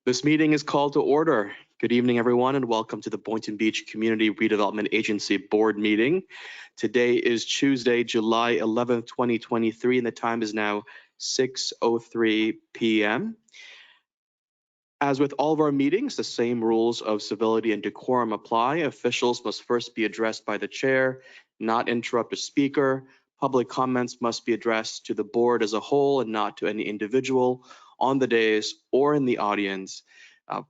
This meeting is called to order. Good evening, everyone, and welcome to the Boynton Beach Community Redevelopment Agency Board meeting. Today is Tuesday, July 11th, 2023, and the time is now 6:03 p.m. As with all of our meetings, the same rules of civility and decorum apply. Officials must first be addressed by the chair, not interrupt a speaker. Public comments must be addressed to the board as a whole and not to any individual on the dais or in the audience.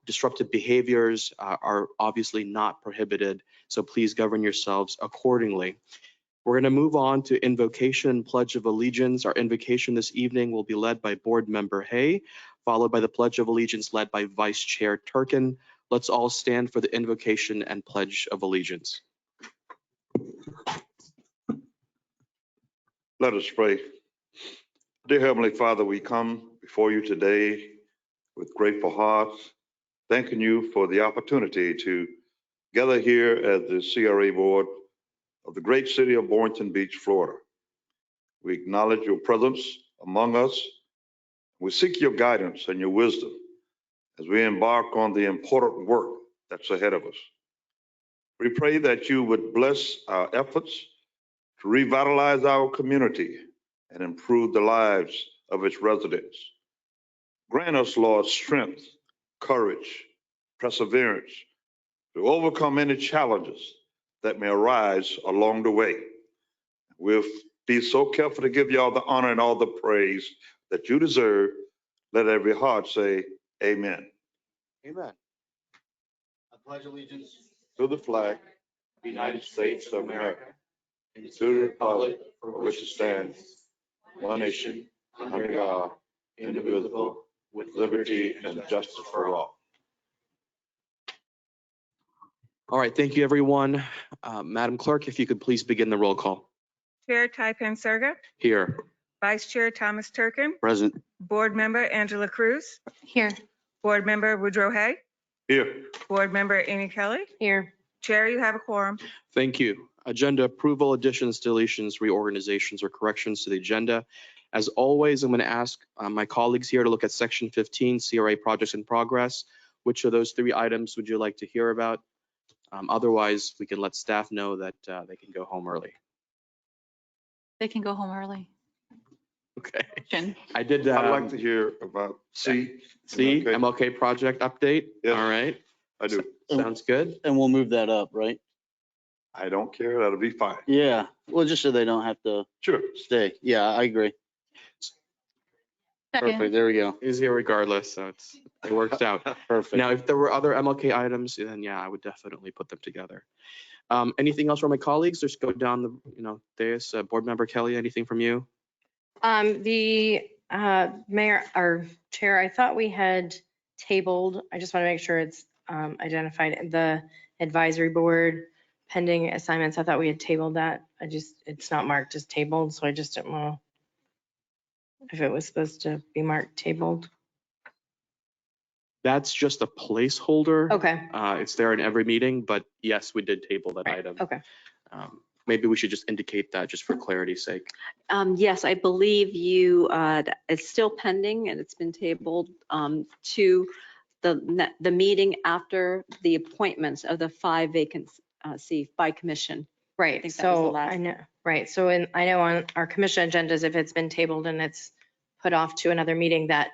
Disruptive behaviors are obviously not prohibited, so please govern yourselves accordingly. We're going to move on to invocation and pledge of allegiance. Our invocation this evening will be led by Board Member Hay, followed by the pledge of allegiance led by Vice Chair Turkin. Let's all stand for the invocation and pledge of allegiance. Let us pray. Dear Heavenly Father, we come before you today with grateful hearts, thanking you for the opportunity to gather here at the CRA board of the great city of Boynton Beach, Florida. We acknowledge your presence among us. We seek your guidance and your wisdom as we embark on the important work that's ahead of us. We pray that you would bless our efforts to revitalize our community and improve the lives of its residents. Grant us, Lord, strength, courage, perseverance to overcome any challenges that may arise along the way. We'll be so careful to give you all the honor and all the praise that you deserve. Let every heart say, amen. Amen. I pledge allegiance to the flag of the United States of America and to the republic for which it stands, one nation, under God, indivisible, with liberty and justice for all. All right, thank you, everyone. Madam Clerk, if you could please begin the roll call. Chair Tai Panserga, Here. Vice Chair Thomas Turkin, Present. Board Member Angela Cruz, Here. Board Member Woodrow Hay, Here. Board Member Amy Kelly. Here. Chair, you have a quorum. Thank you. Agenda approval, additions, deletions, reorganizations, or corrections to the agenda. As always, I'm going to ask my colleagues here to look at Section 15, CRA projects in progress. Which of those three items would you like to hear about? Otherwise, we can let staff know that they can go home early. They can go home early. Okay. I did. I'd like to hear about C. MLK project update. Yes, all right. I do. Sounds good. And we'll move that up, right? I don't care. That'll be fine. Yeah. Well, just so they don't have to Sure. stay. Yeah, I agree. Second. Perfect. There we go. He's here regardless, so it works out. Perfect. Now, if there were other MLK items, then yeah, I would definitely put them together. Anything else from my colleagues? Just go down the dais. Board Member Kelly, anything from you? The mayor or chair, I thought we had tabled, I just want to make sure it's identified, the advisory board pending assignments. I thought we had tabled that. It's not marked as tabled, so I just didn't know if it was supposed to be marked tabled. That's just a placeholder. Okay. It's there in every meeting, but yes, we did table that item. Okay. Maybe we should just indicate that just for clarity's sake. Yes, I believe it's still pending and it's been tabled to the meeting after the appointments of the 5 vacancies by commission. Right. So I know. Right. So I know on our commission agendas, if it's been tabled and it's put off to another meeting, that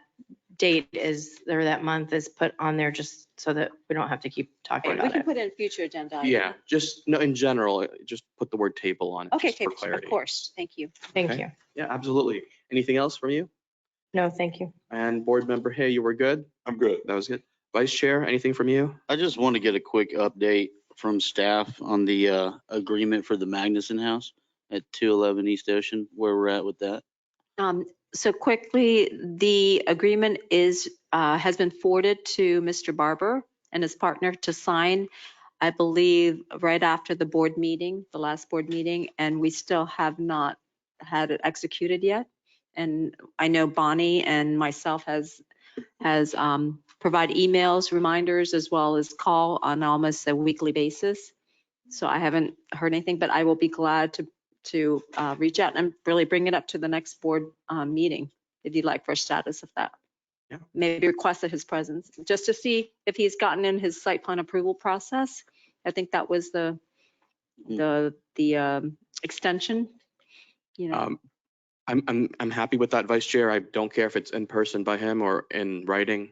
date is, or that month is put on there just so that we don't have to keep talking about it. We can put it in future agenda. Yeah, just no, in general, just put the word table on it. Okay, just for clarity. of course. Thank you. Thank Okay. you. Yeah, absolutely. Anything else from you? No, thank you. And Board Member Hay, you were good? I'm good. That was good. Vice Chair, anything from you? I just want to get a quick update from staff on the agreement for the Magnuson House at 211 East Ocean, where we're at with that. So quickly, the agreement has been forwarded to Mr. Barber and his partner to sign, I believe, right after the board meeting, the last board meeting, and we still have not had it executed yet. And I know Bonnie and myself has provide emails, reminders, as well as call on almost a weekly basis. So I haven't heard anything, but I will be glad to reach out and really bring it up to the next board meeting if you'd like for a status of that. Yeah. maybe requested his presence, just to see if he's gotten in his site plan approval process. I think that was the extension, you know. I'm happy with that, Vice Chair. I don't care if it's in person by him or in writing.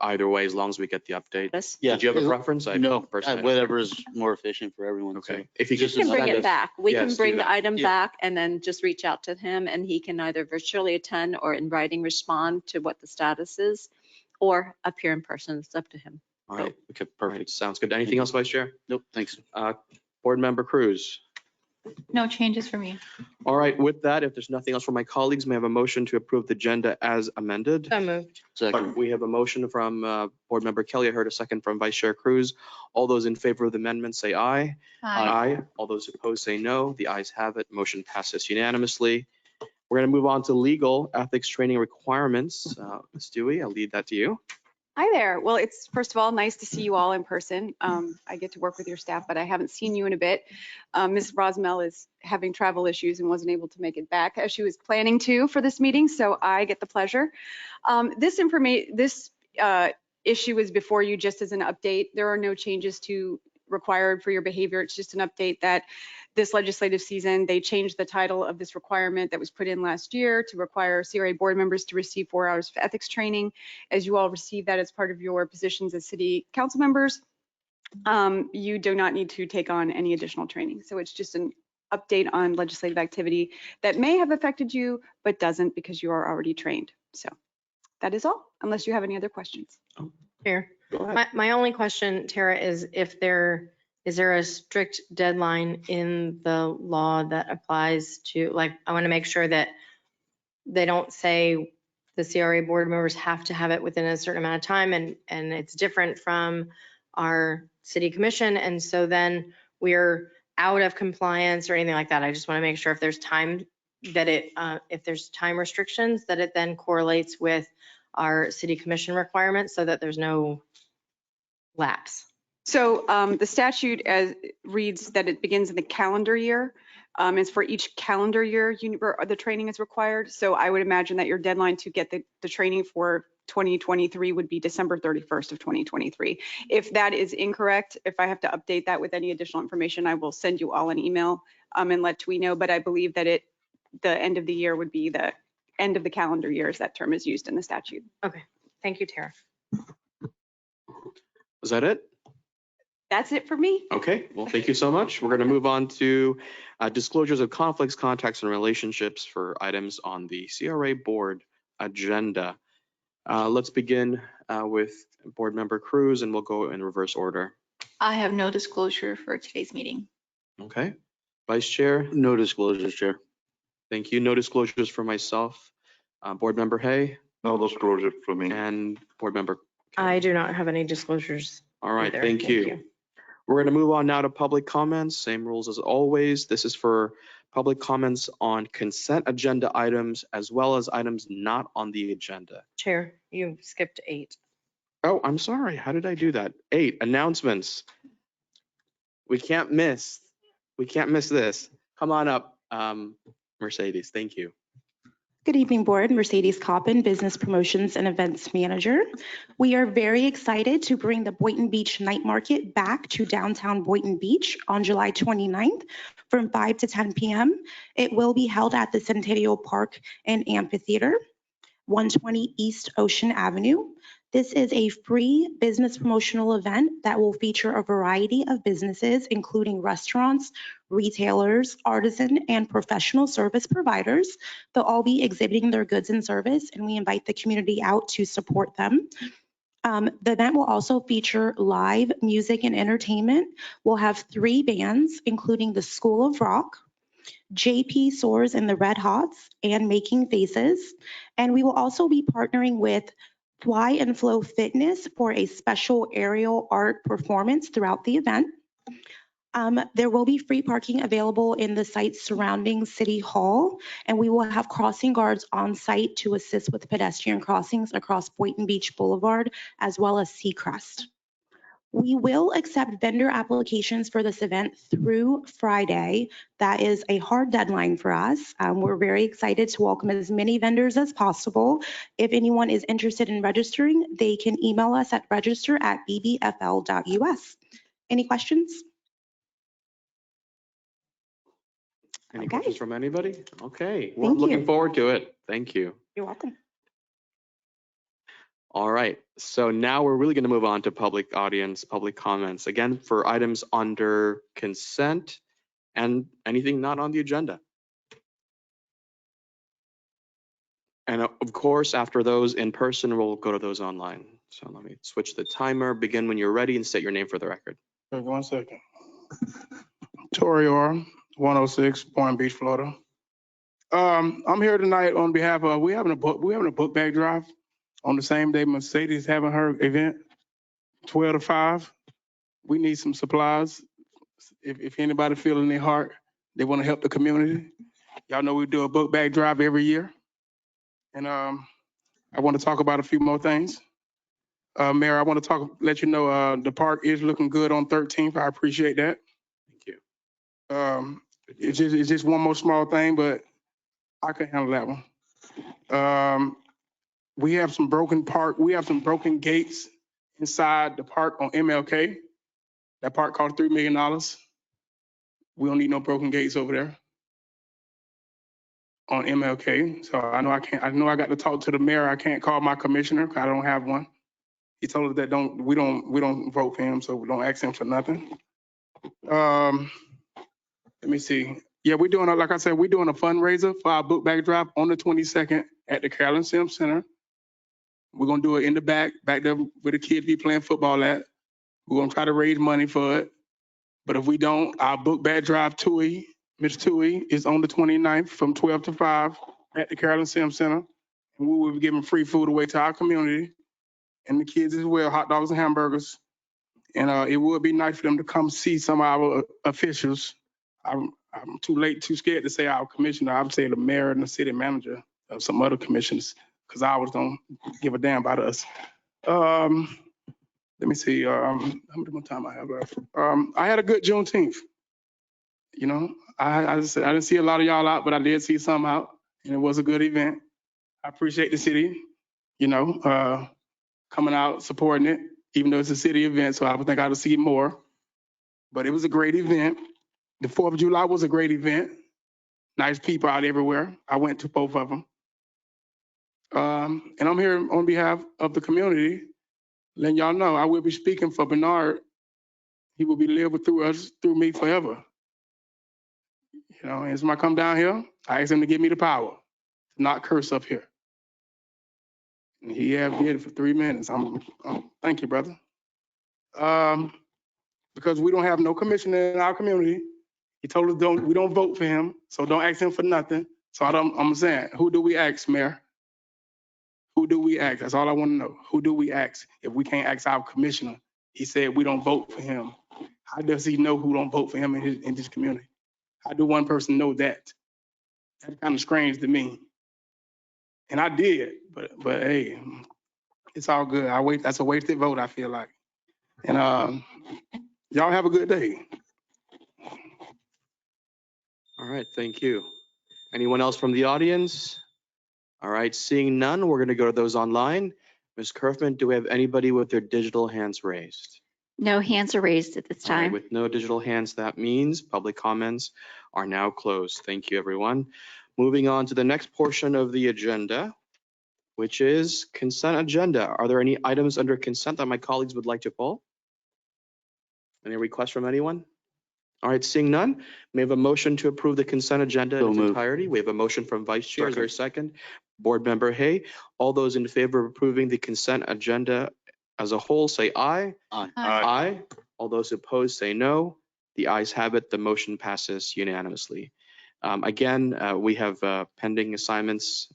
Either way, as long as we get the update. Yes. Yeah. Did you have a preference? No, personally, whatever is more efficient for everyone. so. Okay. If you Just could We can bring send it us- back. We Yes, can do bring the that. item Yeah. back and then just reach out to him, and he can either virtually attend or in writing respond to what the status is, or appear in person. It's up to him. All right. Okay, perfect. Sounds good. Anything else, Vice Chair? Nope, thanks. Board Member Cruz. No changes for me. All right. With that, if there's nothing else from my colleagues, may I have a motion to approve the agenda as amended? So moved. Second. We have a motion from Board Member Kelly. I heard a second from Vice Chair Cruz. All those in favor of the amendment say aye. Aye. All those opposed say no. The ayes have it. Motion passes unanimously. We're going to move on to legal ethics training requirements. Ms. Dewey, I'll leave that to you. Hi there. Well, it's first of all nice to see you all in person. I get to work with your staff, but I haven't seen you in a bit. Ms. Rosmel is having travel issues and wasn't able to make it back as she was planning to for this meeting, so I get the pleasure. This issue is before you just as an update. There are no changes required for your behavior. It's just an update that this legislative season, they changed the title of this requirement that was put in last year to require CRA board members to receive 4 hours of ethics training. As you all receive that as part of your positions as city council members, you do not need to take on any additional training. So it's just an update on legislative activity that may have affected you, but doesn't because you are already trained. So that is all, unless you have any other questions. Here. Go ahead. My only question, Tara, is is there a strict deadline in the law that applies to, like, I want to make sure that they don't say the CRA board members have to have it within a certain amount of time, and it's different from our city commission. And so then we're out of compliance or anything like that. I just want to make sure if there's time that if there's time restrictions, that it then correlates with our city commission requirements so that there's no lapse. So the statute reads that it begins in the calendar year. It's for each calendar year the training is required. So I would imagine that your deadline to get the training for 2023 would be December 31st of 2023. If that is incorrect, if I have to update that with any additional information, I will send you all an email and let Twee know. But I believe that the end of the year would be the end of the calendar year, as that term is used in the statute. Okay, thank you, Tara. Is that it? That's it for me. Okay, well, thank you so much. We're going to move on to disclosures of conflicts, contacts, and relationships for items on the CRA board agenda. Let's begin with Board Member Cruz, and we'll go in reverse order. I have no disclosure for today's meeting. Okay. Vice Chair, No disclosures, Chair. thank you. No disclosures for myself. Board Member Hay No disclosure for me. and Board Member. I do not have any disclosures. All right, either. thank you. We're going to move on now to public comments. Same rules as always. This is for public comments on consent agenda items as well as items not on the agenda. Chair, you skipped 8. Oh, I'm sorry. How did I do that? 8, announcements. We can't miss this. Come on up, Mercedes. Thank you. Good evening, Board. Mercedes Coppin, Business Promotions and Events Manager. We are very excited to bring the Boynton Beach Night Market back to downtown Boynton Beach on July 29th from 5 to 10 p.m. It will be held at the Centennial Park and Amphitheater, 120 East Ocean Avenue. This is a free business promotional event that will feature a variety of businesses, including restaurants, retailers, artisan, and professional service providers. They'll all be exhibiting their goods and service, and we invite the community out to support them. The event will also feature live music and entertainment. We'll have 3 bands, including the School of Rock, JP Soars and the Red Hots, and Making Faces. And we will also be partnering with Fly and Flow Fitness for a special aerial art performance throughout the event. There will be free parking available in the sites surrounding City Hall, and we will have crossing guards on site to assist with pedestrian crossings across Boynton Beach Boulevard, as well as Seacrest. We will accept vendor applications for this event through Friday. That is a hard deadline for us. We're very excited to welcome as many vendors as possible. If anyone is interested in registering, they can email us at register@bbfl.us. Any questions? Any Okay. questions from anybody? Okay, we're Thank looking you. forward to it. Thank you. You're welcome. All right, so now we're really going to move on to public audience, public comments. Again, for items under consent and anything not on the agenda. And of course, after those in person, we'll go to those online. So let me switch the timer, begin when you're ready, and state your name for the record. Okay, 1 second. Tori Orr, 106 Point Beach, Florida. I'm here tonight on behalf of, we're having a book bag drive on the same day Mercedes having her event, 12 to 5. We need some supplies. If anybody feel in their heart, they want to help the community. Y'all know we do a book bag drive every year. And I want to talk about a few more things. Mayor, I want to let you know, the park is looking good on 13th. I appreciate that. Thank you. It's just one more small thing, but I can handle that one. We have some broken gates inside the park on MLK. That park cost $3 million. We don't need no broken gates over there on MLK. So I know I got to talk to the mayor. I can't call my commissioner because I don't have one. He told us that we don't vote for him, so we don't ask him for nothing. Let me see. Yeah, like I said, we're doing a fundraiser for our book bag drive on the 22nd at the Carolyn Sims Center. We're gonna do it in the back there where the kids be playing football at. We're gonna try to raise money for it. But if we don't, our book bag drive Miss Tui is on the 29th from 12 to 5 at the Carolyn Sims Center. And we will be giving free food away to our community and the kids as well, hot dogs and hamburgers. And it would be nice for them to come see some of our officials. I'm too scared to say our commissioner. I would say the mayor and the city manager of some other commissions, because ours don't give a damn about us. Let me see. How much more time I have left? I had a good Juneteenth. You know, I didn't see a lot of y'all out, but I did see some out, and it was a good event. I appreciate the city, coming out supporting it, even though it's a city event. So I would think I'd see more. But it was a great event. The 4th of July was a great event. Nice people out everywhere. I went to both of them. And I'm here on behalf of the community, letting y'all know I will be speaking for Bernard. He will be living through me forever. You know, as I come down here, I ask him to give me the power to not curse up here. And he did it for 3 minutes. Thank you, brother. Because we don't have no commissioner in our community. He told us we don't vote for him, so don't ask him for nothing. So I'm saying, who do we ask, Mayor? Who do we ask? That's all I want to know. Who do we ask if we can't ask our commissioner? He said we don't vote for him. How does he know who don't vote for him in this community? How do one person know that? That's kind of strange to me. And I did, but hey, it's all good. That's a wasted vote, I feel like. And y'all have a good day. All right, thank you. Anyone else from the audience? All right, seeing none, we're going to go to those online. Ms. Kerfman, do we have anybody with their digital hands raised? No hands are raised at this All right, time. with no digital hands, that means public comments are now closed. Thank you, everyone. Moving on to the next portion of the agenda, which is consent agenda. Are there any items under consent that my colleagues would like to pull? Any requests from anyone? All right, seeing none, may I have a motion to approve the consent agenda in its entirety? We have a motion from Vice Chair. Is there a second? Board Member Hay. All those in favor of approving the consent agenda as a whole, say aye. Aye. Aye. All those opposed, say no. The ayes have it. The motion passes unanimously. Again, we have pending assignments.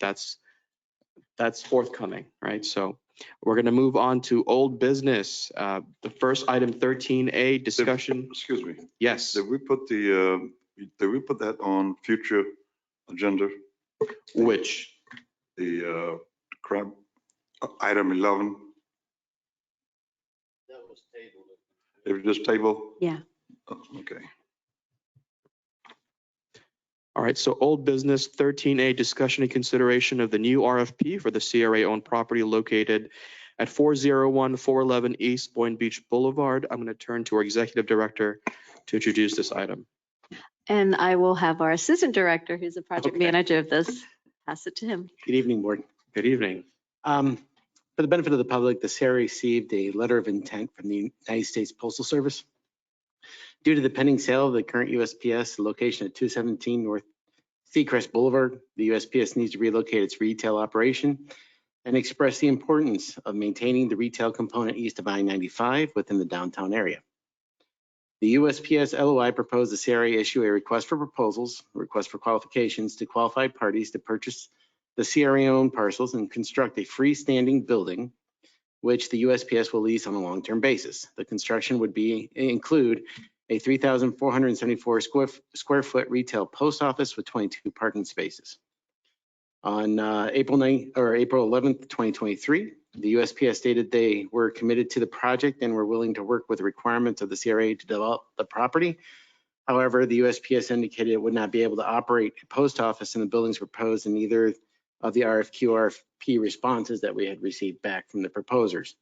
That's forthcoming, right? So we're going to move on to old business. The first item, 13A, discussion. Excuse me. Yes. Did we put that on future agenda? Which? The crime, item 11? It was just table? Yeah. Oh, okay. All right, so old business 13A, discussion and consideration of the new RFP for the CRA-owned property located at 401-411 East Boynton Beach Boulevard. I'm going to turn to our executive director to introduce this item. And I will have our assistant director, who's the project Okay. manager of this, pass it to him. Good evening, board. Good evening. For the benefit of the public, the CRA received a letter of intent from the United States Postal Service. Due to the pending sale of the current USPS location at 217 North Seacrest Boulevard, the USPS needs to relocate its retail operation and express the importance of maintaining the retail component east of I-95 within the downtown area. The USPS LOI proposed the CRA issue a request for proposals, request for qualifications to qualified parties to purchase the CRA-owned parcels and construct a freestanding building, which the USPS will lease on a long-term basis. The construction would include a 3,474 square foot retail post office with 22 parking spaces. On April 11th, 2023, the USPS stated they were committed to the project and were willing to work with the requirements of the CRA to develop the property. However, the USPS indicated it would not be able to operate a post office in the buildings proposed in either of the RFP responses that we had received back from the proposers.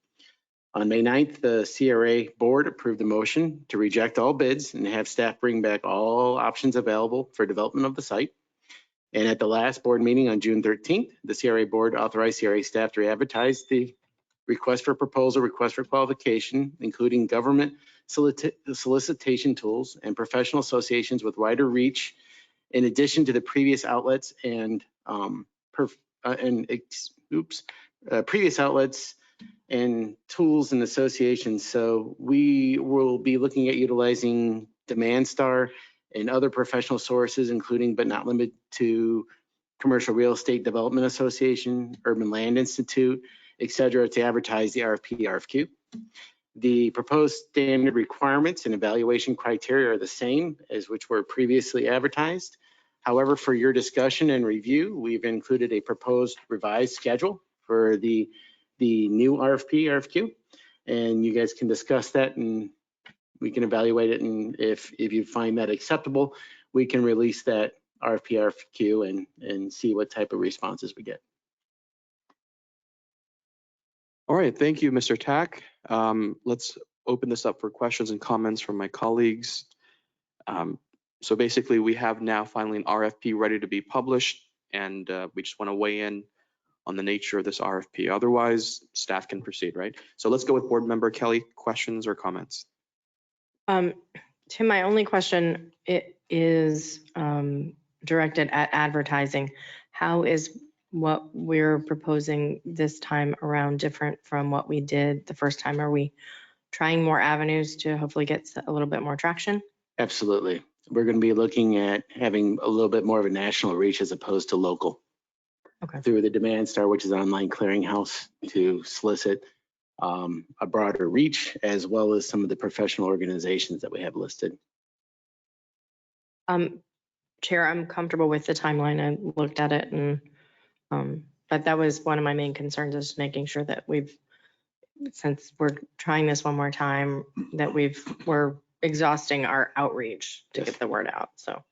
On May 9th, the CRA board approved the motion to reject all bids and have staff bring back all options available for development of the site. And at the last board meeting on June 13th, the CRA board authorized CRA staff to advertise the request for proposal, request for qualification, including government solicitation tools and professional associations with wider reach, in addition to the previous outlets previous outlets and tools and associations. So we will be looking at utilizing Demand Star and other professional sources, including but not limited to Commercial Real Estate Development Association, Urban Land Institute, et cetera, to advertise the RFP, RFQ. The proposed standard requirements and evaluation criteria are the same as which were previously advertised. However, for your discussion and review, we've included a proposed revised schedule for the new RFP, RFQ, and you guys can discuss that and we can evaluate it. And if you find that acceptable, we can release that RFP, RFQ and see what type of responses we get. All right, thank you, Mr. Tack. Let's open this up for questions and comments from my colleagues. So basically, we have now finally an RFP ready to be published, and we just want to weigh in on the nature of this RFP. Otherwise, staff can proceed, right? So let's go with Board Member Kelly. Questions or comments? Tim, my only question is directed at advertising. How is what we're proposing this time around different from what we did the first time? Are we trying more avenues to hopefully get a little bit more traction? Absolutely. We're going to be looking at having a little bit more of a national reach as opposed to local. Okay. Through the Demand Star, which is an online clearinghouse, to solicit a broader reach, as well as some of the professional organizations that we have listed. Chair, I'm comfortable with the timeline. I looked at it, and but that was one of my main concerns, is making sure that since we're trying this one more time, that we're exhausting our outreach to get the word out. So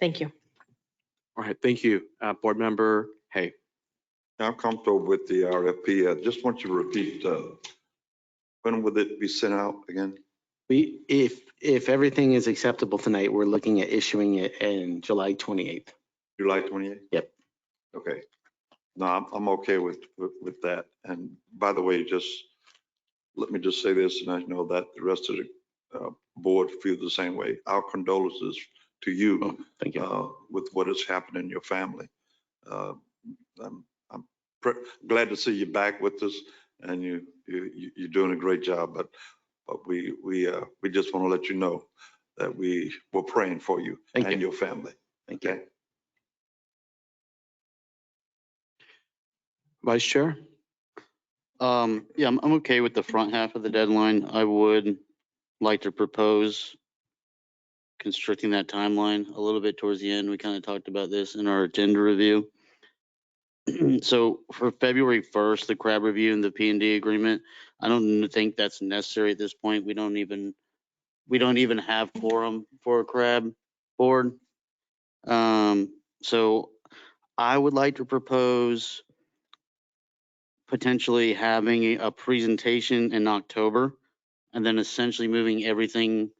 thank you. All right, thank you. Board Member Hay. I'm comfortable with the RFP. I just want you to repeat, when will it be sent out again? If everything is acceptable tonight, we're looking at issuing it in July 28th. July 28th? Yep. Okay. No, I'm okay with that. And by the way, let me just say this, and I know that the rest of the board feel the same way. Our condolences to you. Oh, thank you. With what has happened in your family. I'm glad to see you back with us, and you're doing a great job. But we just want to let you know that we're praying for you and your family. Thank you. Vice Chair. Yeah, I'm okay with the front half of the deadline. I would like to propose constricting that timeline a little bit towards the end. We kind of talked about this in our agenda review. So for February 1st, the crab review and the P&D agreement, I don't think that's necessary at this point. We don't even have quorum for a crab board. So I would like to propose potentially having a presentation in October and then essentially moving everything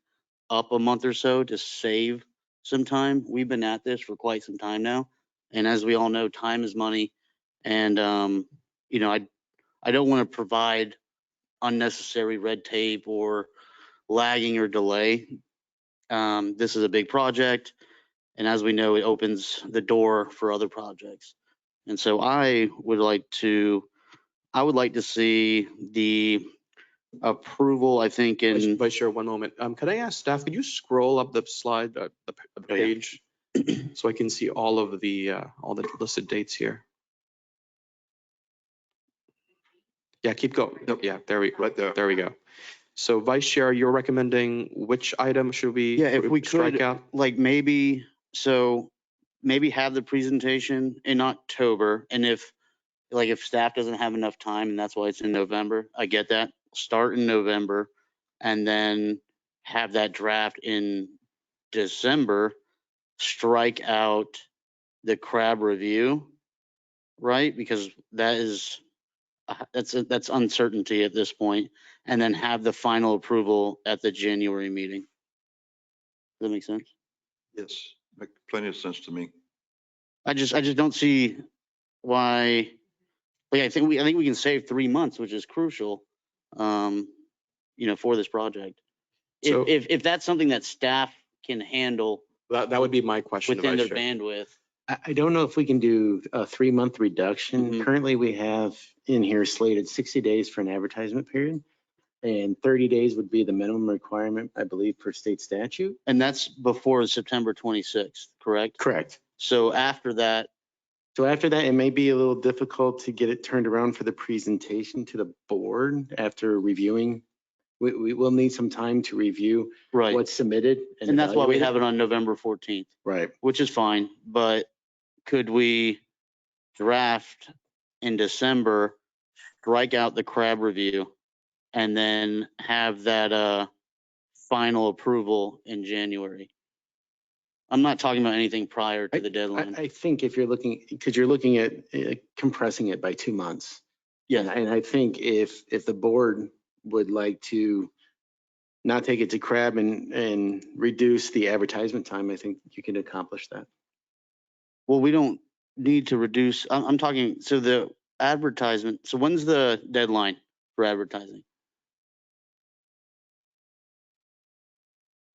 up a month or so to save some time. We've been at this for quite some time now. And as we all know, time is money. And, I don't want to provide unnecessary red tape or lagging or delay. This is a big project. And as we know, it opens the door for other projects. And so I would like to see the approval, I think, Vice Chair, one moment. Could I ask staff, could you scroll up the slide, the Oh, yeah. page? So I can see all the listed dates here. Yeah, keep going. Yeah, Right there. there we go. So Vice Chair, you're recommending which item should we Yeah, if we strike could, out? like maybe have the presentation in October, and if staff doesn't have enough time and that's why it's in November, I get that. Start in November and then have that draft in December, strike out the crab review, right? Because that's uncertainty at this point, and then have the final approval at the January meeting. Does that make sense? Yes, makes plenty of sense to me. I just don't see why. I think we can save 3 months, which is crucial, for this project. So- If that's something that staff can handle That would be my question. within Vice their Chair. bandwidth. I don't know if we can do a 3-month reduction. Mhm. Currently, we have in here slated 60 days for an advertisement period. And 30 days would be the minimum requirement, I believe, per state statute. And that's before September 26th, correct? Correct. So after that, So after that, it may be a little difficult to get it turned around for the presentation to the board after reviewing. We will need some time to review right. what's submitted. And that's why we evaluate have it on November 14th, Right. which is fine. But could we draft in December, strike out the crab review, and then have that final approval in January? I'm not talking about anything prior to the deadline. I think if you're looking, because you're looking at compressing it by 2 months. Yeah. And I think if the board would like to not take it to crab and reduce the advertisement time, I think you can accomplish that. Well, we don't need to reduce, I'm talking, so the advertisement, so when's the deadline for advertising?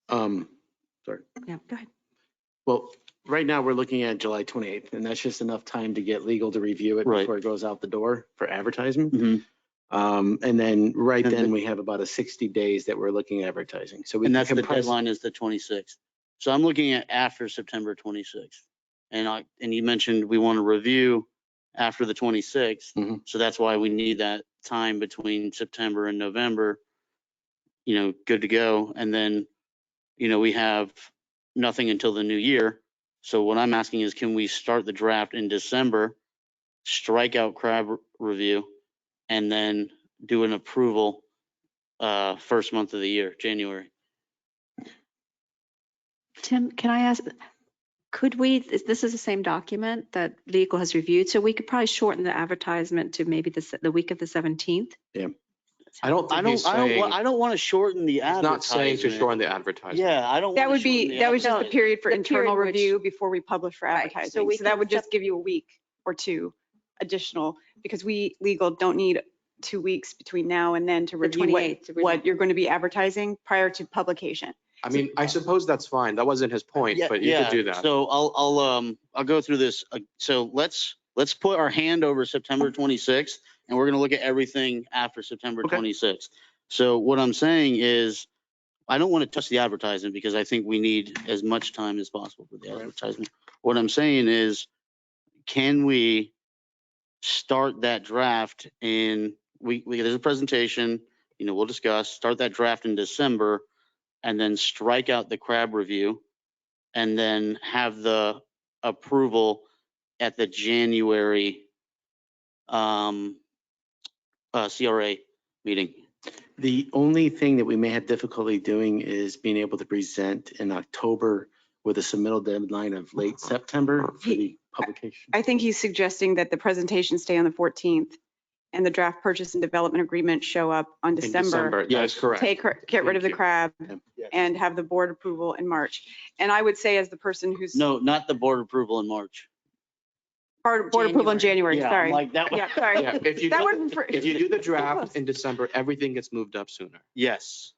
Sorry. Yeah, go ahead. Well, right now we're looking at July 28th, and that's just enough time to get legal to review it Right. before it goes out the door for advertisement. Mhm. And then And then the- we have about a 60 days that we're looking at advertising. So we And can that's the compress. deadline is the 26th. So I'm looking at after September 26th. And you mentioned we want to review after the 26th. Mhm. So that's why we need that time between September and November, good to go. And then, we have nothing until the new year. So what I'm asking is, can we start the draft in December, strike out crab review, and then do an approval first month of the year, January? Tim, can I ask, this is the same document that legal has reviewed, so we could probably shorten the advertisement to maybe the week of the 17th? I don't think he's saying, I don't want to shorten the he's advertisement. not saying to shorten the advertisement. Yeah, I don't. That wanna would shorten be, the that was just the advertisement. period for The internal period which- review before we publish for Right, so advertising. we So that can would just give you a week or two additional, because we legal don't need 2 weeks between now and then to review 28th, what you're going to be advertising prior to publication. I mean, I suppose that's fine. That wasn't his point, but you could do that. So I'll go through this. So let's put our hand over September 26th, and we're gonna look at everything after September Okay. 26th. So what I'm saying is, I don't want to touch the advertisement because I think we need as much time as possible for the advertisement. What I'm saying is, can we start that draft there's a presentation, we'll discuss, start that draft in December, and then strike out the crab review, and then have the approval at the January CRA meeting. The only thing that we may have difficulty doing is being able to present in October with a submittal deadline of late September for the publication. I think he's suggesting that the presentation stay on the 14th and the draft purchase and development agreement show up on In December. That is correct. Get rid of the Thank you. crab Yes. and have the board approval in March. And I would say as the person who's No, not the board approval in March. board approval in January, Yeah, I'm sorry. like that. Yeah, sorry. Yeah, if you That do, would. if you do the draft in December, everything gets moved up sooner, Yes,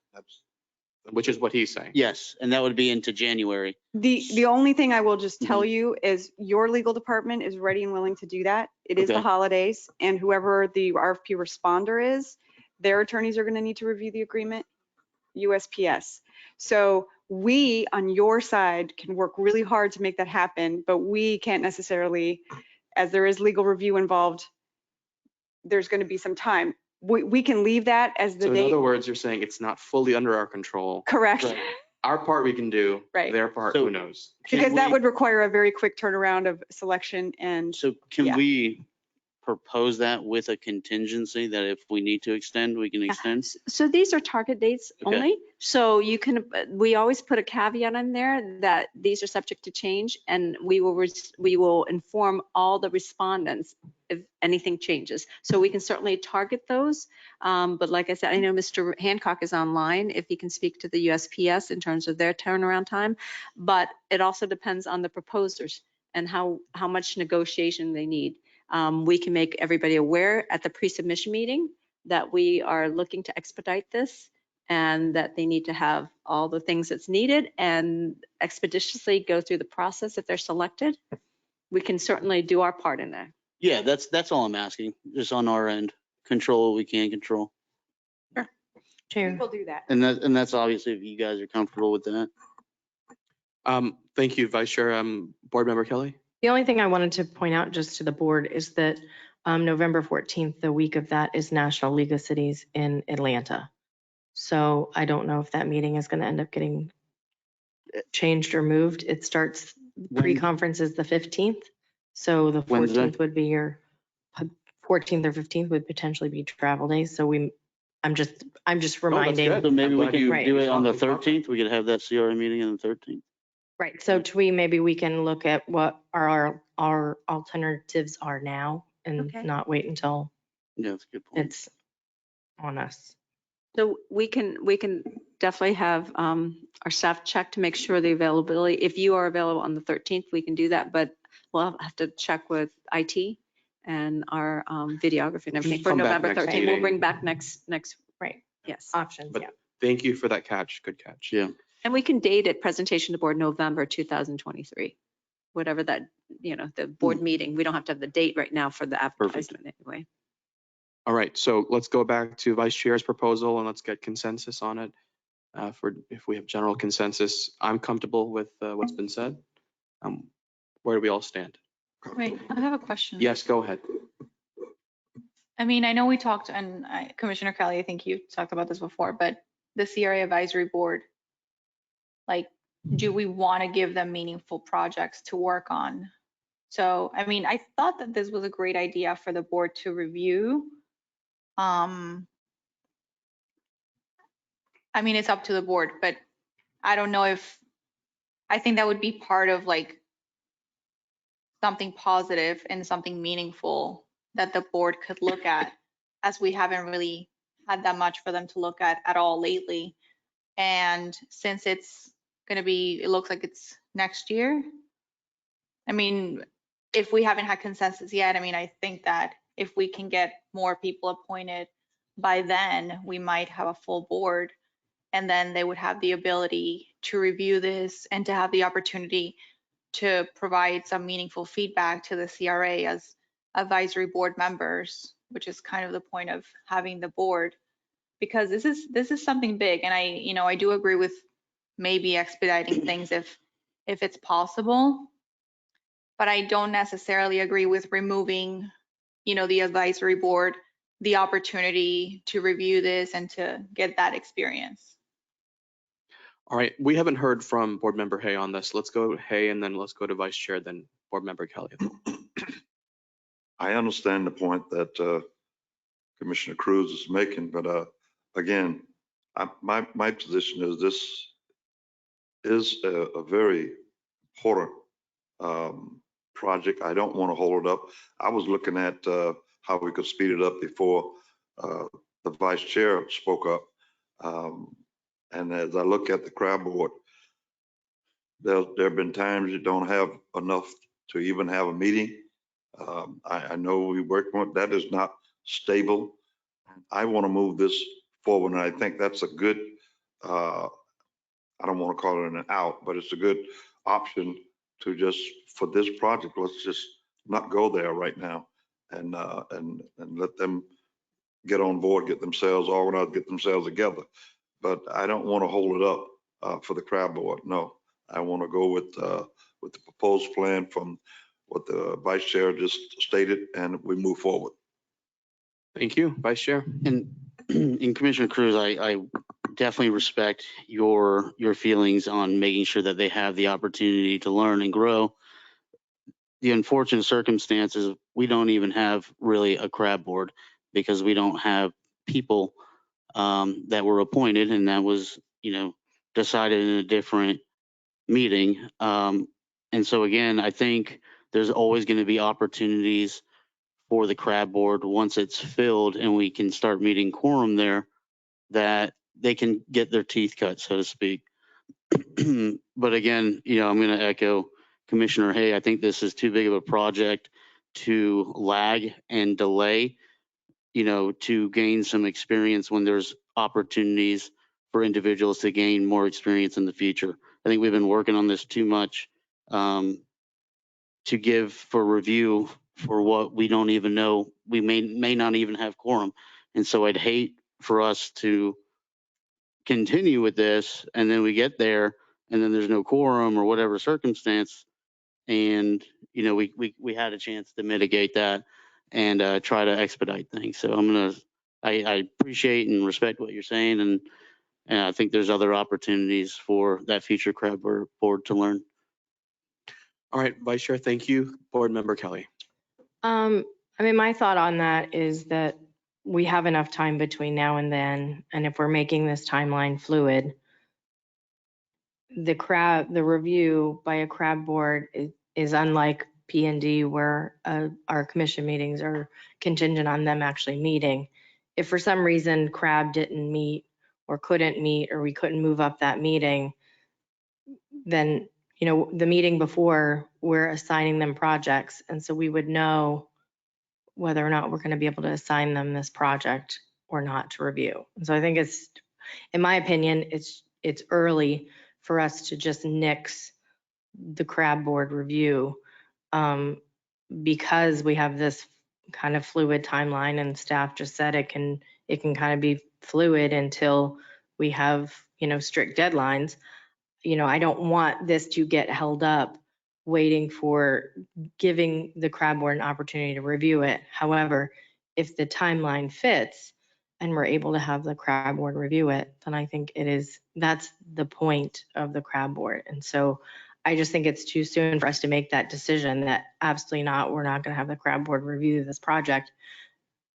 which is what he's saying. yes, and that would be into January. The only thing I will just tell Mm-hmm. you is your legal department is ready and willing to do that. It is the Okay. holidays, and whoever the RFP responder is, their attorneys are going to need to review the agreement, USPS. So we, on your side, can work really hard to make that happen, but we can't necessarily, as there is legal review involved, there's going to be some time. We can leave that as the So in date. other words, you're saying it's not fully under our control. Correct. Right. Our part we can do, Right. their part, So- who knows? Can Because that we- would require a very quick turnaround of selection and So can Yeah. we propose that with a contingency that if we need to extend, we can extend? So these are target dates Okay. only. So you can, we always put a caveat in there that these are subject to change, and we will inform all the respondents if anything changes. So we can certainly target those. But like I said, I know Mr. Hancock is online, if he can speak to the USPS in terms of their turnaround time. But it also depends on the proposers and how much negotiation they need. We can make everybody aware at the pre-submission meeting that we are looking to expedite this and that they need to have all the things that's needed and expeditiously go through the process if they're selected. We can certainly do our part in that. Yeah, that's all I'm asking, just on our end, control what we can control. we Chair. will do that. And that's obviously if you guys are comfortable with that. Thank you, Vice Chair. Board Member Kelly? The only thing I wanted to point out just to the board is that November 14th, the week of that, is National League of Cities in Atlanta. So I don't know if that meeting is going to end up getting changed or moved. It starts, When- pre-conference is the 15th. So the Wednesday? 14th would be your, 14th or 15th would potentially be travel days. So I'm just reminding. good. So maybe we I'm glad could Right. do it on the Right. 13th. We could have that CRA meeting on the 13th. Right, so maybe we can look at what our alternatives are now and Okay. not wait until Yeah, that's a good point. it's on us. So we can definitely have our staff check to make sure the availability, if you are available on the 13th, we can do that, but we'll have to check with IT and our videography and everything for come back November next 13th. We'll meeting. bring back next, Right, yes. options, But- yeah. Thank you for that catch. Good catch. Yeah. And we can date it, presentation to board November 2023, whatever that, the board meeting. We don't have to have the date right now for the advertisement anyway. All right, so let's go back to Vice Chair's proposal and let's get consensus on it. If we have general consensus, I'm comfortable with what's been said. Where do we all stand? Wait, I have a question. Yes, go ahead. I mean, I know we talked, and Commissioner Kelly, I think you talked about this before, but the CRA Advisory Board, like, do we want to give them meaningful projects to work on? So, I mean, I thought that this was a great idea for the board to review. I mean, it's up to the board, but I don't know if, I think that would be part of like something positive and something meaningful that the board could look at, as we haven't really had that much for them to look at all lately. And since it's going to be, it looks like it's next year. I mean, if we haven't had consensus yet, I mean, I think that if we can get more people appointed by then, we might have a full board. And then they would have the ability to review this and to have the opportunity to provide some meaningful feedback to the CRA as advisory board members, which is kind of the point of having the board, because this is something big. And I do agree with maybe expediting things if it's possible, but I don't necessarily agree with removing, the advisory board, the opportunity to review this and to get that experience. All right, we haven't heard from Board Member Hay on this. Let's go Hay and then let's go to Vice Chair, then Board Member Kelly. I understand the point that Commissioner Cruz is making, but again, my position is this is a very important project. I don't want to hold it up. I was looking at how we could speed it up before the vice chair spoke up. And as I look at the crab board, there have been times you don't have enough to even have a meeting. I know we work on that is not stable. I want to move this forward, and I think that's a good. I don't want to call it an out, but it's a good option to just for this project. Let's just not go there right now, and let them get on board, get themselves organized, get themselves together. But I don't want to hold it up for the crab board. No, I want to go with the proposed plan from what the vice chair just stated, and we move forward. Thank you, Vice Chair. And Commissioner Cruz, I definitely respect your feelings on making sure that they have the opportunity to learn and grow. The unfortunate circumstances, we don't even have really a crab board because we don't have people that were appointed, and that was, decided in a different meeting. And so again, I think there's always going to be opportunities for the crab board once it's filled and we can start meeting quorum there, that they can get their teeth cut, so to speak. But again, I'm going to echo Commissioner Hay. I think this is too big of a project to lag and delay, to gain some experience when there's opportunities for individuals to gain more experience in the future. I think we've been working on this too much to give for review for what we don't even know. We may not even have quorum. And so I'd hate for us to continue with this and then we get there and then there's no quorum or whatever circumstance. And, we had a chance to mitigate that and try to expedite things. So I appreciate and respect what you're saying. And I think there's other opportunities for that future crab board to learn. All right, Vice Chair, thank you. Board Member Kelly. My thought on that is that we have enough time between now and then. And if we're making this timeline fluid, the review by a crab board is unlike P&D where our commission meetings are contingent on them actually meeting. If for some reason crab didn't meet or couldn't meet, or we couldn't move up that meeting, then, the meeting before we're assigning them projects. And so we would know whether or not we're going to be able to assign them this project or not to review. And so I think in my opinion, it's early for us to just nix the crab board review because we have this kind of fluid timeline, and staff just said it can kind of be fluid until we have, strict deadlines. I don't want this to get held up waiting for giving the crab board an opportunity to review it. However, if the timeline fits and we're able to have the crab board review it, then I think that's the point of the crab board. And so I just think it's too soon for us to make that decision that absolutely not, we're not going to have the crab board review this project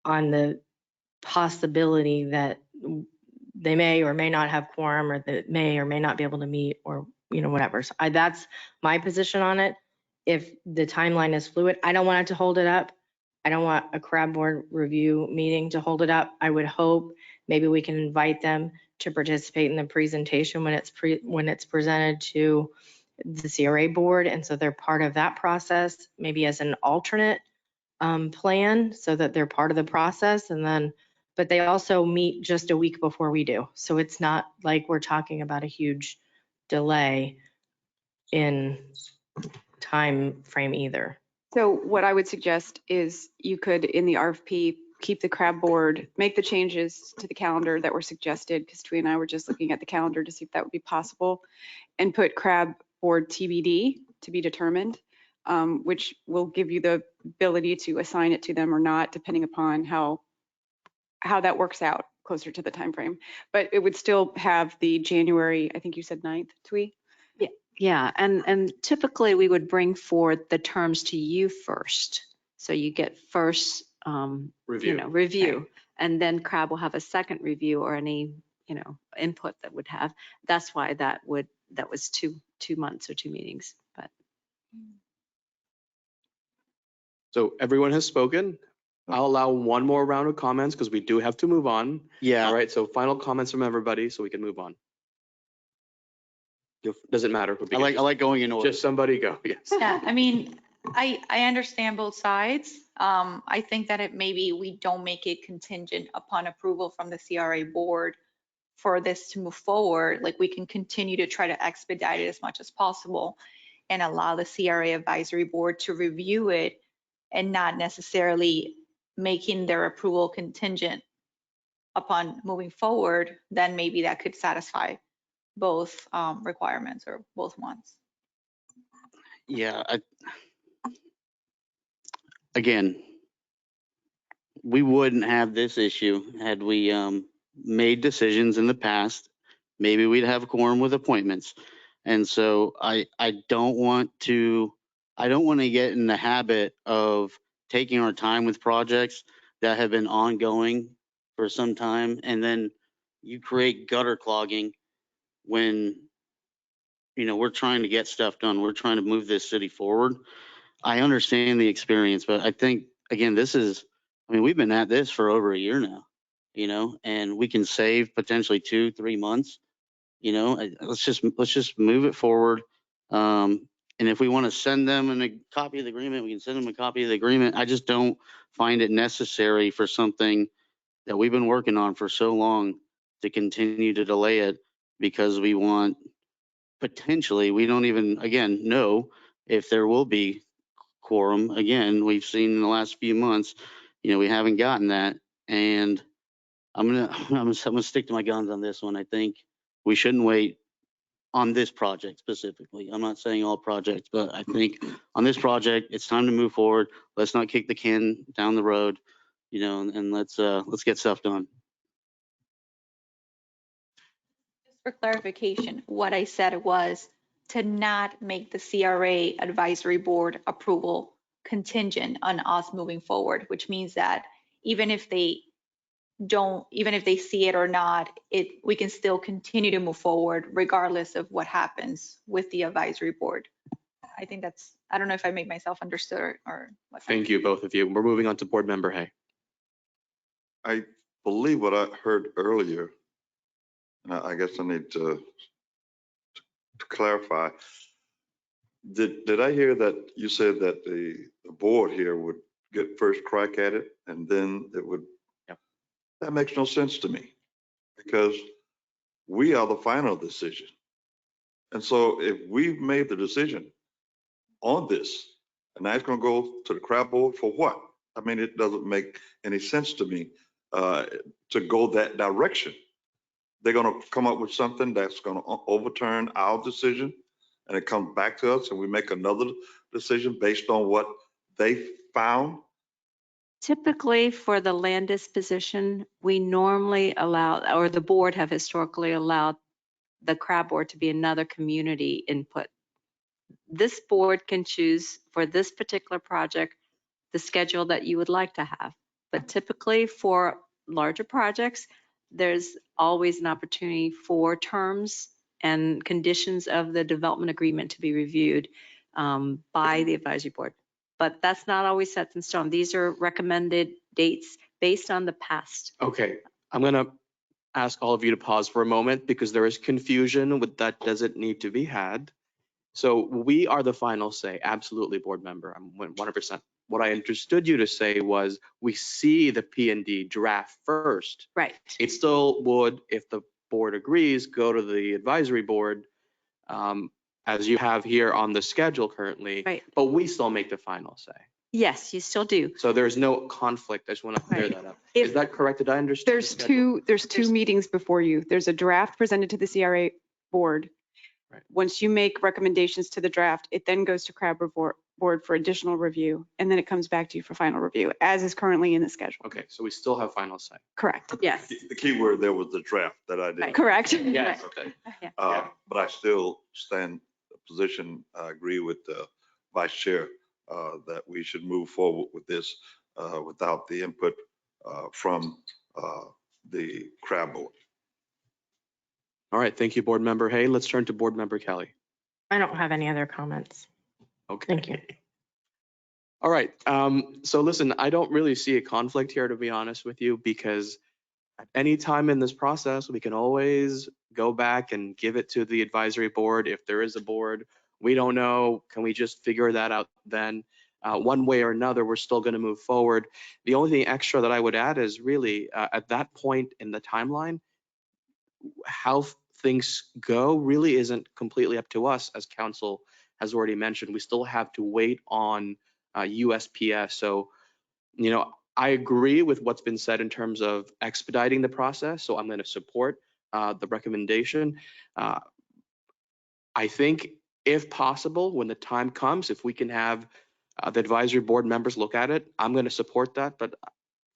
on the possibility that they may or may not have quorum, or that may or may not be able to meet, or whatever. So that's my position on it. If the timeline is fluid, I don't want it to hold it up. I don't want a crab board review meeting to hold it up. I would hope maybe we can invite them to participate in the presentation when it's presented to the CRA board, and so they're part of that process, maybe as an alternate plan, so that they're part of the process. And then, but they also meet just a week before we do, so it's not like we're talking about a huge delay in time frame either. So what I would suggest is you could, in the RFP, keep the crab board, make the changes to the calendar that were suggested, because Twee and I were just looking at the calendar to see if that would be possible, and put crab board TBD, to be determined, which will give you the ability to assign it to them or not, depending upon how that works out closer to the time frame. But it would still have the January, I think you said 9th, Twee? Yeah, and typically we would bring forward the terms to you first. So you get first, review, and then CRAB will have a second review or any, input that would have. That's why that was 2 months or 2 meetings, but. So everyone has spoken. I'll allow one more round of comments because we do have to move on. Yeah. All right, so final comments from everybody so we can move on. Doesn't matter. I like going in order. Just somebody go, yes. Yeah, I mean, I understand both sides. I think that maybe we don't make it contingent upon approval from the CRA board for this to move forward. Like, we can continue to try to expedite it as much as possible and allow the CRA advisory board to review it and not necessarily making their approval contingent upon moving forward. Then maybe that could satisfy both requirements or both wants. Yeah. Again, we wouldn't have this issue had we made decisions in the past. Maybe we'd have a quorum with appointments. And so I don't want to get in the habit of taking our time with projects that have been ongoing for some time, and then you create gutter clogging when, we're trying to get stuff done. We're trying to move this city forward. I understand the experience, but I think, again, we've been at this for over a year now, and we can save potentially 2-3 months. Let's just move it forward. And if we want to send them a copy of the agreement, we can send them a copy of the agreement. I just don't find it necessary for something that we've been working on for so long to continue to delay it because we want, potentially, we don't even, again, know if there will be quorum. Again, we've seen in the last few months, we haven't gotten that. And I'm gonna stick to my guns on this one. I think we shouldn't wait on this project specifically. I'm not saying all projects, but I think on this project, it's time to move forward. Let's not kick the can down the road, and let's get stuff done. Just for clarification, what I said was to not make the CRA advisory board approval contingent on us moving forward, which means that even if they see it or not, we can still continue to move forward regardless of what happens with the advisory board. I think I don't know if I made myself understood or what. Thank you, both of you. We're moving on to Board Member Hay. I believe what I heard earlier, I guess I need to clarify. Did I hear that you said that the board here would get first crack at it and then it would? Yep. That makes no sense to me because we are the final decision. And so if we've made the decision on this, and now it's going to go to the CRAB board for what? I mean, it doesn't make any sense to me to go that direction. They're going to come up with something that's going to overturn our decision, and it comes back to us, and we make another decision based on what they found. Typically, for the land disposition, we normally allow, or the board have historically allowed the CRAB board to be another community input. This board can choose for this particular project the schedule that you would like to have. But typically for larger projects, there's always an opportunity for terms and conditions of the development agreement to be reviewed by the advisory board. But that's not always set in stone. These are recommended dates based on the past. Okay, I'm going to ask all of you to pause for a moment because there is confusion with that doesn't need to be had. So we are the final say, absolutely, board member. I'm 100%. What I understood you to say was we see the P&D draft first. Right. It still would, if the board agrees, go to the advisory board as you have here on the schedule currently. Right. But we still make the final say. Yes, you still do. So there's no conflict. I just want to clear that up. If- Is that correct? Did I understand? There's two meetings before you. There's a draft presented to the CRA board. Right. Once you make recommendations to the draft, it then goes to CRAB board for additional review, and then it comes back to you for final review, as is currently in the schedule. Okay, so we still have final say. Correct. Yes. The key word there was the draft that I did. Right. Correct. Yes. Okay. Yeah. But I still stand the position, I agree with the vice chair, that we should move forward with this without the input from the CRA board. All right, thank you, Board Member Hay. Let's turn to Board Member Kelly. I don't have any other comments. Okay. Thank you. All right. So listen, I don't really see a conflict here, to be honest with you, because at any time in this process, we can always go back and give it to the advisory board. If there is a board, we don't know. Can we just figure that out then? One way or another, we're still going to move forward. The only thing extra that I would add is really at that point in the timeline, how things go really isn't completely up to us, as council has already mentioned. We still have to wait on USPS. So, you know, I agree with what's been said in terms of expediting the process. So I'm going to support the recommendation. I think if possible, when the time comes, if we can have the advisory board members look at it, I'm going to support that. But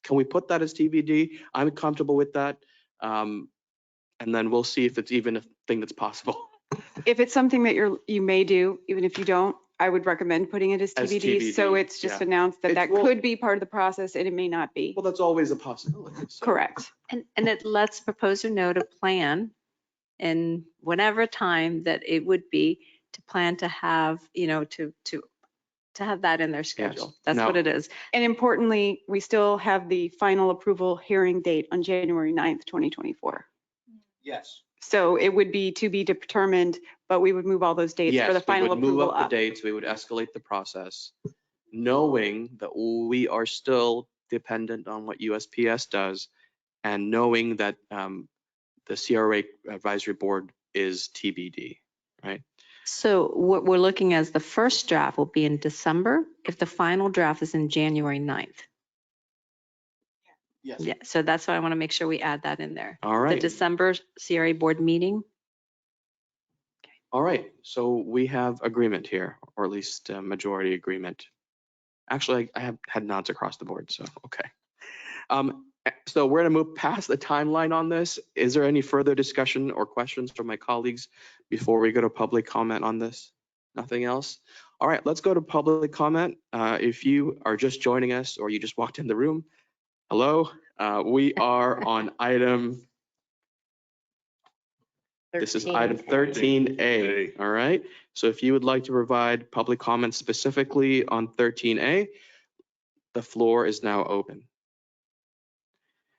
can we put that as TBD? I'm comfortable with that. And then we'll see if it's even a thing that's possible. If it's something that you may do, even if you don't, I would recommend putting it as As TBD. So TBD, it's just yeah. announced that that Well, could be part of the process and it may not be. Well, that's always a possibility. So. Correct. And it lets proposer know to plan in whatever time that it would be to plan to have, you know, to have that in their schedule. That's Now- what it is. And importantly, we still have the final approval hearing date on January 9th, 2024. Yes. So it would be to be determined, but we would move all those dates for the final Yes, we would move approval up the up. dates. We would escalate the process, knowing that we are still dependent on what USPS does, and knowing that the CRA advisory board is TBD, right? So what we're looking as the first draft will be in December, if the final draft is in January 9th. Yes. Yeah, so that's why I want to make sure we add that in there. All The right. December CRA board meeting. All right. So we have agreement here, or at least a majority agreement. Actually, I have had nods across the board, so okay. So we're going to move past the timeline on this. Is there any further discussion or questions from my colleagues before we go to public comment on this? Nothing else? All right, let's go to public comment. If you are just joining us or you just walked in the room, hello. We are on item, this is item 13A, all right? So if you would like to provide public comment specifically on 13A, the floor is now open.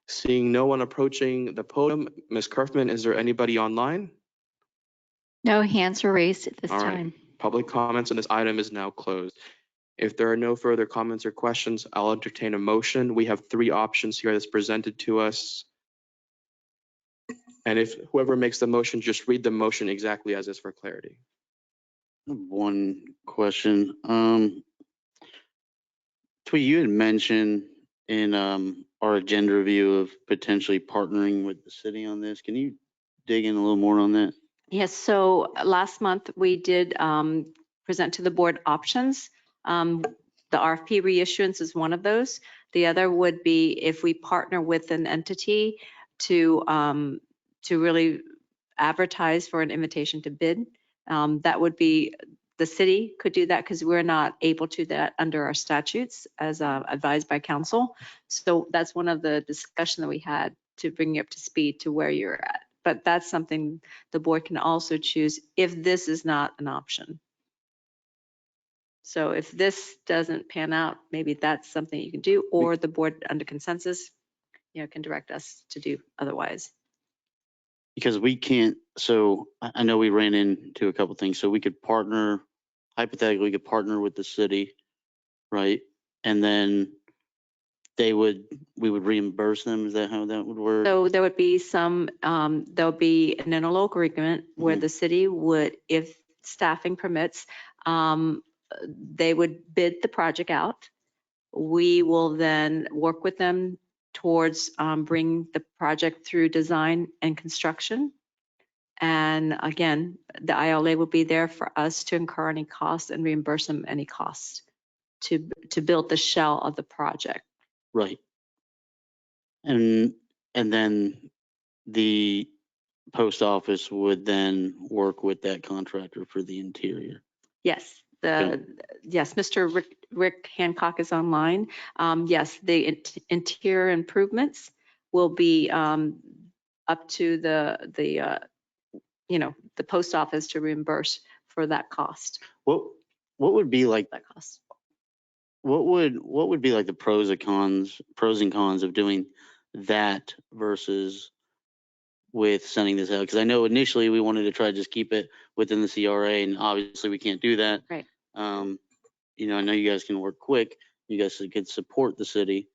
Seeing no one approaching the podium, Ms. Kerfman, is there anybody online? No hands are raised at this All right. time. Public comments on this item is now closed. If there are no further comments or questions, I'll entertain a motion. We have three options here that's presented to us. And if whoever makes the motion, just read the motion exactly as is for clarity. One question. Tweet, you had mentioned in our agenda review of potentially partnering with the city on this. Can you dig in a little more on that? Yes, so last month we did present to the board options. The RFP reissuance is one of those. The other would be if we partner with an entity to really advertise for an invitation to bid. That would be, the city could do that because we're not able to do that under our statutes as advised by council. So that's one of the discussion that we had to bring you up to speed to where you're at. But that's something the board can also choose if this is not an option. So if this doesn't pan out, maybe that's something you can do, or the board under consensus, you know, can direct us to do otherwise. Because we can't, so I know we ran into a couple things. So we could partner, hypothetically, we could partner with the city, right? And then we would reimburse them. Is that how that would work? So there would be some, there'll be an interlocal agreement where Mhm. the city would, if staffing permits, they would bid the project out. We will then work with them towards bring the project through design and construction. And again, the ILA will be there for us to incur any costs and reimburse them any costs to build the shell of the project. Right. And then the post office would then work with that contractor for the interior. Yes, Yes, Mr. Rick Hancock is online. Yes, the interior improvements will be up to the post office to reimburse for that cost, What would be like, that cost. what would be like the pros and cons of doing that versus with sending this out? Because I know initially we wanted to try to just keep it within the CRA, and obviously we can't do that. Right. I know you guys can work quick. You guys could support the city.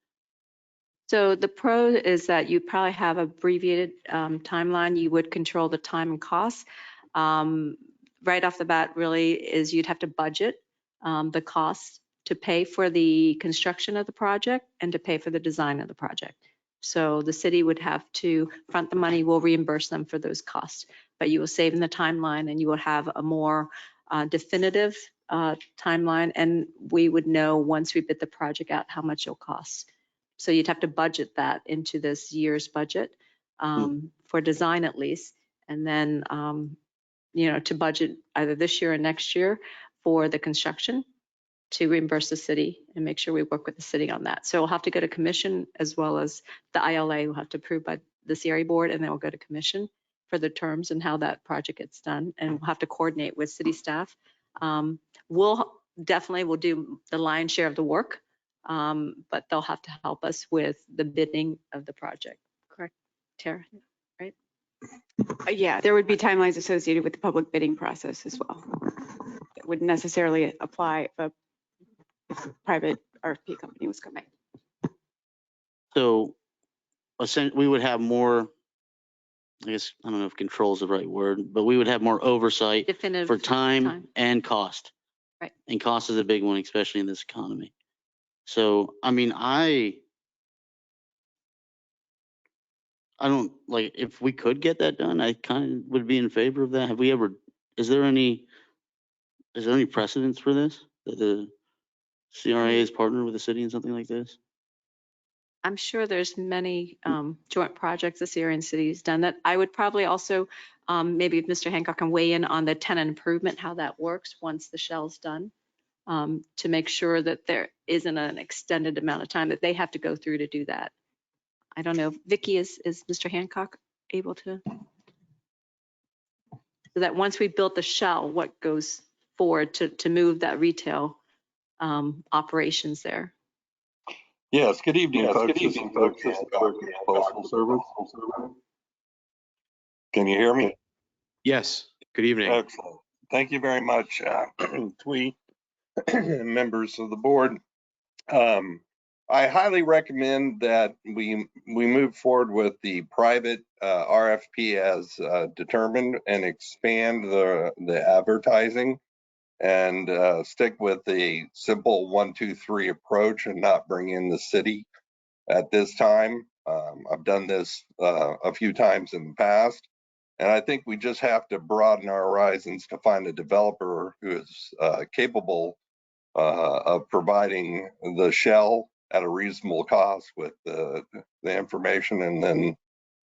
So the pro is that you probably have abbreviated timeline. You would control the time and cost. Right off the bat really is you'd have to budget the cost to pay for the construction of the project and to pay for the design of the project. So the city would have to front the money, we'll reimburse them for those costs, but you will save in the timeline and you will have a more definitive timeline, and we would know once we bid the project out how much it'll cost. So you'd have to budget that into this year's budget for design at least, and then to budget either this year or next year for the construction to reimburse the city and make sure we work with the city on that. So we'll have to go to commission, as well as the ILA will have to approve by the CRA board, and then we'll go to commission for the terms and how that project gets done. And we'll have to coordinate with city staff. We'll do the lion's share of the work, but they'll have to help us with the bidding of the project. Correct, Tara? Right? Yeah, there would be timelines associated with the public bidding process as well. It wouldn't necessarily apply if a private RFP company was coming. So we would have more, I guess, I don't know if control is the right word, but we would have more oversight Definitive for time and cost. Right. And cost is a big one, especially in this economy. So, I mean, I don't like, if we could get that done, I kind of would be in favor of that. Is there any precedence for this? That the CRA is partnered with the city in something like this? I'm sure there's many joint projects the Syrian city has done that. I would probably also, maybe if Mr. Hancock can weigh in on the tenant improvement, how that works once the shell's done, to make sure that there isn't an extended amount of time that they have to go through to do that. I don't know. Vicky, is Mr. Hancock able to? So that once we built the shell, what goes forward to move that retail operations there? Yes, good evening, folks. This is Postal Service. Can you hear me? Yes, good evening. Excellent. Thank you very much, Twee, members of the board. I highly recommend that we move forward with the private RFP as determined and expand the advertising and stick with the simple 1, 2, 3 approach and not bring in the city at this time. I've done this a few times in the past, and I think we just have to broaden our horizons to find a developer who is capable of providing the shell at a reasonable cost with the information, and then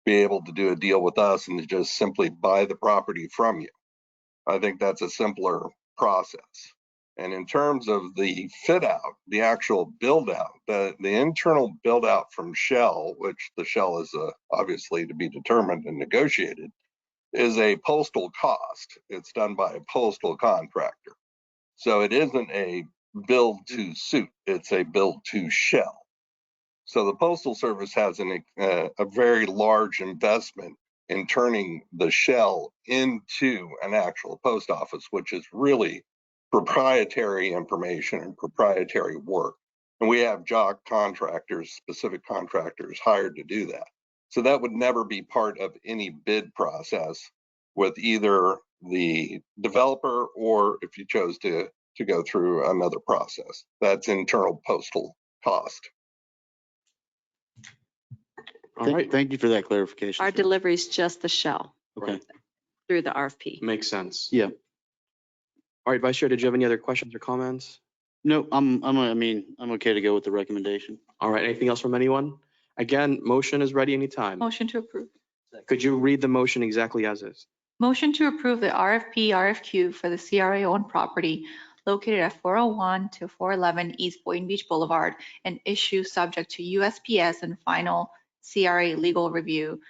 be able to do a deal with us and to just simply buy the property from you. I think that's a simpler process. And in terms of the fit out, the actual build out, the internal build out from shell, which the shell is obviously to be determined and negotiated, is a postal cost. It's done by a postal contractor. So it isn't a build to suit, it's a build to shell. So the Postal Service has a very large investment in turning the shell into an actual post office, which is really proprietary information and proprietary work. And we have job contractors, specific contractors hired to do that. So that would never be part of any bid process with either the developer or if you chose to go through another process. That's internal postal cost. All right, Thank you for that clarification. Our sir. delivery is just the shell right, through the RFP. makes sense. Yeah. All right, Vice Chair, did you have any other questions or comments? No, I'm okay to go with the recommendation. All right, anything else from anyone? Again, motion is ready anytime. Motion to approve. Could you read the motion exactly as is? Motion to approve the RFP RFQ for the CRA owned property located at 401 to 411 East Boynton Beach Boulevard, and issue subject to USPS and final CRA legal review,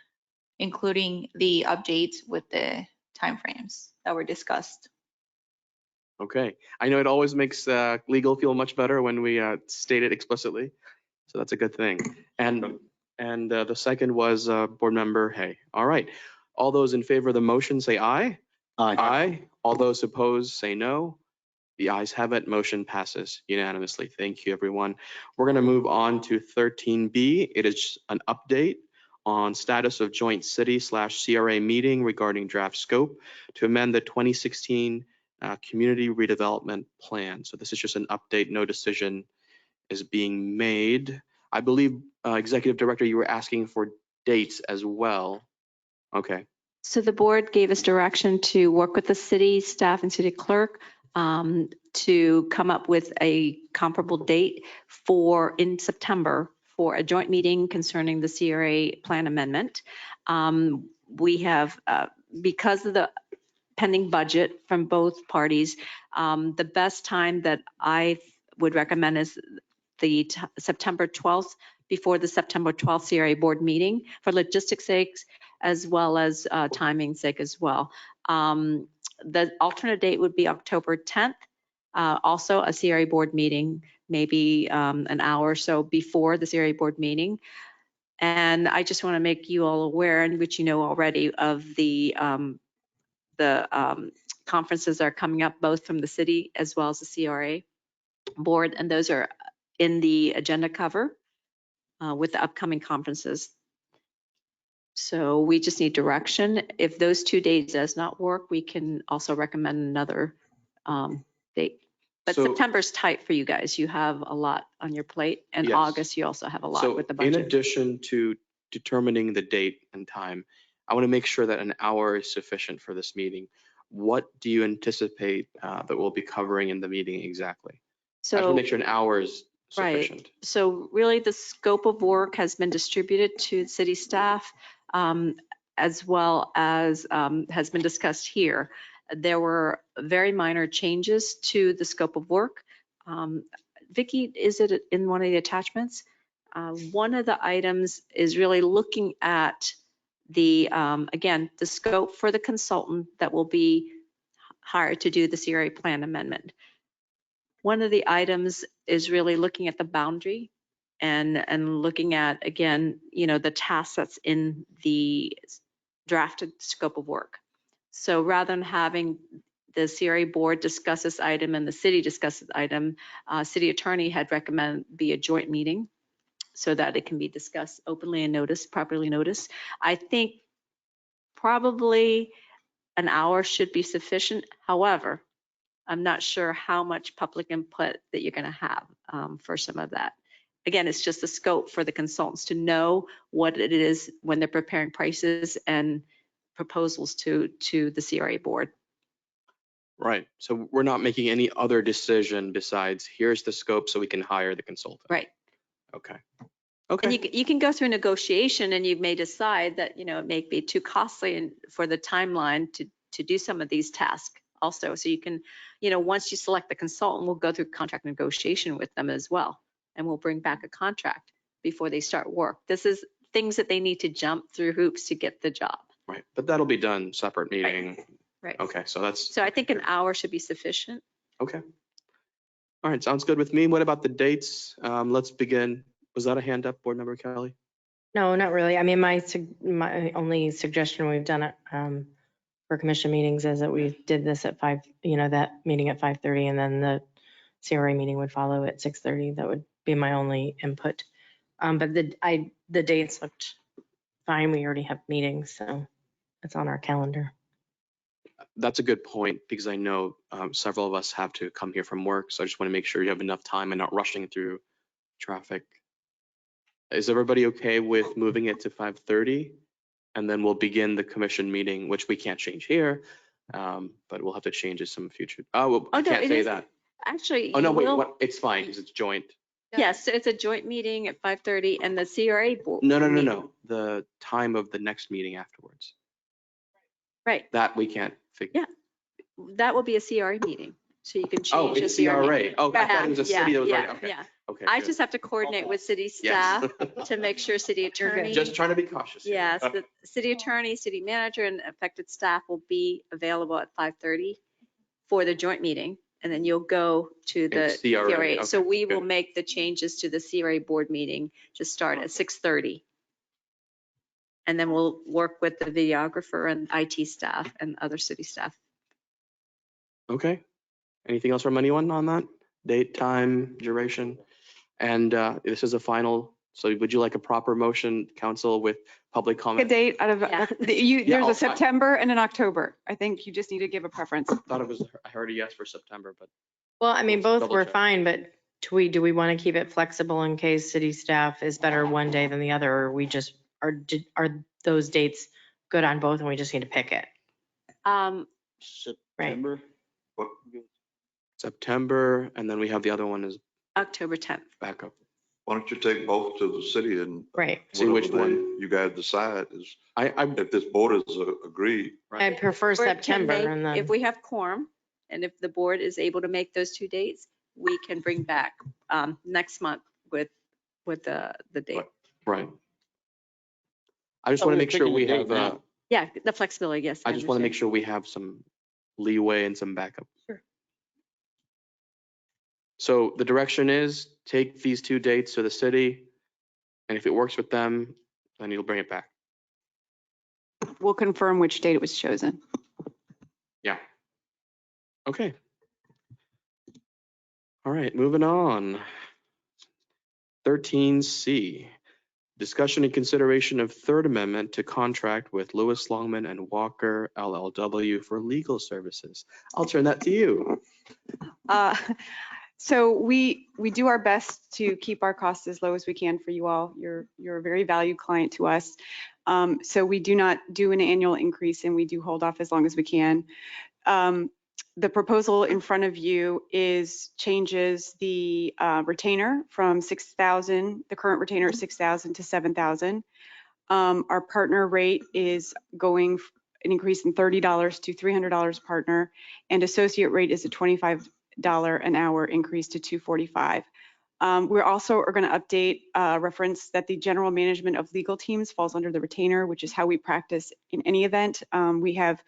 including the updates with the timeframes that were discussed. Okay, I know it always makes legal feel much better when we state it explicitly, so that's a good thing. And the second was Board Member Hay. All right, all those in favor of the motion say aye. Aye. All those opposed say no. The ayes have it. Motion passes unanimously. Thank you, everyone. We're going to move on to 13B. It is an update on status of joint city/CRA meeting regarding draft scope to amend the 2016 community redevelopment plan. So this is just an update. No decision is being made. I believe, Executive Director, you were asking for dates as well. Okay. So the board gave us direction to work with the city staff and city clerk to come up with a comparable date in September for a joint meeting concerning the CRA plan amendment. We have, because of the pending budget from both parties, the best time that I would recommend is the September 12th, before the September 12th CRA board meeting, for logistics sakes, as well as timing sake as well. The alternate date would be October 10th, also a CRA board meeting, maybe an hour or so before the CRA board meeting. And I just want to make you all aware, and which you know already, of the conferences that are coming up, both from the city as well as the CRA board, and those are in the agenda cover with the upcoming conferences. So we just need direction. If those 2 dates does not work, we can also recommend another date. But So- September's tight for you guys. You have a lot on your plate, and Yes. August you also have a lot So with the in budget. addition to determining the date and time, I want to make sure that an hour is sufficient for this meeting. What do you anticipate that we'll be covering in the meeting exactly? I just want So to make sure an hour is Right. sufficient. So really the scope of work has been distributed to city staff, as well as has been discussed here. There were very minor changes to the scope of work. Vicky, is it in one of the attachments? One of the items is really looking at the, again, the scope for the consultant that will be hired to do the CRA plan amendment. One of the items is really looking at the boundary and looking at, again, the task that's in the drafted scope of work. So rather than having the CRA board discuss this item and the city discuss this item, city attorney had recommended be a joint meeting so that it can be discussed openly and properly noticed. I think probably an hour should be sufficient. However, I'm not sure how much public input that you're going to have for some of that. Again, it's just the scope for the consultants to know what it is when they're preparing prices and proposals to the CRA board. Right. So we're not making any other decision besides here's the scope so we can hire the consultant. Right. Okay. And Okay. you can go through negotiation and you may decide that, it may be too costly for the timeline to do some of these tasks also. So you can, once you select the consultant, we'll go through contract negotiation with them as well. And we'll bring back a contract before they start work. This is things that they need to jump through hoops to get the job. Right. But that'll be done separate meeting. Right. Okay. So that's. So I think an hour should be sufficient. Okay. All right. Sounds good with me. What about the dates? Let's begin. Was that a hand up, Board Member Kelly? No, not really. I mean, my only suggestion we've done it for commission meetings is that we did this at 5, that meeting at 5:30, and then the CRA meeting would follow at 6:30. That would be my only input. But the dates looked fine. We already have meetings, so it's on our calendar. That's a good point because I know several of us have to come here from work. So I just want to make sure you have enough time and not rushing through traffic. Is everybody okay with moving it to 5:30? And then we'll begin the commission meeting, which we can't change here, but we'll have to change it some future. I can't say that. Actually, Oh, no, you wait, will- what? It's fine because it's joint. Yes, so it's a joint meeting at 5:30 and the CRA board. No. The time of the next meeting afterwards. Right, That we can't figure. Yeah. that will be a CRA meeting. So you can Oh, change the it's CRA. CRA. Oh, I thought it was a city that was Yeah, right. Okay. yeah. Okay. I good. just have to coordinate with city Yes. staff to make sure city attorney. Just trying to be cautious. here. Yes, the city attorney, city manager, and affected staff will be available at 5:30 for the joint meeting. And then you'll go to the It's CRA, CRA. So okay, we will good. make the changes to the CRA board meeting to start at 6:30. And then we'll work with the videographer and IT staff and other city staff. Okay. Anything else from anyone on that? Date, time, duration? And this is a final, so would you like a proper motion, council, with public A comment? date out of, Yeah. there's I- a September and an October. I think you just need to give a preference. Thought it was, I heard a yes for September, but Well, I mean, We'll both double were check. fine, but do we want to keep it flexible in case city staff is better one day than the other? Or we just, are those dates good on both and we just need to pick it? September. September, and then we have the other one as October 10th. backup. Why don't you take both to the city and Right. See which whatever one. you guys decide is, I, if this board is agreed. I prefer Board can September make- and then. If we have quorum, and if the board is able to make those 2 dates, we can bring back next month with the date. right. I just Oh, want to we're make sure picking a we date have, now. Yeah, the flexibility, yes. I just want to make understand. sure we have some leeway and some backup. Sure. So the direction is take these 2 dates to the city, and if it works with them, then you'll bring it back. We'll confirm which date it was chosen. Yeah. Okay. All right, moving on. 13C, discussion and consideration of Third Amendment to contract with Lewis Longman and Walker LLW for legal services. I'll turn that to you. So we do our best to keep our costs as low as we can for you all. You're a very valued client to us. So we do not do an annual increase and we do hold off as long as we can. The proposal in front of you changes the retainer from 6,000, the current retainer at 6,000 to 7,000. Our partner rate is going an increase in $30 to $300 partner, and associate rate is a $25 an hour increase to $245. We're also are going to update reference that the general management of legal teams falls under the retainer, which is how we practice in any event. We have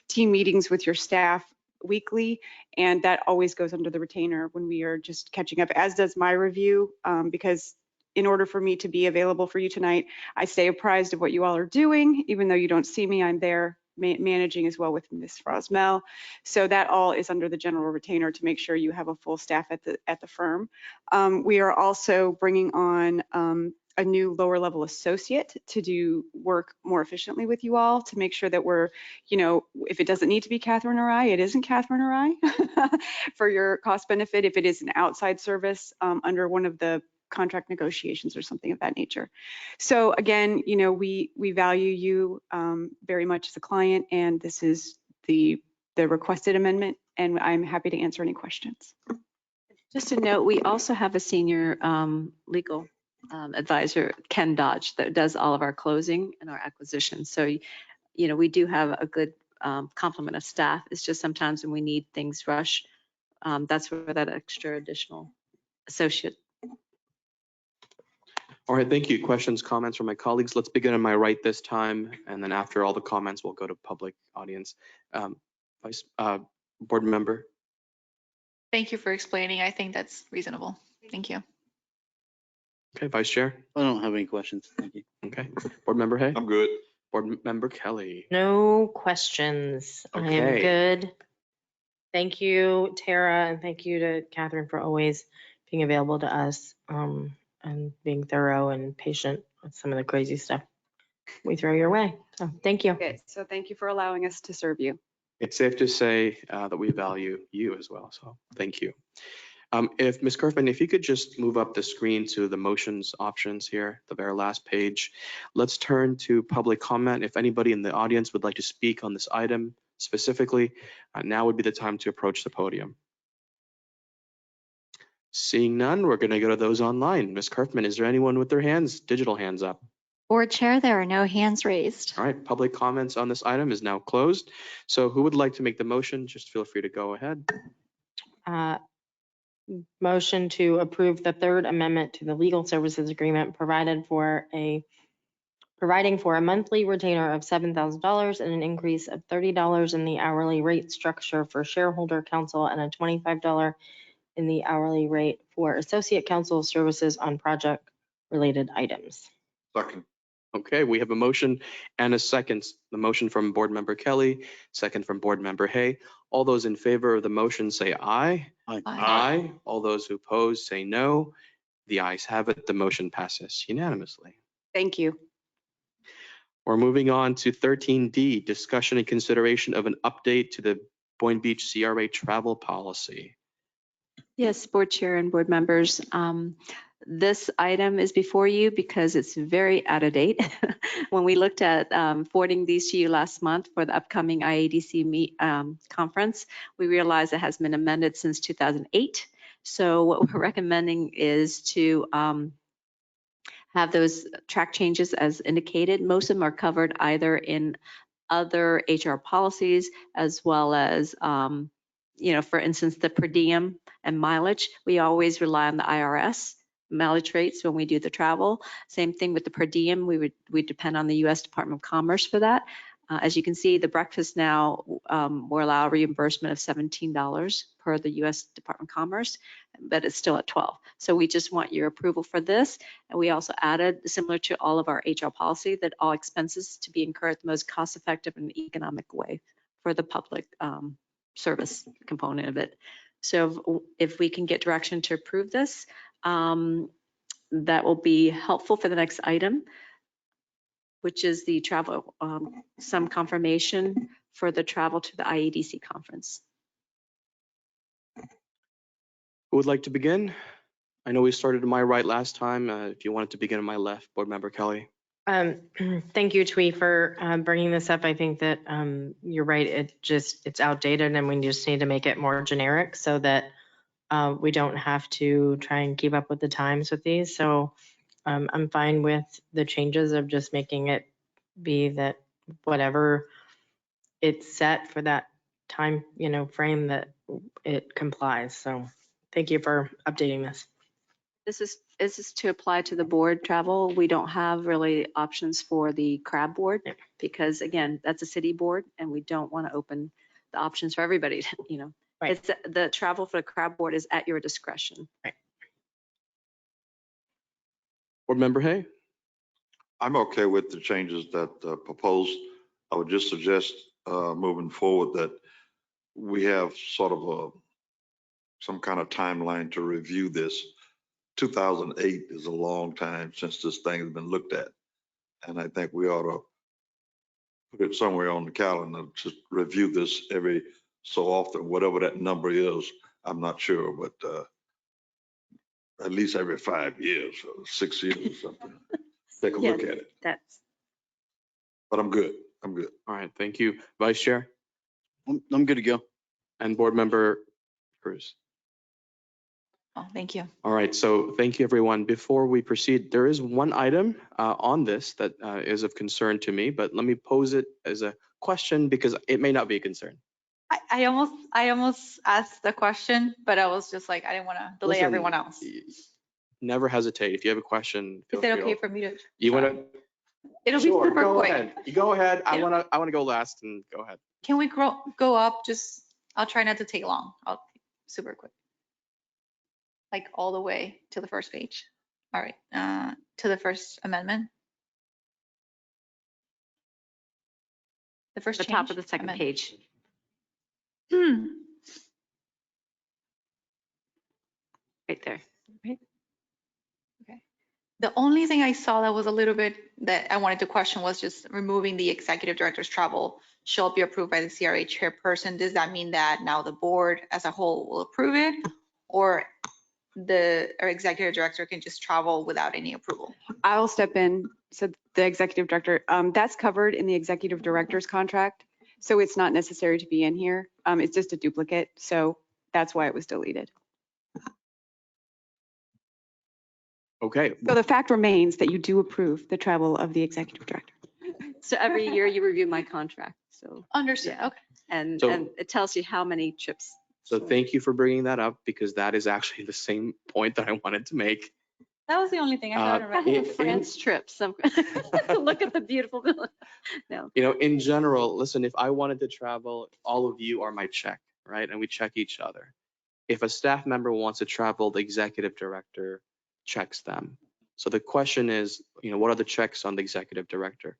team meetings with your staff weekly, and that always goes under the retainer when we are just catching up, as does my review, because in order for me to be available for you tonight, I stay apprised of what you all are doing. Even though you don't see me, I'm there managing as well with Ms. Frosmel. So that all is under the general retainer to make sure you have a full staff at the firm. We are also bringing on a new lower level associate to do work more efficiently with you all, to make sure that we're, if it doesn't need to be Catherine or I, it isn't Catherine or I for your cost benefit. If it is an outside service under one of the contract negotiations or something of that nature. So again, we value you very much as a client, and this is the requested amendment, and I'm happy to answer any questions. Just a note, we also have a senior legal advisor, Ken Dodge, that does all of our closing and our acquisition. So, we do have a good complement of staff. It's just sometimes when we need things rush, that's where that extra additional associate. All right, thank you. Questions, comments from my colleagues? Let's begin on my right this time, and then after all the comments, we'll go to public audience. Vice Board Member. Thank you for explaining. I think that's reasonable. Thank you. Okay, Vice Chair. I don't have any questions. Thank you. Okay, Board Member Hay. I'm good. Board Member Kelly. No questions. I am Okay. good. Thank you, Tara, and thank you to Catherine for always being available to us and being thorough and patient with some of the crazy stuff we throw your way. So thank you. Okay, so thank you for allowing us to serve you. It's safe to say that we value you as well, so thank you. If Ms. Kerfman, if you could just move up the screen to the motions options here, the very last page. Let's turn to public comment. If anybody in the audience would like to speak on this item specifically, now would be the time to approach the podium. Seeing none, we're going to go to those online. Ms. Kerfman, is there anyone with their digital hands up? Board Chair, there are no hands raised. All right, public comments on this item is now closed. So who would like to make the motion? Just feel free to go ahead. motion to approve the third amendment to the legal services agreement providing for a monthly retainer of $7,000 and an increase of $30 in the hourly rate structure for shareholder counsel and a $25 in the hourly rate for associate counsel services on project related items. Second. Okay, we have a motion and a second. The motion from Board Member Kelly, second from Board Member Hay. All those in favor of the motion say aye. Aye. Aye. All those who oppose say no. The ayes have it. The motion passes unanimously. Thank you. We're moving on to 13D, discussion and consideration of an update to the Boynton Beach CRA travel policy. Yes, Board Chair and board members. This item is before you because it's very out of date. When we looked at forwarding these to you last month for the upcoming IADC conference, we realized it has been amended since 2008. So what we're recommending is to have those track changes as indicated. Most of them are covered either in other HR policies as well as, for instance, the per diem and mileage. We always rely on the IRS mileage rates when we do the travel. Same thing with the per diem. We depend on the U.S. Department of Commerce for that. As you can see, the breakfast now will allow reimbursement of $17 per the U.S. Department of Commerce, but it's still at $12. So we just want your approval for this. And we also added, similar to all of our HR policy, that all expenses to be incurred the most cost-effective and economic way for the public service component of it. So if we can get direction to approve this, that will be helpful for the next item, which is the travel, some confirmation for the travel to the IADC conference. Who would like to begin? I know we started to my right last time. If you wanted to begin on my left, Board Member Kelly. Thank you, Twee, for bringing this up. I think that you're right. It's outdated and we just need to make it more generic so that we don't have to try and keep up with the times with these. So I'm fine with the changes of just making it be that whatever it's set for that time, frame, that it complies. So thank you for updating this. This is to apply to the board travel. We don't have really options for the crab board because again, that's a city board and we don't want to open the options for everybody, Right. It's the travel for the crab board is at your discretion. Right. Board Member Hay. I'm okay with the changes that proposed. I would just suggest moving forward that we have sort of some kind of timeline to review this. 2008 is a long time since this thing has been looked at. And I think we ought to put it somewhere on the calendar to review this every so often, whatever that number is. I'm not sure, but at least every 5 years or 6 years or something. Take a look at it. But I'm good. I'm good. All right, thank you. Vice Chair I'm good to go. and Board Member Cruz. Oh, thank you. All right, so thank you, everyone. Before we proceed, there is one item on this that is of concern to me, but let me pose it as a question because it may not be a concern. I almost asked the question, but I was just like, I didn't want to delay Listen, everyone else. Never hesitate. If you have a question, feel Is it free. okay for me to? You want to? It'll Sure, be super go quick. ahead. You go ahead. I Yeah. want to go last and go ahead. Can we go up? I'll try not to take long. I'll super quick. Like all the way to the first page. All right, to the first amendment. The first The change. top of the second amendment. page. Right there. Okay. The only thing I saw that was a little bit that I wanted to question was just removing the executive director's travel shall be approved by the CRA chairperson. Does that mean that now the board as a whole will approve it, or our executive director can just travel without any approval? I'll step in. So the executive director, that's covered in the executive director's contract. So it's not necessary to be in here. It's just a duplicate. So that's why it was deleted. Okay. So the fact remains that you do approve the travel of the executive director. So every year you review my contract. So Understood. yeah. Okay. and So- and it tells you how many trips So thank you for bringing that up because that is actually the same point that I wanted to make. That was the only thing I thought Uh, about. in- France trip, so to look at the beautiful village. No. You know, in general, listen, if I wanted to travel, all of you are my check, right? And we check each other. If a staff member wants to travel, the executive director checks them. So the question is, what are the checks on the executive director?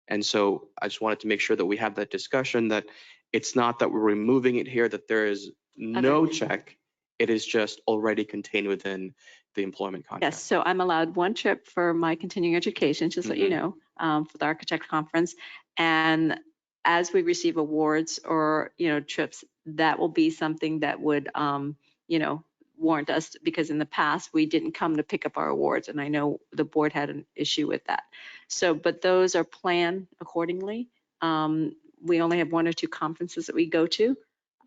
And so I just wanted to make sure that we have that discussion, that it's not that we're removing it here, that there is no check. It is just already contained within the employment contract. Yes, so I'm allowed one trip for my continuing education, just so you know, for the architect conference. And as we receive awards or, trips, that will be something that would, warrant us, because in the past, we didn't come to pick up our awards. And I know the board had an issue with that. So, but those are planned accordingly. We only have one or two conferences that we go to,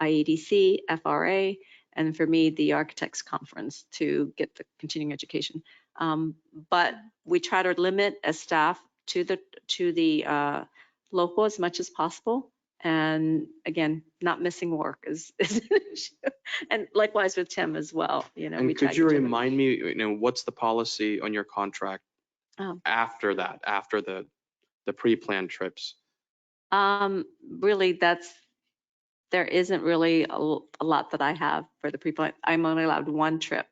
IEDC, FRA, and for me, the architects conference to get the continuing education. But we try to limit as staff to the local as much as possible. And again, not missing work is an issue. And likewise with Tim as well. And we could tag you each other. remind me, what's the policy on your contract after that, after the pre-planned trips? Really, there isn't really a lot that I have for the pre-plan. I'm only allowed one trip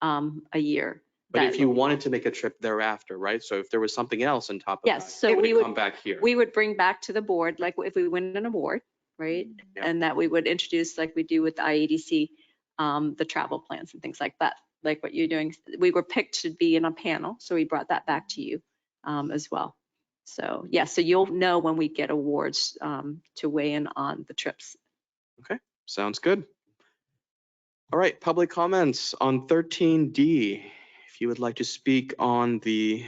a year. But if you wanted to make a trip thereafter, right? So if there was something else on top of Yes, that, so it we would would come back here. we would bring back to the board, like if we win an award, right? Yeah. And that we would introduce, like we do with the IEDC, the travel plans and things like that, like what you're doing. We were picked to be in a panel, so we brought that back to you as well. So yeah, so you'll know when we get awards to weigh in on the trips. Okay, sounds good. All right, public comments on 13D. If you would like to speak on the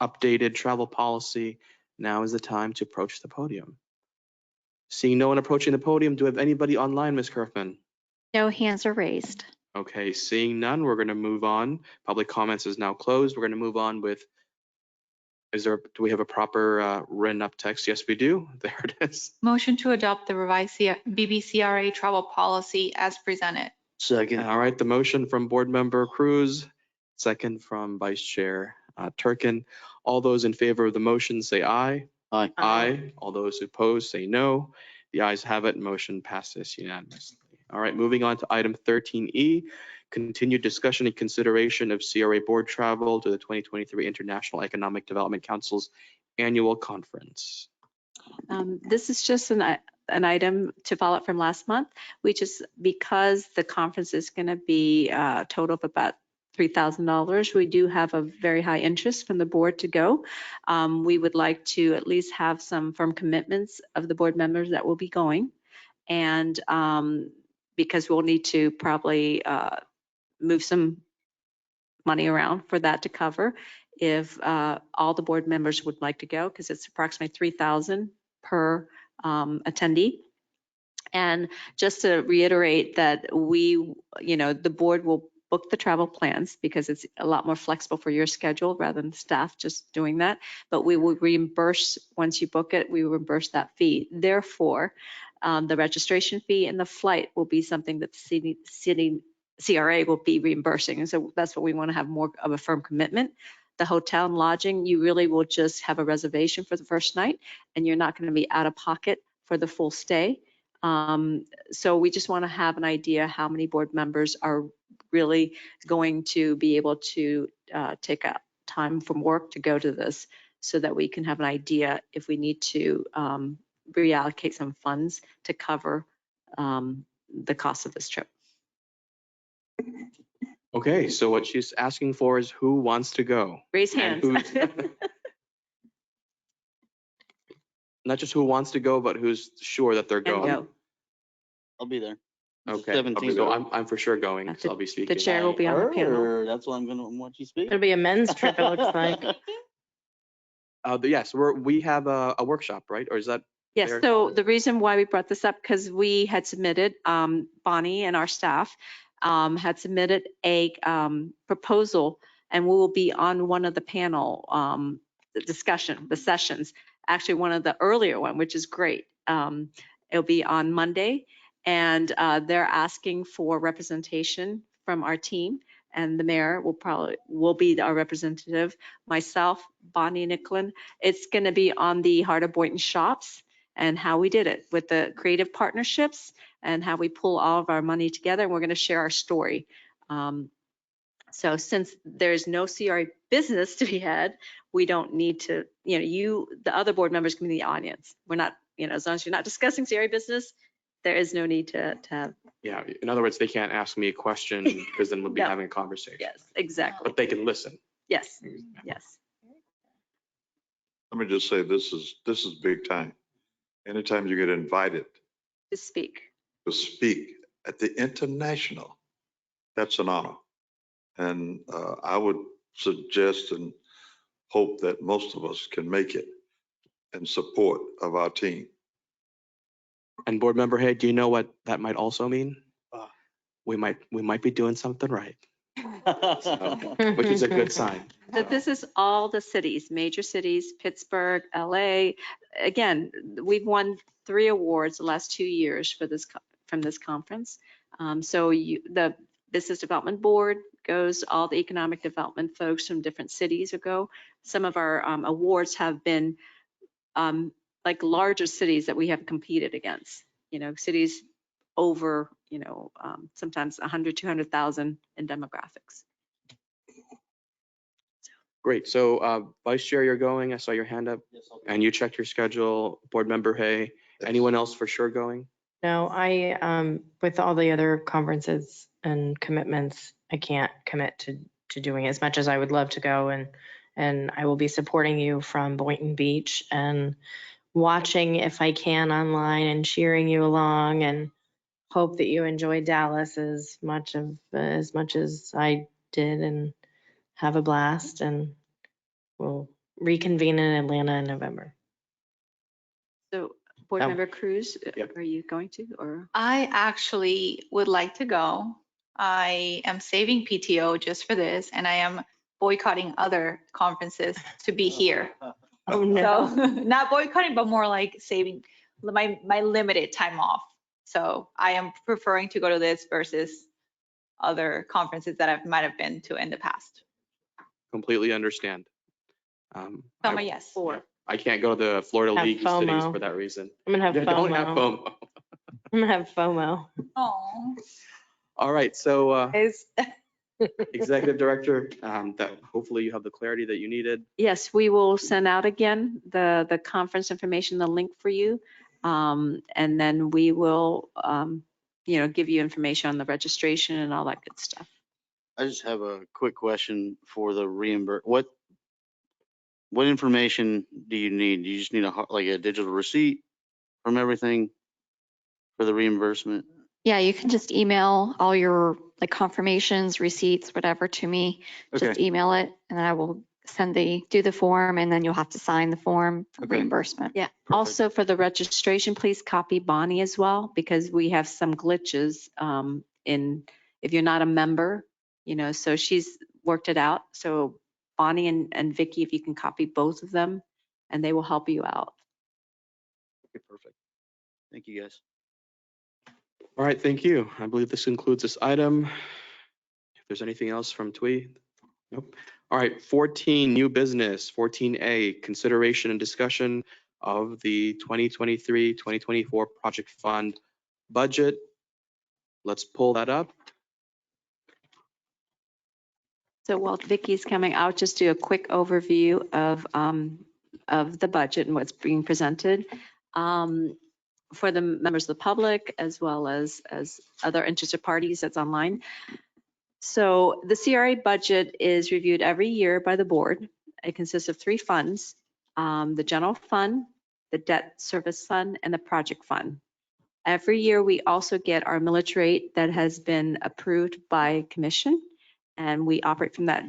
updated travel policy, now is the time to approach the podium. Seeing no one approaching the podium, do we have anybody online, Ms. Kerfman? No hands are raised. Okay, seeing none, we're going to move on. Public comments is now closed. We're going to move on with, do we have a proper written up text? Yes, we do. There it is. Motion to adopt the revised BBCRA travel policy as presented. Second. All right, the motion from Board Member Cruz, second from Vice Chair Turkin. All those in favor of the motion say aye. Aye. Aye. All those opposed say no. The ayes have it. Motion passes unanimously. All right, moving on to item 13E, continued discussion and consideration of CRA board travel to the 2023 International Economic Development Council's annual conference. This is just an item to follow up from last month. We just, because the conference is going to be a total of about $3,000, we do have a very high interest from the board to go. We would like to at least have some firm commitments of the board members that will be going. And because we'll need to probably move some money around for that to cover if all the board members would like to go, because it's approximately $3,000 per attendee. And just to reiterate that the board will book the travel plans because it's a lot more flexible for your schedule rather than staff just doing that. But we will reimburse, once you book it, we will reimburse that fee. Therefore, the registration fee and the flight will be something that the city CRA will be reimbursing. And so that's what we want to have more of a firm commitment. The hotel and lodging, you really will just have a reservation for the first night and you're not going to be out of pocket for the full stay. So we just want to have an idea how many board members are really going to be able to take out time from work to go to this so that we can have an idea if we need to reallocate some funds to cover the cost of this trip. Okay, so what she's asking for is who wants to go? Raise And hands. Not just who wants to go, but who's sure that they're And going. go. I'll be there. Okay, 17. so I'm for sure going, so I'll be speaking. The chair will be on the panel. That's what I'm gonna want you to speak. It'll be a men's trip, it looks like. Yes, we have a workshop, right? Or is that? Yes, fair? so the reason why we brought this up, because we had submitted, Bonnie and our staff had submitted a proposal, and we will be on one of the panel the sessions, actually one of the earlier one, which is great. It'll be on Monday, And they're asking for representation from our team. And the mayor will be our representative, myself, Bonnie Nicklin. It's going to be on the Heart of Boynton shops and how we did it with the creative partnerships and how we pull all of our money together. And we're going to share our story. So since there's no CRA business to be had, we don't need to, the other board members can be the audience. We're not, as long as you're not discussing CRA business, there is no need to have. Yeah, in other words, they can't ask me a question because then we'll be No. having a conversation. Yes, exactly. But they can listen. Yes, yes. Let me just say, this is big time. Anytime you get invited To speak. to speak at the international, that's an honor. And I would suggest and hope that most of us can make it in support of our team. And board member Hay, do you know what that might also mean? We might be doing something right, which is a good sign. That this is all the cities, major cities, Pittsburgh, LA. Again, we've won 3 awards the last 2 years for this from this conference. So the Business Development Board goes, all the economic development folks from different cities go. Some of our awards have been like larger cities that we have competed against, cities over, sometimes 100, 200,000 in demographics. Great. So Vice Chair, you're going. I saw your hand up. And you checked your schedule. Board member Hay, anyone else for sure going? No, with all the other conferences and commitments, I can't commit to doing as much as I would love to go. And I will be supporting you from Boynton Beach and watching if I can online and cheering you along, and hope that you enjoy Dallas as much as I did and have a blast. And we'll reconvene in Atlanta in November. So Board Now- Member Cruz, Yep. are you going to, or? I actually would like to go. I am saving PTO just for this, and I am boycotting other conferences to be here. Oh, no. So not boycotting, but more like saving my limited time off. So I am preferring to go to this versus other conferences that I might have been to in the past. Completely understand. So I'm a yes. I can't go to the Florida Have League of Cities FOMO. for that reason. I'm gonna have Yeah, don't have FOMO. FOMO. I'm gonna have FOMO. Oh. All right, so Guys. Executive Director, that hopefully you have the clarity that you needed. Yes, we will send out again the conference information, the link for you. And then we will, give you information on the registration and all that good stuff. I just have a quick question for the reimbursement. What information do you need? Do you just need a digital receipt from everything for the reimbursement? Yeah, you can just email all your confirmations, receipts, whatever to me. Just Okay. email it and I will do the form, and then you'll have to sign the form for Okay. reimbursement. Yeah. Perfect. Also for the registration, please copy Bonnie as well, because we have some glitches if you're not a member, so she's worked it out. So Bonnie and Vicky, if you can copy both of them, and they will help you out. Okay, perfect. Thank you, guys. All right, thank you. I believe this concludes this item. If there's anything else from TWE? Nope. All right, 14, new business. 14A, consideration and discussion of the 2023-2024 project fund budget. Let's pull that up. So while Vicky's coming, I'll just do a quick overview of the budget and what's being presented for the members of the public, as well as other interested parties that's online. So the CRA budget is reviewed every year by the board. It consists of 3 funds, the general fund, the debt service fund, and the project fund. Every year, we also get our millage rate that has been approved by commission, and we operate from that.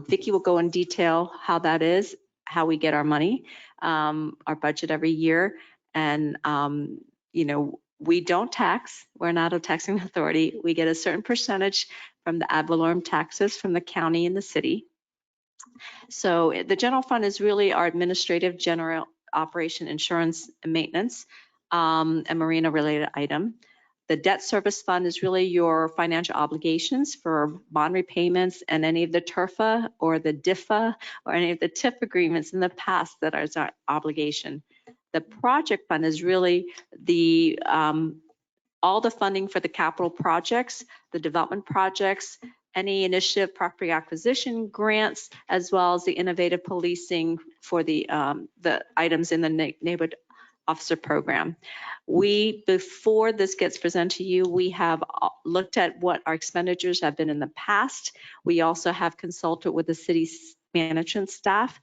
Vicki will go in detail how that is, how we get our money, our budget every year. And, we don't tax. We're not a taxing authority. We get a certain percentage from the ad valorem taxes from the county and the city. So the general fund is really our administrative, general operation, insurance, and maintenance, and marina related item. The debt service fund is really your financial obligations for bond repayments and any of the TRFA or the DIFA or any of the TIF agreements in the past that are our obligation. The project fund is really the all the funding for the capital projects, the development projects, any initiative property acquisition grants, as well as the innovative policing for the items in the neighborhood officer program. Before this gets presented to you, we have looked at what our expenditures have been in the past. We also have consulted with the city's management staff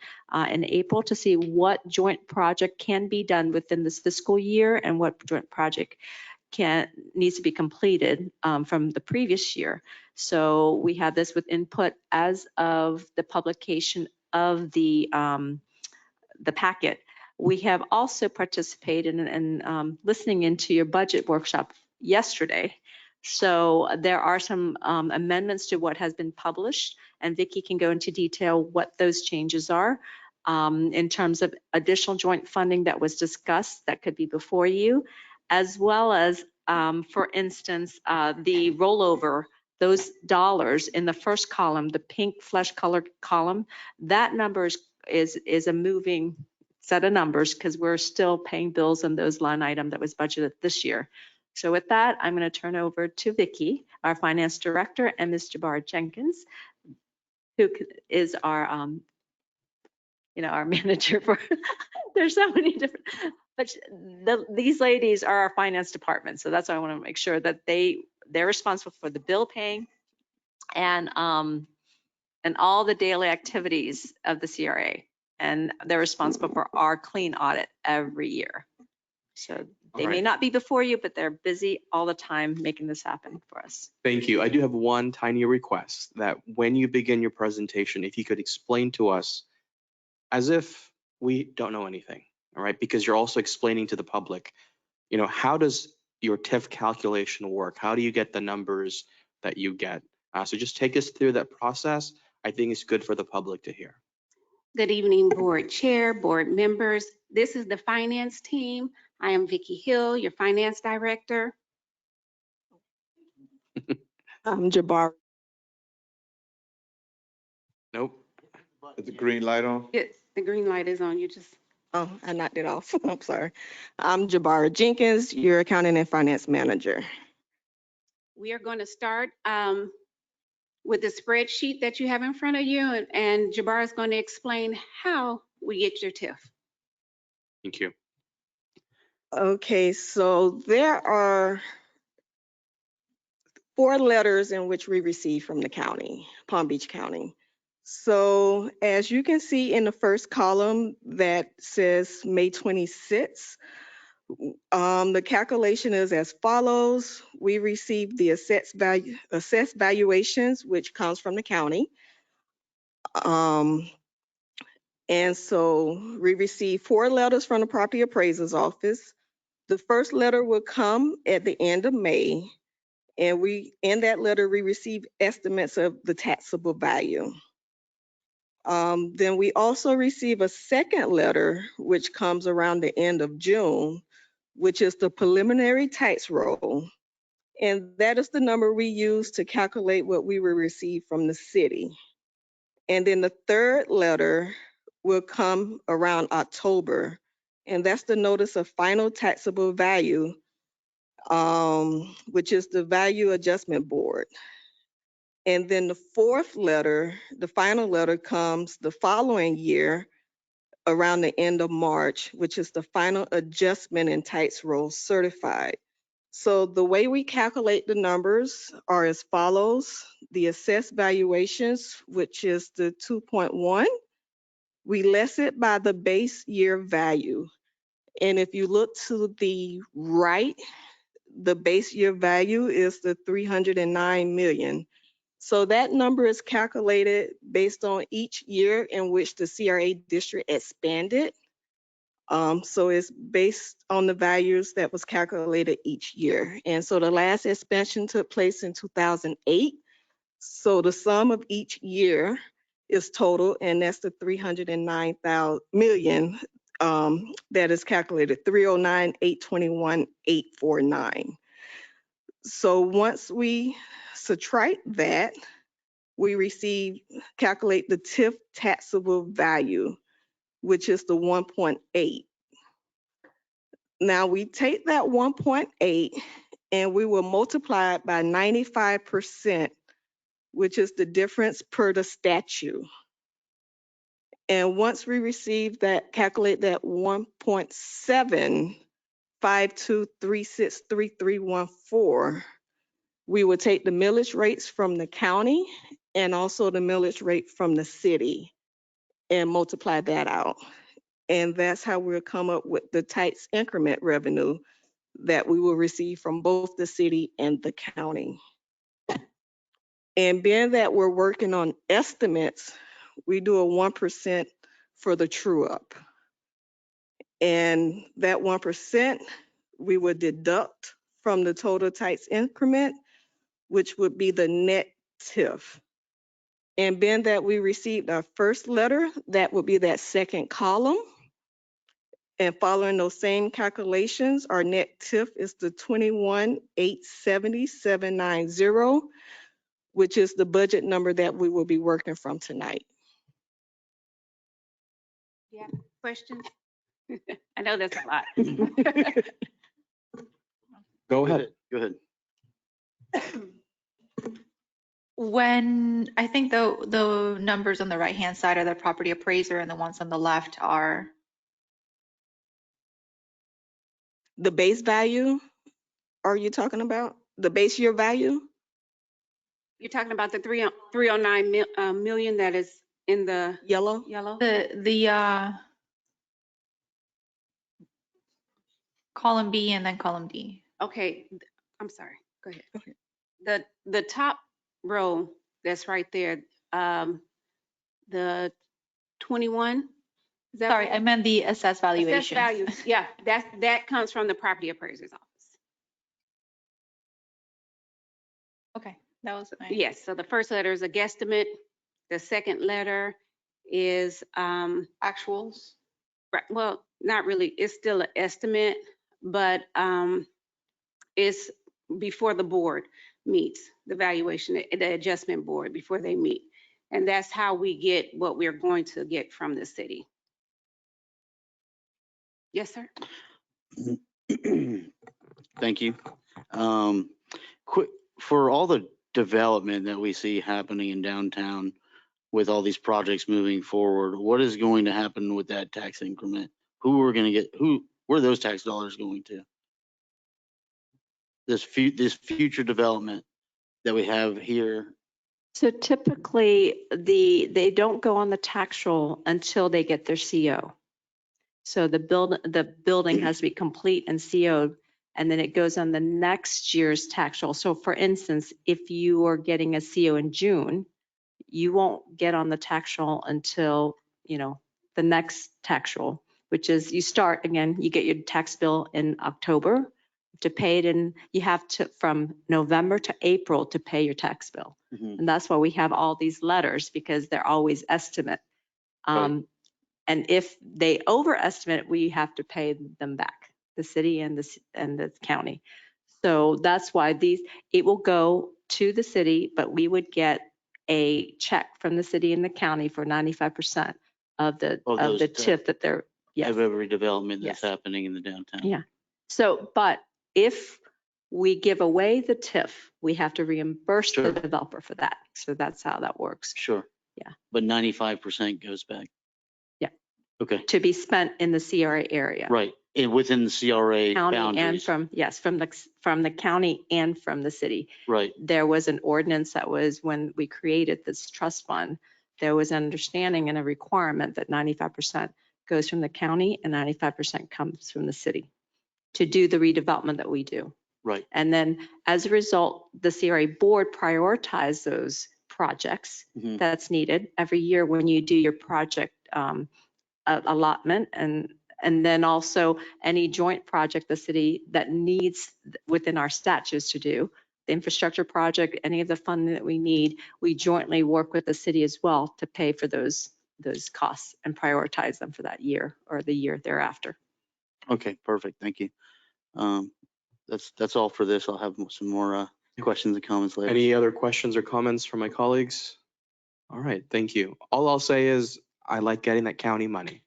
in April to see what joint project can be done within this fiscal year and what joint project needs to be completed from the previous year. So we have this with input as of the publication of the packet. We have also participated in listening into your budget workshop yesterday. So there are some amendments to what has been published, and Vicki can go into detail what those changes are in terms of additional joint funding that was discussed that could be before you, as well as, for instance, the rollover, those dollars in the first column, the pink flesh colored column, that number is a moving set of numbers because we're still paying bills on those line item that was budgeted this year. So with that, I'm going to turn over to Vicki, our finance director, and Ms. Jabbar Jenkins, who is our, our manager for, there's so many different, but these ladies are our finance department. So that's why I want to make sure that they're responsible for the bill paying and all the daily activities of the CRA. And they're responsible for our clean audit every year. So they may not be before you, but they're busy all the time making this happen for us. Thank you. I do have one tiny request that when you begin your presentation, if you could explain to us as if we don't know anything, all right? Because you're also explaining to the public, how does your TIF calculation work? How do you get the numbers that you get? So just take us through that process. I think it's good for the public to hear. Good evening, board chair, board members. This is the finance team. I am Vicki Hill, your finance director. I'm Jabbar. Nope. Is the green light on? Yes, the green light is on. You just, oh, I knocked it off. I'm sorry. I'm Jabbar Jenkins, your accounting and finance manager. We are going to start with the spreadsheet that you have in front of you, and Jabbar is going to explain how we get your TIF. Thank you. Okay, so there are 4 letters in which we receive from the county, Palm Beach County. So as you can see in the first column that says May 26th, the calculation is as follows. We received the assessed valuations, which comes from the county. And so we received 4 letters from the property appraiser's office. The first letter will come at the end of May. And in that letter, we receive estimates of the taxable value. Then we also receive a second letter, which comes around the end of June, which is the preliminary tax roll. And that is the number we use to calculate what we will receive from the city. And then the third letter will come around October, and that's the notice of final taxable value, which is the value adjustment board. And then the fourth letter, the final letter, comes the following year around the end of March, which is the final adjustment in tax roll certified. So the way we calculate the numbers are as follows. The assessed valuations, which is the 2.1, we less it by the base year value. And if you look to the right, the base year value is the 309 million. So that number is calculated based on each year in which the CRA district expanded. So it's based on the values that was calculated each year. And so the last expansion took place in 2008. So the sum of each year is total, and that's the 309 million that is calculated, 309,821,849. So once we subtract that, we calculate the TIF taxable value, which is the 1.8. Now we take that 1.8 and we will multiply it by 95%, which is the difference per the statute. And once we receive that, calculate that 1.752363314, we will take the millage rates from the county and also the millage rate from the city and multiply that out. And that's how we'll come up with the tax increment revenue that we will receive from both the city and the county. And being that we're working on estimates, we do a 1% for the true up. And that 1% we would deduct from the total tax increment, which would be the net TIF. And being that we received our first letter, that would be that second column. And following those same calculations, our net TIF is the 21,870,790, which is the budget number that we will be working from tonight. Yeah, questions? I know that's a lot. Go ahead. Go ahead. When I think the numbers on the right-hand side are the property appraiser and the ones on the left are, The base value, are you talking about? The base year value? You're talking about the 309 million that is in the Yellow? yellow? the column B and then column D. Okay, I'm sorry, go ahead. The top row that's right there, the 21. Is that Sorry, right? I meant the assessed valuation. Assessed values, yeah, that comes from the property appraiser's office. Okay, that was my. Yes, so the first letter is a guesstimate. The second letter is Actuals. right, well, not really, it's still an estimate, but it's before the board meets, the valuation, the adjustment board before they meet. And that's how we get what we're going to get from the city. Yes, sir. Thank you. Quick, for all the development that we see happening in downtown with all these projects moving forward, what is going to happen with that tax increment? Where are those tax dollars going to? This future development that we have here. So typically, they don't go on the tax roll until they get their CO. So the building has to be complete and CO'd, and then it goes on the next year's tax roll. So for instance, if you are getting a CO in June, you won't get on the tax roll until, the next tax roll, which is you start again, you get your tax bill in October to pay it in, you have to from November to April to pay your tax bill. Mhm. And that's why we have all these letters, because they're always estimate. Right. And if they overestimate, we have to pay them back, the city and the county. So that's why it will go to the city, but we would get a check from the city and the county for 95% of the TIF that they're, yes. Of every development that's Yes. happening in the downtown. Yeah. So, but if we give away the TIF, we have to reimburse Sure. the developer for that. So that's how that works. Sure. Yeah. But 95% goes back. Yeah. Okay. To be spent in the CRA area. Right. And within the CRA County boundaries. And from the county and from the city. Right. There was an ordinance that was when we created this trust fund, there was an understanding and a requirement that 95% goes from the county and 95% comes from the city to do the redevelopment that we do. Right. And then as a result, the CRA board prioritized those projects Mhm. that's needed every year when you do your project allotment, and then also any joint project the city that needs within our statutes to do, the infrastructure project, any of the funding that we need, we jointly work with the city as well to pay for those costs and prioritize them for that year or the year thereafter. Okay, perfect. Thank you. that's all for this. I'll have some more questions and comments later. Any other questions or comments from my colleagues? All right, thank you. All I'll say is I like getting that county money.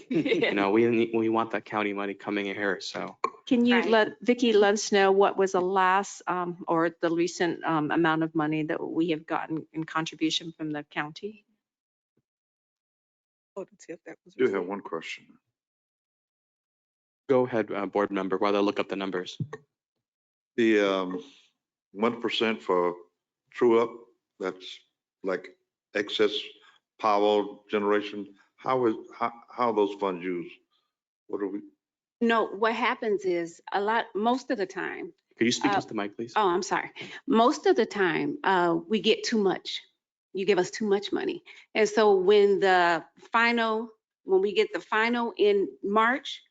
You know, we want that county money coming in here, so. Can you Right. Vicky, let us know what was the last or the recent amount of money that we have gotten in contribution from the county? Oh, the tip that was I do have received. one question. Go ahead, board member, while I look up the numbers. The 1% for true up, that's like excess power generation. How are those funds used? What are we? No, what happens is most of the time, Could you speak into the mic, please? oh, I'm sorry. Most of the time, we get too much. You give us too much money. And so when we get the final in March,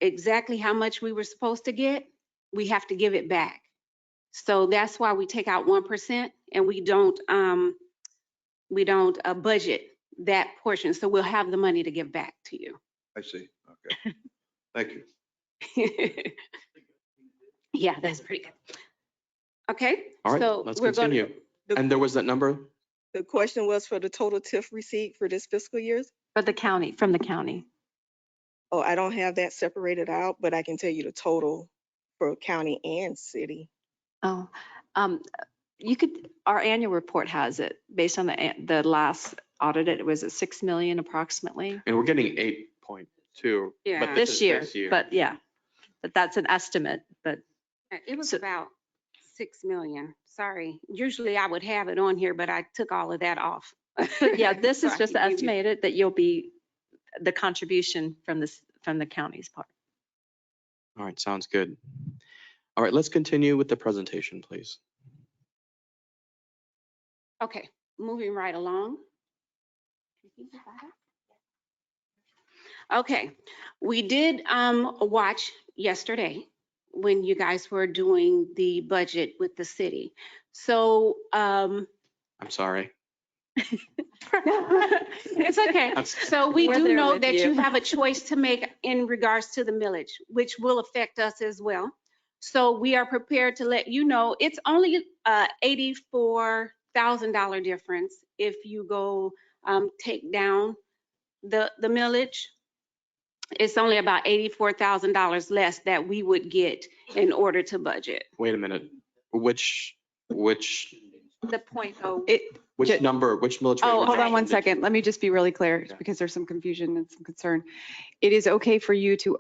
exactly how much we were supposed to get, we have to give it back. So that's why we take out 1% and we don't budget that portion. So we'll have the money to give back to you. I see. Okay. Thank you. Yeah, that's pretty good. Okay. All right, so let's we're gonna- continue. And there was that number? The question was for the total TIF receipt for this fiscal year? For the county, from the county. Oh, I don't have that separated out, but I can tell you the total for county and city. Oh, you could, our annual report has it based on the last audit, it was at 6 million approximately And we're getting 8.2. Yeah. But this is year, this year. but yeah, but that's an estimate, but It was So- about 6 million. Sorry. Usually I would have it on here, but I took all of that off. yeah, this So is I just can give you- estimated that you'll be the contribution from the county's part. All right, sounds good. All right, let's continue with the presentation, please. Okay, moving right along. Okay, we did watch yesterday when you guys were doing the budget with the city. So I'm sorry. it's okay. So we We're do there know with that you. you have a choice to make in regards to the millage, which will affect us as well. So we are prepared to let you know it's only $84,000 difference if you go take down the millage. It's only about $84,000 less that we would get in order to budget. Wait a minute. Which The 0.0. number, which millage rate? Oh, Hold on one reduction did second. Let me just be really clear Yeah. because there's some confusion and some concern. It is okay for you to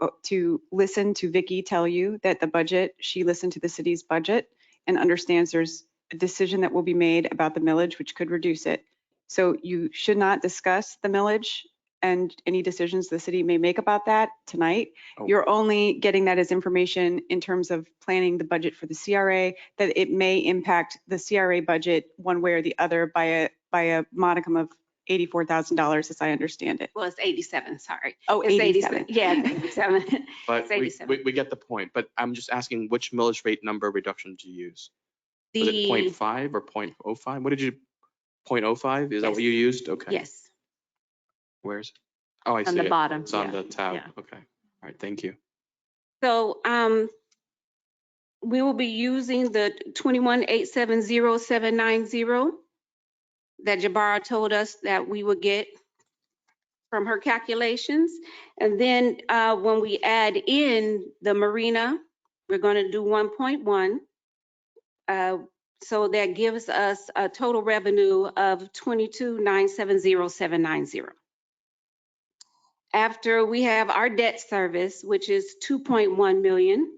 listen to Vicky tell you that the budget, she listened to the city's budget and understands there's a decision that will be made about the millage, which could reduce it. So you should not discuss the millage and any decisions the city may make about that tonight. Oh. You're only getting that as information in terms of planning the budget for the CRA, that it may impact the CRA budget one way or the other by a modicum of $84,000, as I understand it. Well, it's 87, sorry. Oh, It's 87. Yeah, 87. But It's we 87. get the point. But I'm just asking which millage rate number reduction to use? Was it The, 0.5 or 0.05? What did you, 0.05? Is that what you used? Okay. yes. Where's? Oh, I see On the it. bottom, It's on yeah, the tab. yeah. Okay. All right, thank you. So we will be using the 21,870,790 that Jabara told us that we would get from her calculations. And then when we add in the marina, we're going to do 1.1. So that gives us a total revenue of 22,970,790. After we have our debt service, which is 2.1 million,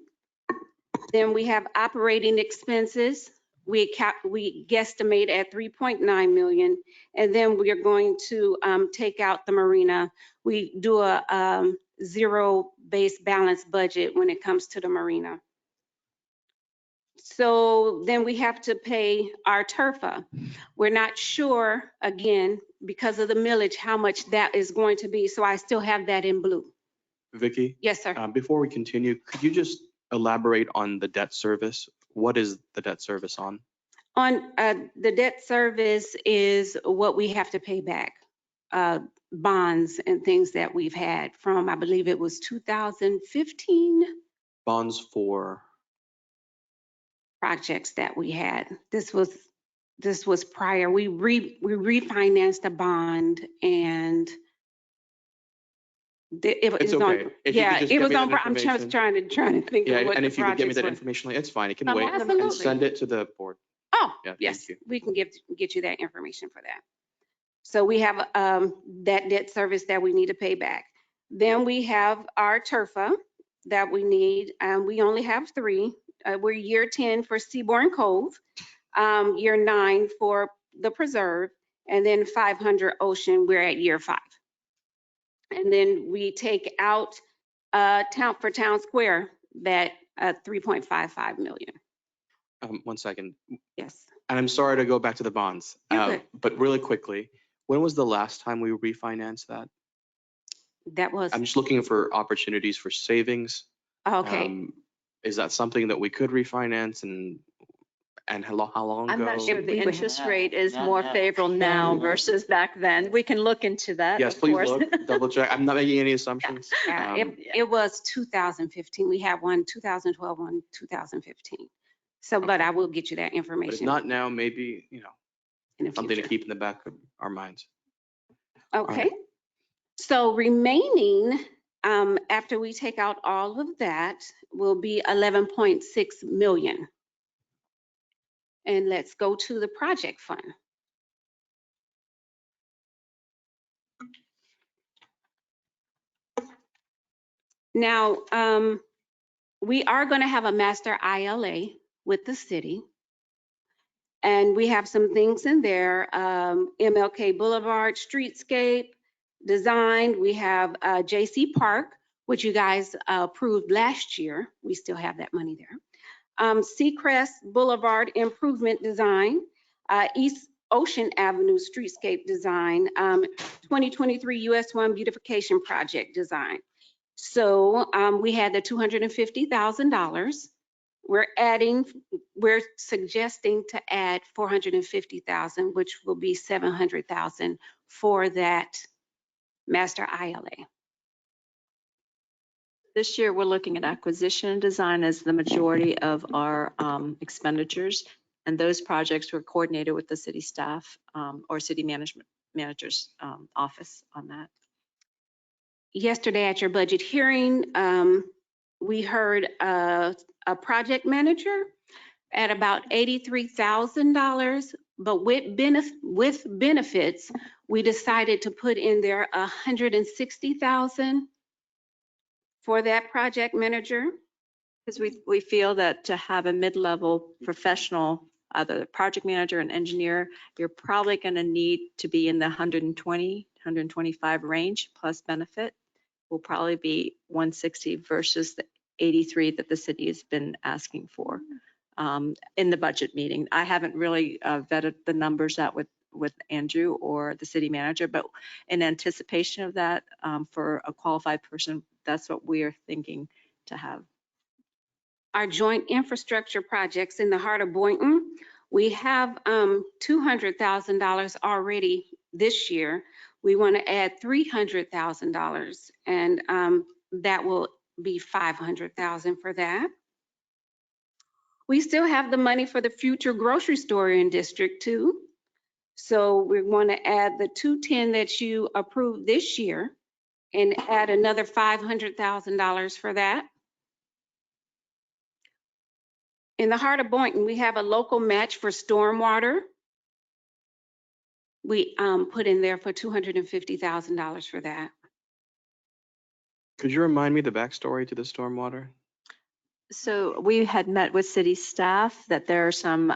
then we have operating expenses. We guesstimate at 3.9 million, and then we are going to take out the marina. We do a zero-based balance budget when it comes to the marina. So then we have to pay our TURFA. We're not sure, again, because of the millage, how much that is going to be. So I still have that in blue. Vicky, Yes, sir. before we continue, could you just elaborate on the debt service? What is the debt service on? On the debt service is what we have to pay back, bonds and things that we've had from, I believe it was 2015. Bonds for, projects that we had. This was prior. We refinanced a bond and it It's was okay. on, If you could yeah, just it get was me that on, I'm just information. trying to think Yeah, of what and the if you could get me projects that were. information, it's fine. It can Oh, wait. And absolutely. send it to the board. Oh, Yeah, thank yes, you. we can get you that information for that. So we have that debt service that we need to pay back. Then we have our TURFA that we need. We only have 3. We're year 10 for Seaborn Cove, year 9 for the Preserve, and then 500 Ocean, we're at year 5. And then we take out for Town Square that 3.55 million. 1 second. Yes. And I'm sorry to go back to the bonds, You're good. but really quickly, when was the last time we refinanced that? That was, I'm just looking for opportunities for savings. okay. Is that something that we could refinance and how long I'm ago? not sure the We would- interest rate is Not more now. favorable now versus back then. We can look into that, Yes, of please course. look, double check. I'm not making any assumptions. It was 2015. We have one 2012, one 2015. So, but I will get you that But if information not now, maybe, in the something to future. keep in the back of our minds. Okay. So remaining, after we take out all of that, will be 11.6 million. And let's go to the project fund. Now, we are going to have a master ILA with the city. And we have some things in there, MLK Boulevard, streetscape, design. We have JC Park, which you guys approved last year. We still have that money there. Seacrest Boulevard improvement design, East Ocean Avenue streetscape design, 2023 US 1 beautification project design. So we had the $250,000. We're suggesting to add 450,000, which will be 700,000 for that master ILA. This year, we're looking at acquisition and design as the majority of our expenditures. And those projects were coordinated with the city staff or city manager's office on that. Yesterday at your budget hearing, we heard a project manager at about $83,000, but with benefits, we decided to put in there 160,000 for that project manager. Because we feel that to have a mid-level professional, either project manager and engineer, you're probably going to need to be in the 120, 125 range plus benefit. Will probably be 160 versus the 83 that the city has been asking for in the budget meeting. I haven't really vetted the numbers out with Andrew or the city manager, but in anticipation of that, for a qualified person, that's what we are thinking to have. Our joint infrastructure projects in the heart of Boynton, we have $200,000 already this year. We want to add $300,000, and that will be $500,000 for that. We still have the money for the future grocery store in District 2. So we want to add the 210 that you approved this year and add another $500,000 for that. In the heart of Boynton, we have a local match for stormwater. We put in there for $250,000 for that. Could you remind me the backstory to the stormwater? So we had met with city staff that there are some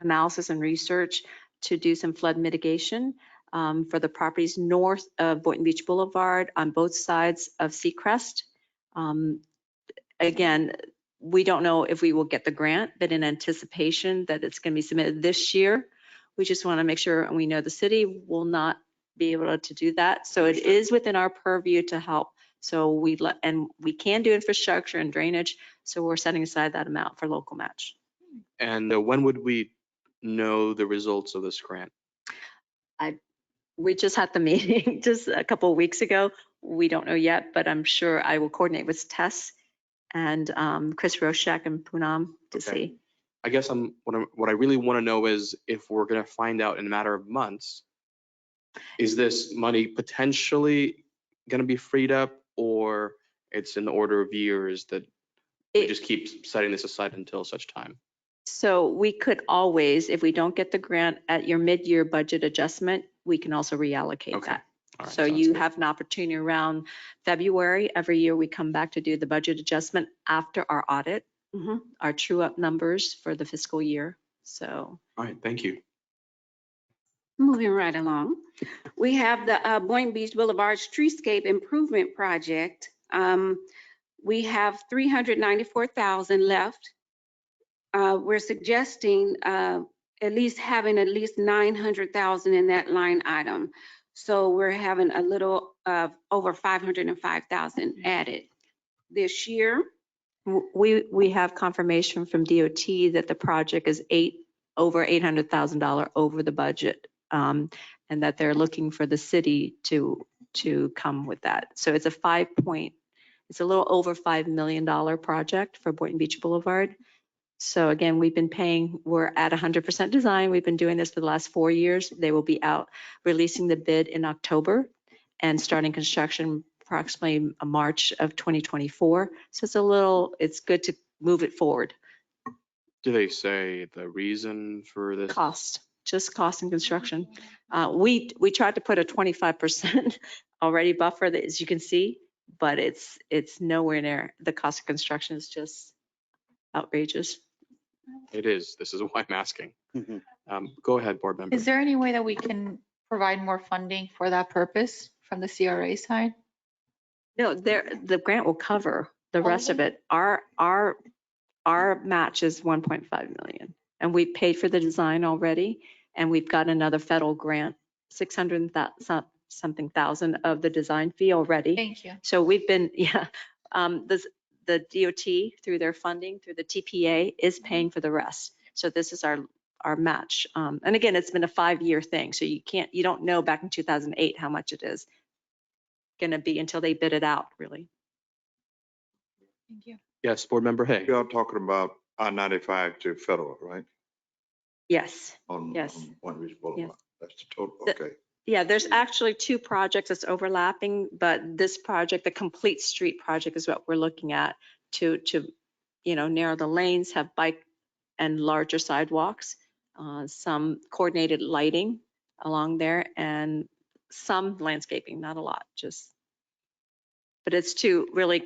analysis and research to do some flood mitigation for the properties north of Boynton Beach Boulevard on both sides of Seacrest. Again, we don't know if we will get the grant, but in anticipation that it's going to be submitted this year, we just want to make sure, and we know the city will not be able to do that. So it is within our purview to help. So we can do infrastructure and drainage. So we're setting aside that amount for local match. And when would we know the results of this grant? We just had the meeting just a couple of weeks ago. We don't know yet, but I'm sure I will coordinate with Tess and Chris Roshak and Poonam to see. I guess what I really want to know is if we're going to find out in a matter of months, is this money potentially going to be freed up, or it's in the order of years that we just keep setting this aside until such time? So we could always, if we don't get the grant at your mid-year budget adjustment, we can also reallocate Okay. that. All right, So sounds you good. have an opportunity around February. Every year we come back to do the budget adjustment after our audit, our true up numbers for the fiscal year. So. All right, thank you. Moving right along, we have the Boynton Beach Boulevard Streetscape Improvement Project. We have 394,000 left. We're suggesting at least having at least 900,000 in that line item. So we're having a little over 505,000 added this year. We have confirmation from DOT that the project is over $800,000 over the budget, and that they're looking for the city to come with that. So it's it's a little over $5 million project for Boynton Beach Boulevard. So again, we're at 100% design. We've been doing this for the last 4 years. They will be out releasing the bid in October and starting construction approximately March of 2024. So it's good to move it forward. Do they say the reason for this? Just cost and construction. We tried to put a 25% already buffer, as you can see, but it's nowhere near. The cost of construction is just outrageous. It is. This is why I'm asking. Go ahead, board member. Is there any way that we can provide more funding for that purpose from the CRA side? No, the grant will cover the rest of it. Our match is 1.5 million, and we paid for the design already, and we've got another federal grant, 600 something thousand of the design fee already. Thank you. So we've been, the DOT through their funding, through the TPA, is paying for the rest. So this is our match. And again, it's been a 5-year thing. So you don't know back in 2008 how much it is going to be until they bid it out, really. Thank you. Yes, board member Hay. You're talking about I-95 to Federal, right? Yes. Yes. On Boynton Beach Boulevard. Yes. That's the total, okay. Yeah, there's actually 2 projects that's overlapping, but this project, the complete street project, is what we're looking at to narrow the lanes, have bike and larger sidewalks, some coordinated lighting along there, and some landscaping, not a lot, but it's to really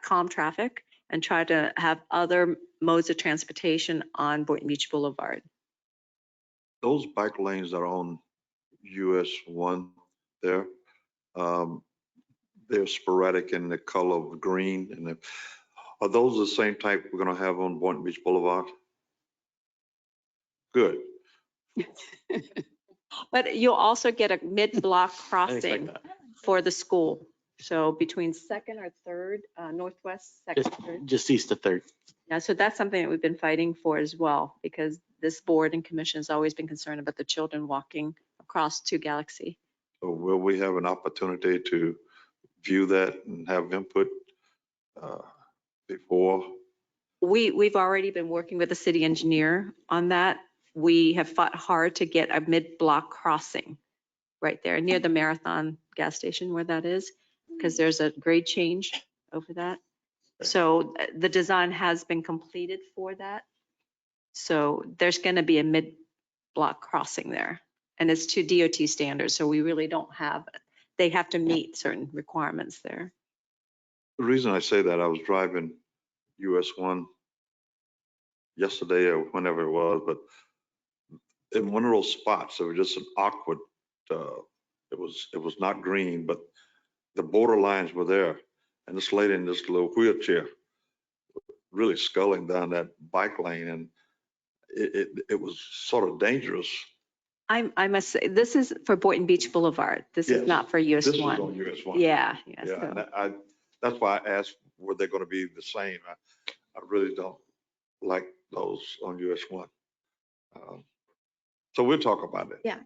calm traffic and try to have other modes of transportation on Boynton Beach Boulevard. Those bike lanes that are on US 1 there, they're sporadic in the color of green. And are those the same type we're going to have on Boynton Beach Boulevard? Good. But you'll also get a mid-block I expect crossing that. for the school. So between 2nd or 3rd, Northwest 2nd, 3rd. Just east of 3rd. Yeah, so that's something that we've been fighting for as well, because this board and commission has always been concerned about the children walking across to Galaxy. So will we have an opportunity to view that and have input before? We've already been working with the city engineer on that. We have fought hard to get a mid-block crossing right there near the Marathon gas station where that is, because there's a grade change over that. So the design has been completed for that. So there's going to be a mid-block crossing there, and it's to DOT standards. So we really don't have, they have to meet certain requirements there. The reason I say that, I was driving US 1 yesterday or whenever it was, but in one of those spots, it was just an awkward, it was not green, but the border lines were there. And this lady in this little wheelchair really sculling down that bike lane, and it was sort of dangerous. I must say, this is for Boynton Beach Boulevard. This is Yes. not for US 1. This is on US 1. Yeah. Yeah, So. and that's why I asked, were they going to be the same? I really don't like those on US 1. So we'll talk about it. Yeah.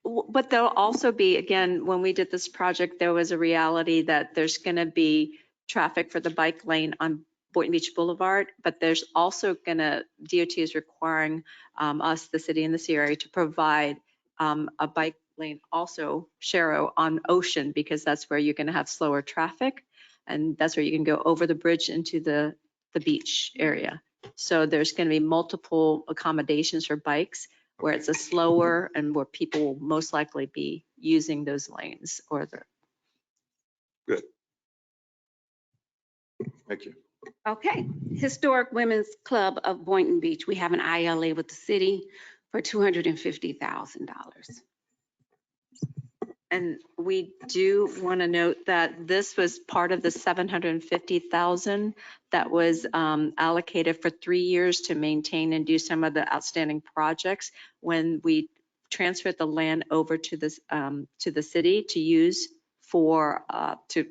But there'll also be, again, when we did this project, there was a reality that there's going to be traffic for the bike lane on Boynton Beach Boulevard, but there's also DOT is requiring us, the city and the CRA, to provide a bike lane also, Sharrow, on Ocean, because that's where you're going to have slower traffic. And that's where you can go over the bridge into the beach area. So there's going to be multiple accommodations for bikes where it's a slower and where people will most likely be using those lanes or the. Good. Thank you. Okay, Historic Women's Club of Boynton Beach. We have an ILA with the city for $250,000. And we do want to note that this was part of the $750,000 that was allocated for 3 years to maintain and do some of the outstanding projects when we transferred the land over to the city to use for to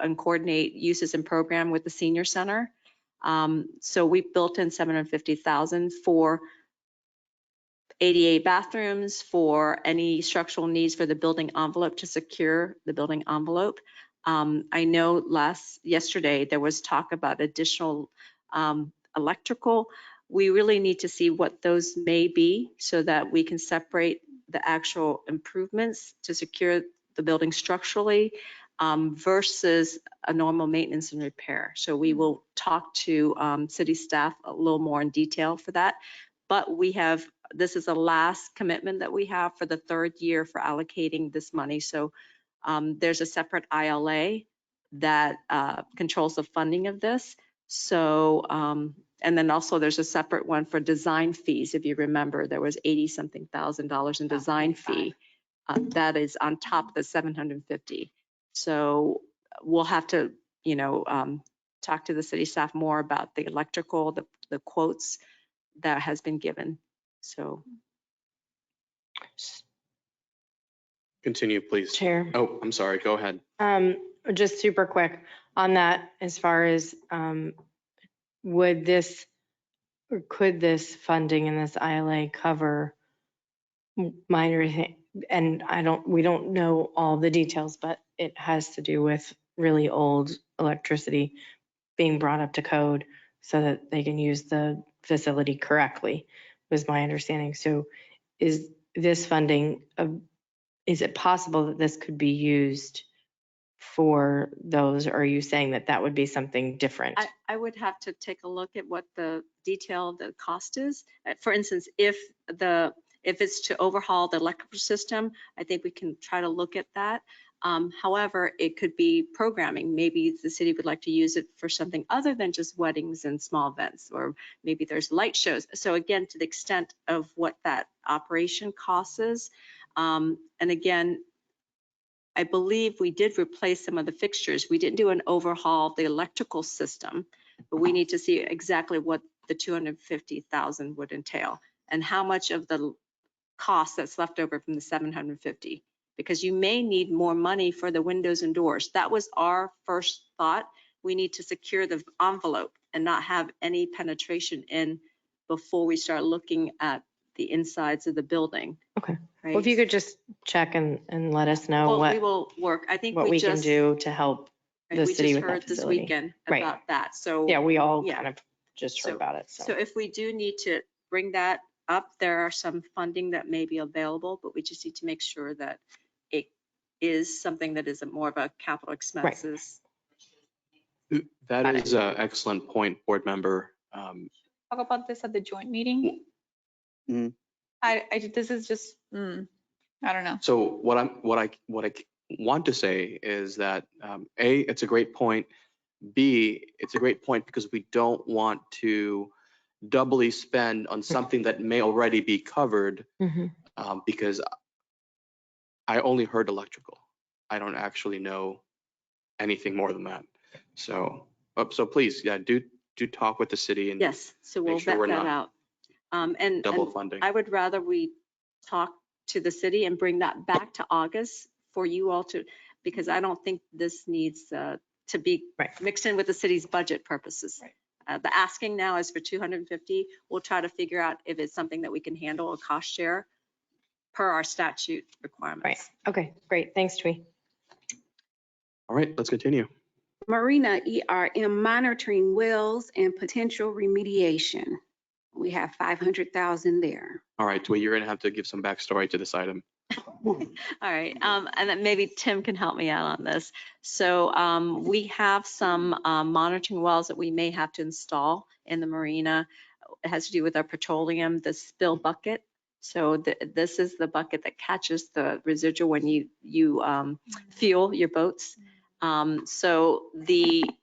and coordinate uses and program with the senior center. So we built in $750,000 for ADA bathrooms, for any structural needs for the building envelope to secure the building envelope. I know yesterday there was talk about additional electrical. We really need to see what those may be so that we can separate the actual improvements to secure the building structurally versus a normal maintenance and repair. So we will talk to city staff a little more in detail for that. But this is the last commitment that we have for the 3rd year for allocating this money. So there's a separate ILA that controls the funding of this. So, and then also there's a separate one for design fees. If you remember, there was $80-something thousand in design fee. That is on top of the 750. So we'll have to, talk to the city staff more about the electrical, the quotes that has been given. So. Continue, please. Chair. Oh, I'm sorry. Go ahead. Just super quick on that, as far as would this or could this funding in this ILA cover minor, and we don't know all the details, but it has to do with really old electricity being brought up to code so that they can use the facility correctly, was my understanding. So is this funding, is it possible that this could be used for those, or are you saying that that would be something different? I would have to take a look at what the detail of the cost is. For instance, if it's to overhaul the electrical system, I think we can try to look at that. However, it could be programming. Maybe the city would like to use it for something other than just weddings and small events, or maybe there's light shows. So again, to the extent of what that operation costs is, and again, I believe we did replace some of the fixtures. We didn't do an overhaul of the electrical system, but we need to see exactly what the 250,000 would entail and how much of the cost that's left over from the 750, because you may need more money for the windows and doors. That was our first thought. We need to secure the envelope and not have any penetration in before we start looking at the insides of the building. Okay. Right? Well, if you could just check and let us know we will work. I think what we can just do to help the we city just with that heard this facility. weekend Right. about that. So Yeah, we all yeah. kind of just heard So- about it. So if we do need to bring that up, there are some funding that may be available, but we just need to make sure that it is something that is more of a capital expenses. That Got it. is an excellent point, board member. Talk about this at the joint meeting. Mhm. This is just, I don't know. So what I want to say is that A, it's a great point. B, it's a great point because we don't want to doubly spend on something that may already be covered, Mhm. because I only heard electrical. I don't actually know anything more than that. So please, yeah, do talk with the city and Yes, so we'll make sure vet we're that not out. And double funding. I would rather we talk to the city and bring that back to August for you all to, because I don't think this needs to be mixed in with the city's budget purposes. The asking now is for 250. We'll try to figure out if it's something that we can handle a cost share per our statute requirements. Right. Okay, great. Thanks, Twee. All right, let's continue. Marina ERM monitoring wells and potential remediation. We have 500,000 there. All right, Dwayne, you're going to have to give some backstory to this item. All right, and then maybe Tim can help me out on this. So we have some monitoring wells that we may have to install in the marina. It has to do with our petroleum, the spill bucket. So this is the bucket that catches the residual when you fuel your boats. So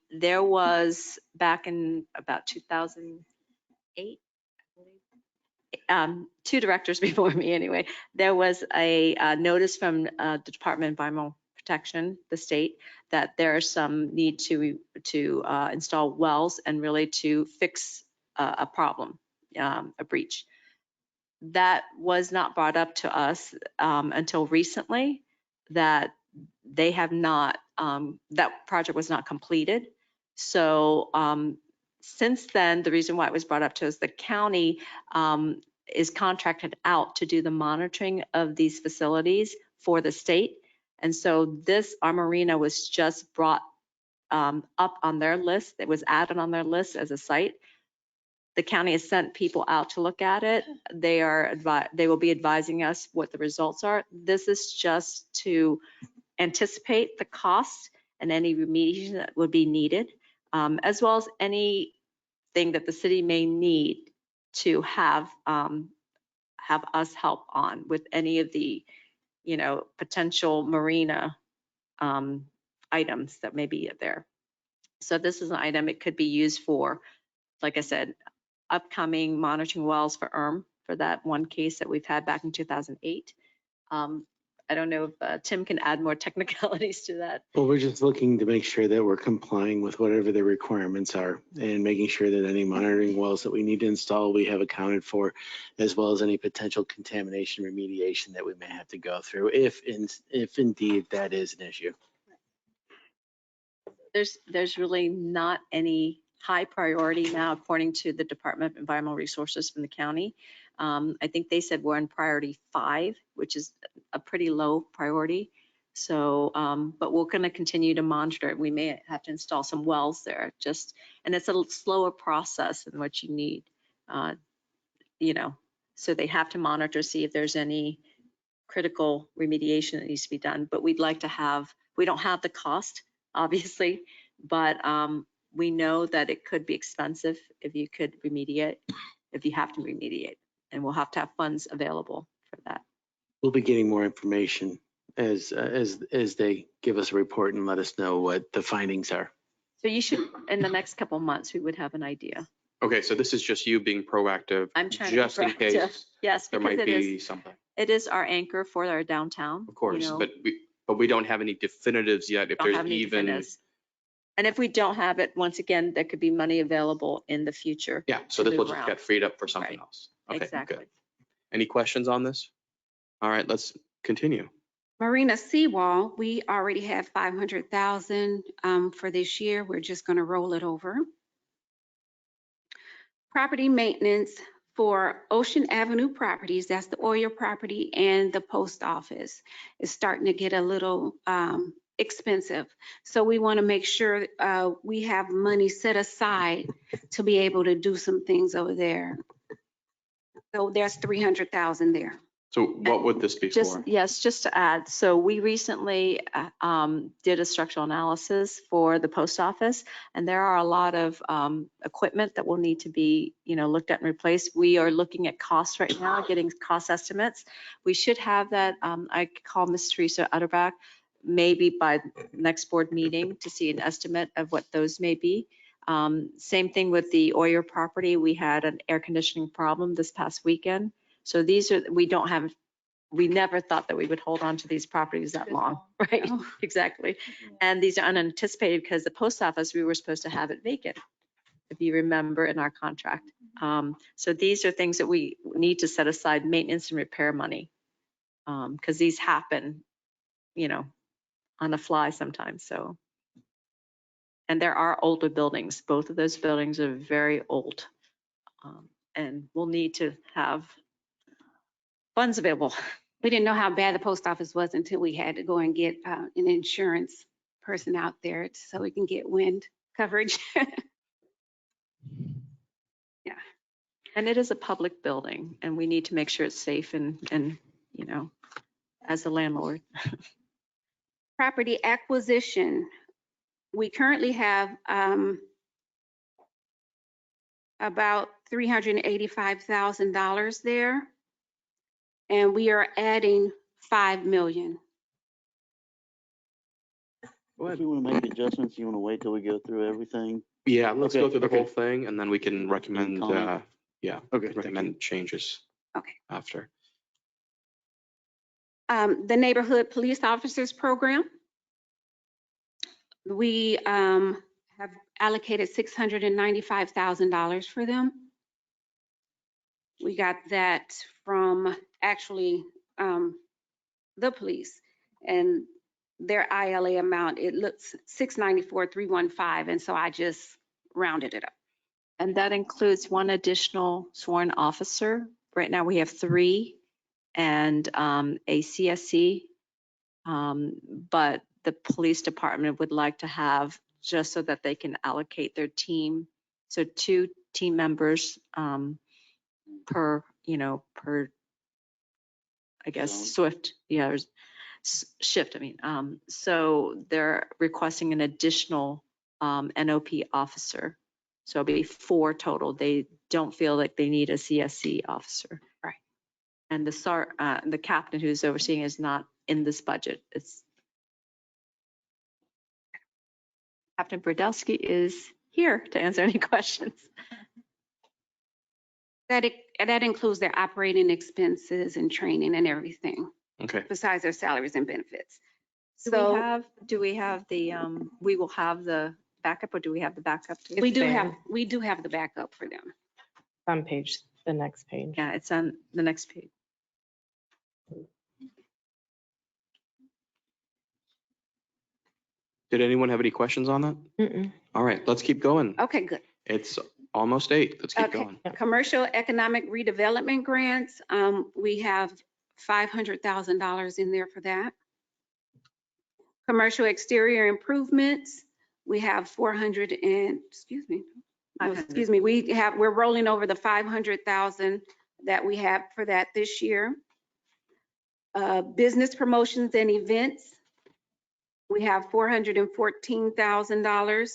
there was back in about 2008, two directors before me anyway, there was a notice from the Department of Environmental Protection, the state, that there's some need to install wells and really to fix a problem, a breach. That was not brought up to us until recently, that they have not, that project was not completed. So since then, the reason why it was brought up to us, the county is contracted out to do the monitoring of these facilities for the state. And so our marina was just brought up on their list. It was added on their list as a site. The county has sent people out to look at it. They will be advising us what the results are. This is just to anticipate the cost and any remediation that would be needed, as well as anything that the city may need to have us help on with any of the, potential marina items that may be there. So this is an item it could be used for, like I said, upcoming monitoring wells for for that one case that we've had back in 2008. I don't know if Tim can add more technicalities to that. Well, we're just looking to make sure that we're complying with whatever the requirements are and making sure that any monitoring wells that we need to install, we have accounted for, as well as any potential contamination remediation that we may have to go through if indeed that is an issue. There's really not any high priority now, according to the Department of Environmental Resources from the county. I think they said we're in priority 5, which is a pretty low priority. So, but we're going to continue to monitor it. We may have to install some wells there, and it's a slower process than what you need, so they have to monitor, see if there's any critical remediation that needs to be done. But we'd like to we don't have the cost, obviously, but we know that it could be expensive if you have to remediate, and we'll have to have funds available for that. We'll be getting more information as they give us a report and let us know what the findings are. So you should, in the next couple of months, we would have an idea. Okay, so this is just you being proactive. I'm trying just to be in case proactive. Yes, there because might be something. It is our anchor for our downtown. Of course, but we don't have any definitives yet. If there's even. Definitives. And if we don't have it, once again, there could be money available in the future. Yeah, so this will just get freed up for something else. Okay, exactly. Good. Any questions on this? All right, let's continue. Marina seawall, we already have 500,000 for this year. We're just going to roll it over. Property maintenance for Ocean Avenue properties, that's the oil property and the post office, is starting to get a little expensive. So we want to make sure we have money set aside to be able to do some things over there. So there's 300,000 there. So what would this be for? Yes, just to add. So we recently did a structural analysis for the post office, and there are a lot of equipment that will need to be, looked at and replaced. We are looking at costs right now, getting cost estimates. We should have that. I call Ms. Teresa Utterback maybe by next board meeting to see an estimate of what those may be. Same thing with the Oyer property. We had an air conditioning problem this past weekend. So we never thought that we would hold on to these properties that long, right? Oh. Exactly. And these are unanticipated because the post office, we were supposed to have it vacant, if you remember, in our contract. So these are things that we need to set aside maintenance and repair money, because these happen, on the fly sometimes. So, and there are older buildings. Both of those buildings are very old, and we'll need to have funds available. We didn't know how bad the post office was until we had to go and get an insurance person out there so we can get wind coverage. And it is a public building and we need to make sure it's safe and, you know, as a landlord. Property acquisition. We currently have about $385,000 there. And we are adding 5 million. If you want to make adjustments, you want to wait till we go through everything? Yeah, let's Okay, go through the okay. whole thing and then we can recommend, comment. Okay, thank recommend changes. Okay. After. The neighborhood police officers program. We have allocated $695,000 for them. We got that from actually the police, and their ILA amount, it looks 694,315, and so I just rounded it up. And that includes one additional sworn officer. Right now we have 3 and a CSC. But the police department would like to have, just so that they can allocate their team. So 2 team members per, per, I guess, shift, I mean. So they're requesting an additional NOP officer. So it'll be 4 total. They don't feel like they need a CSC officer. Right. And the captain who's overseeing is not in this budget. It's Captain Brodowski is here to answer any questions. That includes their operating expenses and training and everything, Okay. besides their salaries and benefits. Do we have the, we will have the backup, or do we have the backup? too? We do there. have the backup for them. On the next page. Yeah, it's on the next page. Did anyone have any questions on that? Mm-mm. All right, let's keep going. Okay, good. It's almost 8. Let's keep Okay. going. Commercial economic redevelopment grants, we have $500,000 in there for that. Commercial exterior improvements, we have 400 and, we're rolling over the 500,000 that we have for that this year. Business promotions and events, we have $414,000.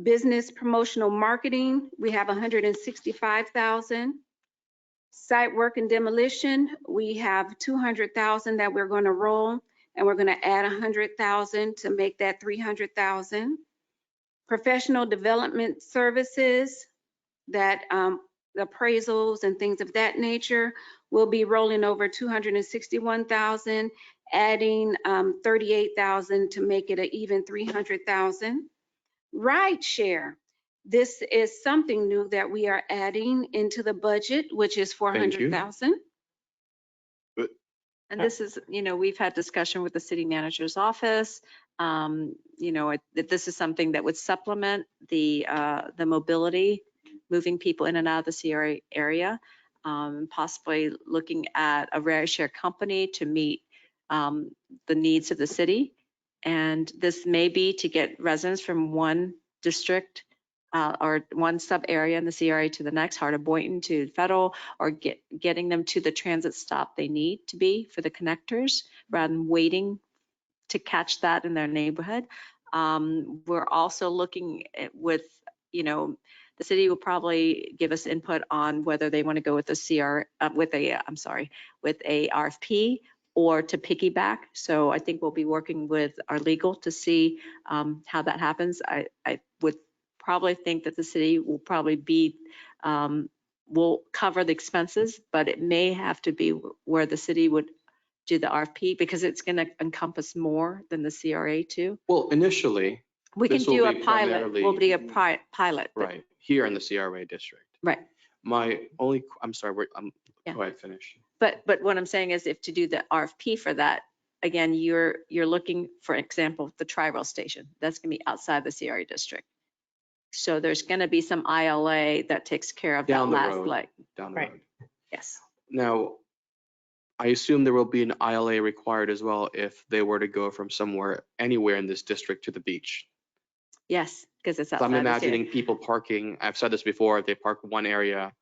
Business promotional marketing, we have 165,000. Site work and demolition, we have 200,000 that we're going to roll, and we're going to add 100,000 to make that 300,000. Professional development services, that the appraisals and things of that nature, will be rolling over 261,000, adding 38,000 to make it an even 300,000. Ride share. This is something new that we are adding into the budget, which is 400,000. And this is, we've had discussion with the city manager's office. This is something that would supplement the mobility, moving people in and out of the CRA area, possibly looking at a ride share company to meet the needs of the city. And this may be to get residents from one district or one sub area in the CRA to the next, Heart of Boynton to Federal, or getting them to the transit stop they need to be for the connectors, rather than waiting to catch that in their neighborhood. We're also looking at the city will probably give us input on whether they want to go with a with a RFP or to piggyback. So I think we'll be working with our legal to see how that happens. I would probably think that the city will probably will cover the expenses, but it may have to be where the city would do the RFP, because it's going to encompass more than the CRA too. Well, initially, We can this will do a be pilot. primarily- We'll do a pilot. but- right, here in the CRA district. Right. I'm sorry, Yeah. go ahead, finish. But what I'm saying is, if to do the RFP for that, again, you're looking, for example, the Tri-Rail station. That's going to be outside the CRA district. So there's going to be some ILA that takes care of that Down the last road. leg. Down the Right. road. Yes. Now, I assume there will be an ILA required as well if they were to go from somewhere, anywhere in this district to the beach. Yes, because it's So I'm outside the city. imagining people parking, I've said this before, they park one area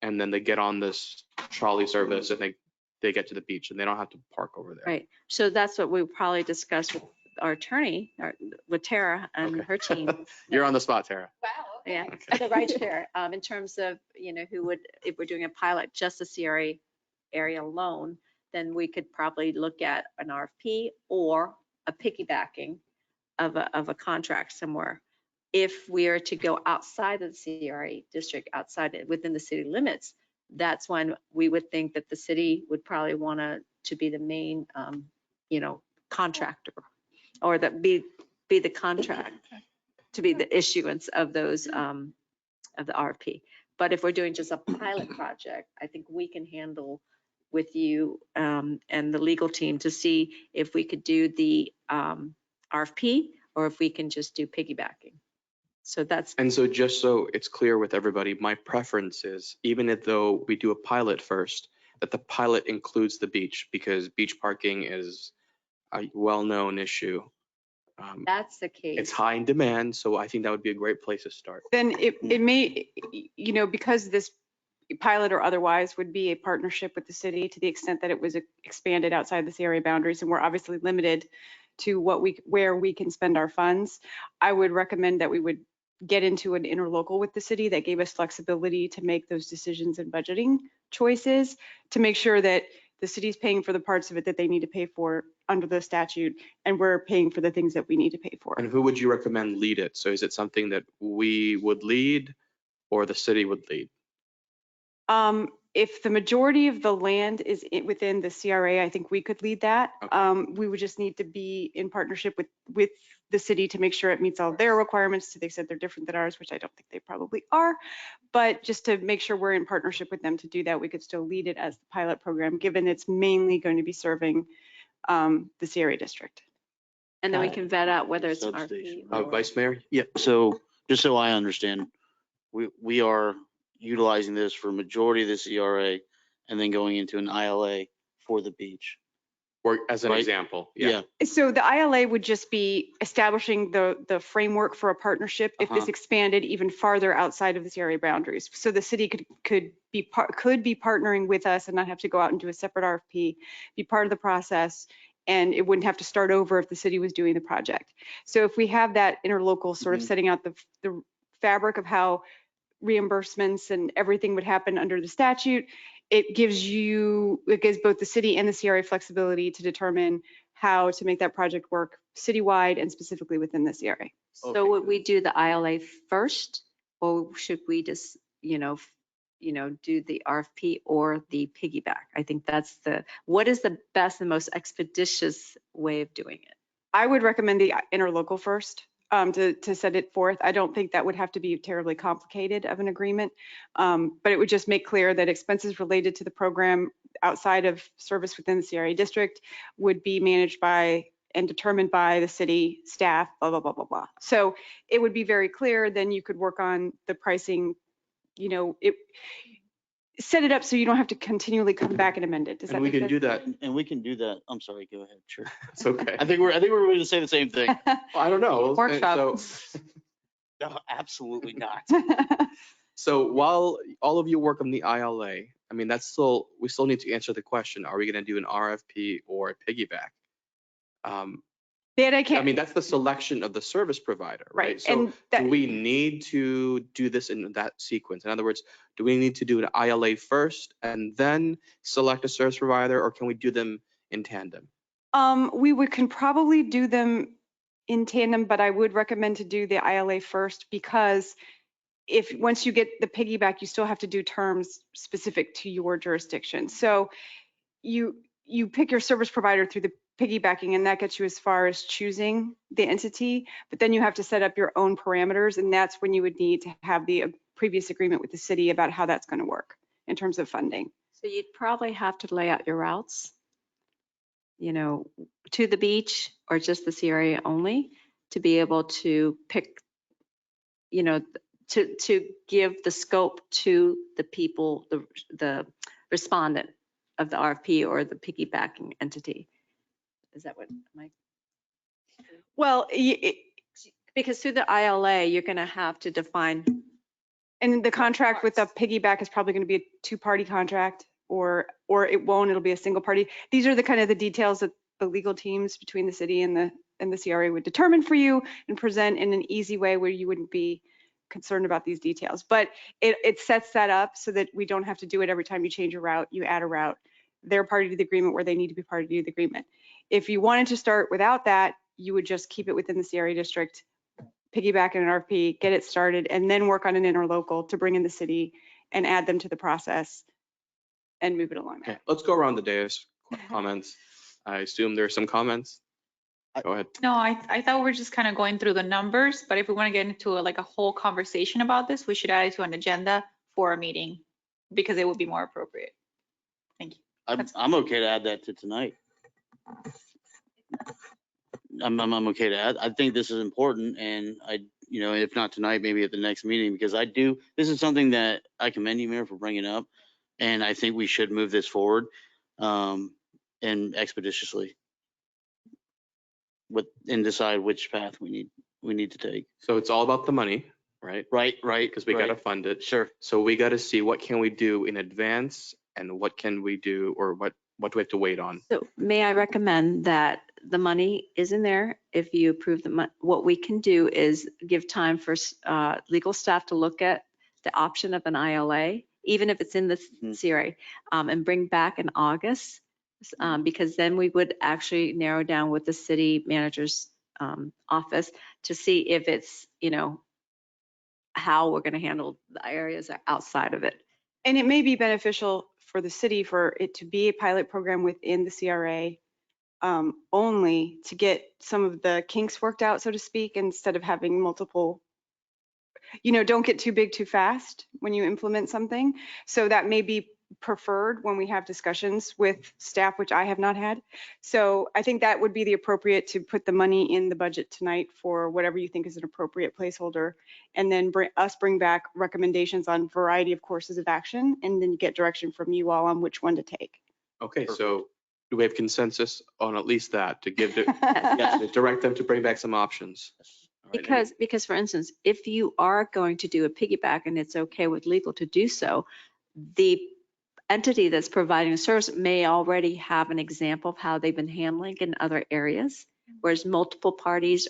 and then they get on this trolley service and they get to the beach and they don't have to park over there. Right. So that's what we'll probably discuss with our attorney, with Tara and Okay. her team. You're on the spot, Tara. Yeah, Okay. the right chair, in terms of, who would, if we're doing a pilot, just the CRA area alone, then we could probably look at an RFP or a piggybacking of a contract somewhere. If we are to go outside of the CRA district, within the city limits, that's when we would think that the city would probably want to be the main, contractor, or that be the contract, to be the issuance of those, of the RFP. But if we're doing just a pilot project, I think we can handle with you and the legal team to see if we could do the RFP or if we can just do piggybacking. So that's, And so just so it's clear with everybody, my preference is, even if though we do a pilot first, that the pilot includes the beach, because beach parking is a well-known issue. that's the case. It's high in demand, so I think that would be a great place to start. Then it may, because this pilot or otherwise would be a partnership with the city, to the extent that it was expanded outside the CRA boundaries, and we're obviously limited to where we can spend our funds. I would recommend that we would get into an interlocal with the city that gave us flexibility to make those decisions and budgeting choices, to make sure that the city's paying for the parts of it that they need to pay for under the statute, and we're paying for the things that we need to pay for. And who would you recommend lead it? So is it something that we would lead or the city would lead? If the majority of the land is within the CRA, I think we could lead that. Okay. We would just need to be in partnership with the city to make sure it meets all their requirements, to the extent they're different than ours, which I don't think they probably are. But just to make sure we're in partnership with them to do that, we could still lead it as the pilot program, given it's mainly going to be serving the CRA district. And then we can vet out whether it's an Substation. RFP. Vice Mayor? Yeah. So just so I understand, we are utilizing this for majority of the CRA and then going into an ILA for the beach. Or as an Right. example. Yeah. So the ILA would just be establishing the framework for a partnership if this expanded even farther outside of the CRA boundaries. So the city could be partnering with us and not have to go out and do a separate RFP, be part of the process, and it wouldn't have to start over if the city was doing the project. So if we have that interlocal sort of setting out the fabric of how reimbursements and everything would happen under the statute, it gives both the city and the CRA flexibility to determine how to make that project work citywide and specifically within the CRA. So would we do the ILA first, or should we just, do the RFP or the piggyback? I think that's what is the best and most expeditious way of doing it? I would recommend the interlocal first. To set it forth. I don't think that would have to be terribly complicated of an agreement, but it would just make clear that expenses related to the program outside of service within the CRA district would be managed by and determined by the city staff, blah, blah, blah, blah, blah. So it would be very clear. Then you could work on the pricing, set it up so you don't have to continually come back and amend it. Does that And we make can sense? do that. And we can do that. I'm sorry, go ahead. Sure. It's okay. I think we're going to say the same thing. Well, I don't know. Workshop. No, absolutely not. So while all of you work on the ILA, I mean, we still need to answer the question, are we going to do an RFP or a piggyback? That I can't. I mean, that's the selection of the service provider, right? Right, So and that- do we need to do this in that sequence? In other words, do we need to do an ILA first and then select a service provider, or can we do them in tandem? We can probably do them in tandem, but I would recommend to do the ILA first, because once you get the piggyback, you still have to do terms specific to your jurisdiction. So you pick your service provider through the piggybacking, and that gets you as far as choosing the entity, but then you have to set up your own parameters, and that's when you would need to have the previous agreement with the city about how that's going to work in terms of funding. So you'd probably have to lay out your routes, to the beach or just the CRA only, to be able to pick, to give the scope to the people, the respondent, of the RFP or the piggybacking entity. Is that what, Mike? Well, Because through the ILA, you're going to have to define. and the contract with the piggyback is probably going to be a two-party contract, or it won't, it'll be a single party. These are the kind of the details that the legal teams between the city and the CRA would determine for you and present in an easy way where you wouldn't be concerned about these details. But it sets that up so that we don't have to do it every time you change a route, you add a route. They're party to the agreement where they need to be party to the agreement. If you wanted to start without that, you would just keep it within the CRA district, piggyback in an RFP, get it started, and then work on an interlocal to bring in the city and add them to the process and move it along. Okay, let's go around the dais. Comments. I assume there are some comments. Go ahead. No, I thought we were just kind of going through the numbers, but if we want to get into like a whole conversation about this, we should add it to an agenda for a meeting because it would be more appropriate. Thank you. I'm okay to add that to tonight. I'm okay to add. I think this is important, and if not tonight, maybe at the next meeting, because this is something that I commend you, Mayor, for bringing up, and I think we should move this forward, and expeditiously and decide which path we need to take. So it's all about the money, right? Right. Because we got to fund it. Sure. So we got to see what can we do in advance and what can we do, or what do we have to wait on? So may I recommend that the money is in there. If you approve what we can do is give time for legal staff to look at the option of an ILA, even if it's in the CRA, and bring back in August, because then we would actually narrow down with the city manager's office to see if it's, how we're going to handle the areas outside of it. And it may be beneficial for the city for it to be a pilot program within the CRA, only to get some of the kinks worked out, so to speak, instead of having multiple, don't get too big too fast when you implement something. So that may be preferred when we have discussions with staff, which I have not had. So I think that would be the appropriate to put the money in the budget tonight for whatever you think is an appropriate placeholder, and then bring back recommendations on variety of courses of action, and then get direction from you all on which one to take. Okay, so do we have consensus on at least that to give to direct them to bring back some options? Because for instance, if you are going to do a piggyback and it's okay with legal to do so, the entity that's providing a service may already have an example of how they've been handling in other areas, whereas multiple parties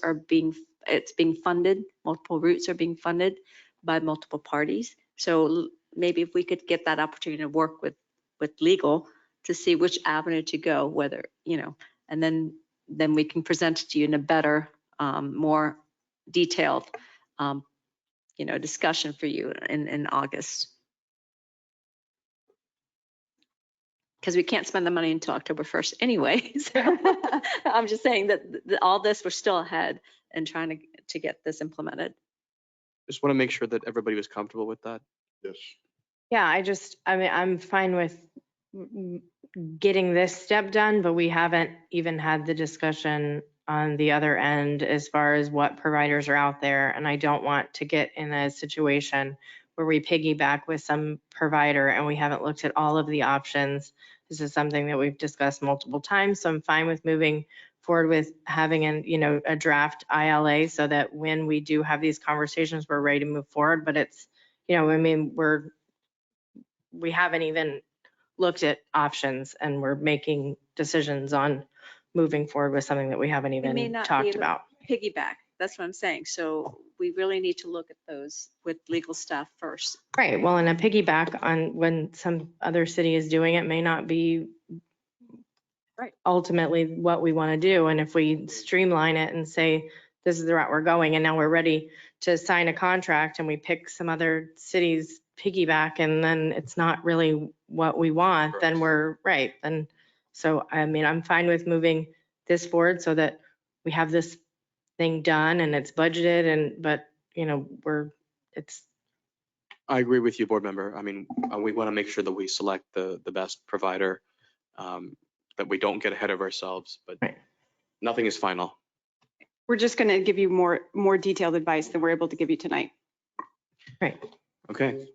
it's being funded, multiple routes are being funded by multiple parties. So maybe if we could get that opportunity to work with legal to see which avenue to go, whether, and then we can present it to you in a better, more detailed, discussion for you in August. Because we can't spend the money until October 1st anyway. So I'm just saying that all this, we're still ahead and trying to get this implemented. Just want to make sure that everybody was comfortable with that. Yes. Yeah, I'm fine with getting this step done, but we haven't even had the discussion on the other end as far as what providers are out there. And I don't want to get in a situation where we piggyback with some provider and we haven't looked at all of the options. This is something that we've discussed multiple times. So I'm fine with moving forward with having a draft ILA so that when we do have these conversations, we're ready to move forward. But it's, we haven't even looked at options and we're making decisions on moving forward with something that we haven't even talked about. Piggyback, that's what I'm saying. So we really need to look at those with legal staff first. Right. Well, and a piggyback on when some other city is doing it may not be ultimately what we want to do. And if we streamline it and say, this is the route we're going, and now we're ready to sign a contract and we pick some other city's piggyback and then it's not really what we want, then we're right. Then, so, I'm fine with moving this forward so that we have this thing done and it's budgeted but I agree with you, board member. We want to make sure that we select the best provider, that we don't get ahead of ourselves, but nothing is final. We're just going to give you more detailed advice than we're able to give you tonight. Right. Okay.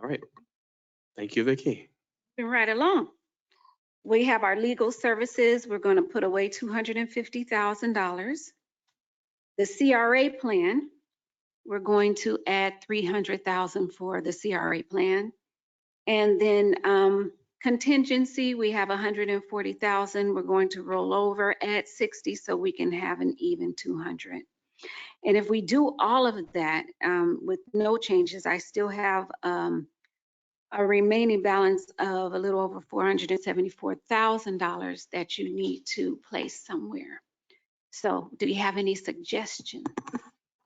All right. Thank you, Vicki. Right along. We have our legal services. We're going to put away $250,000. The CRA plan, we're going to add $300,000 for the CRA plan. And then contingency, we have $140,000. We're going to roll over at 60 so we can have an even 200. And if we do all of that with no changes, I still have a remaining balance of a little over $474,000 that you need to place somewhere. So do you have any suggestions?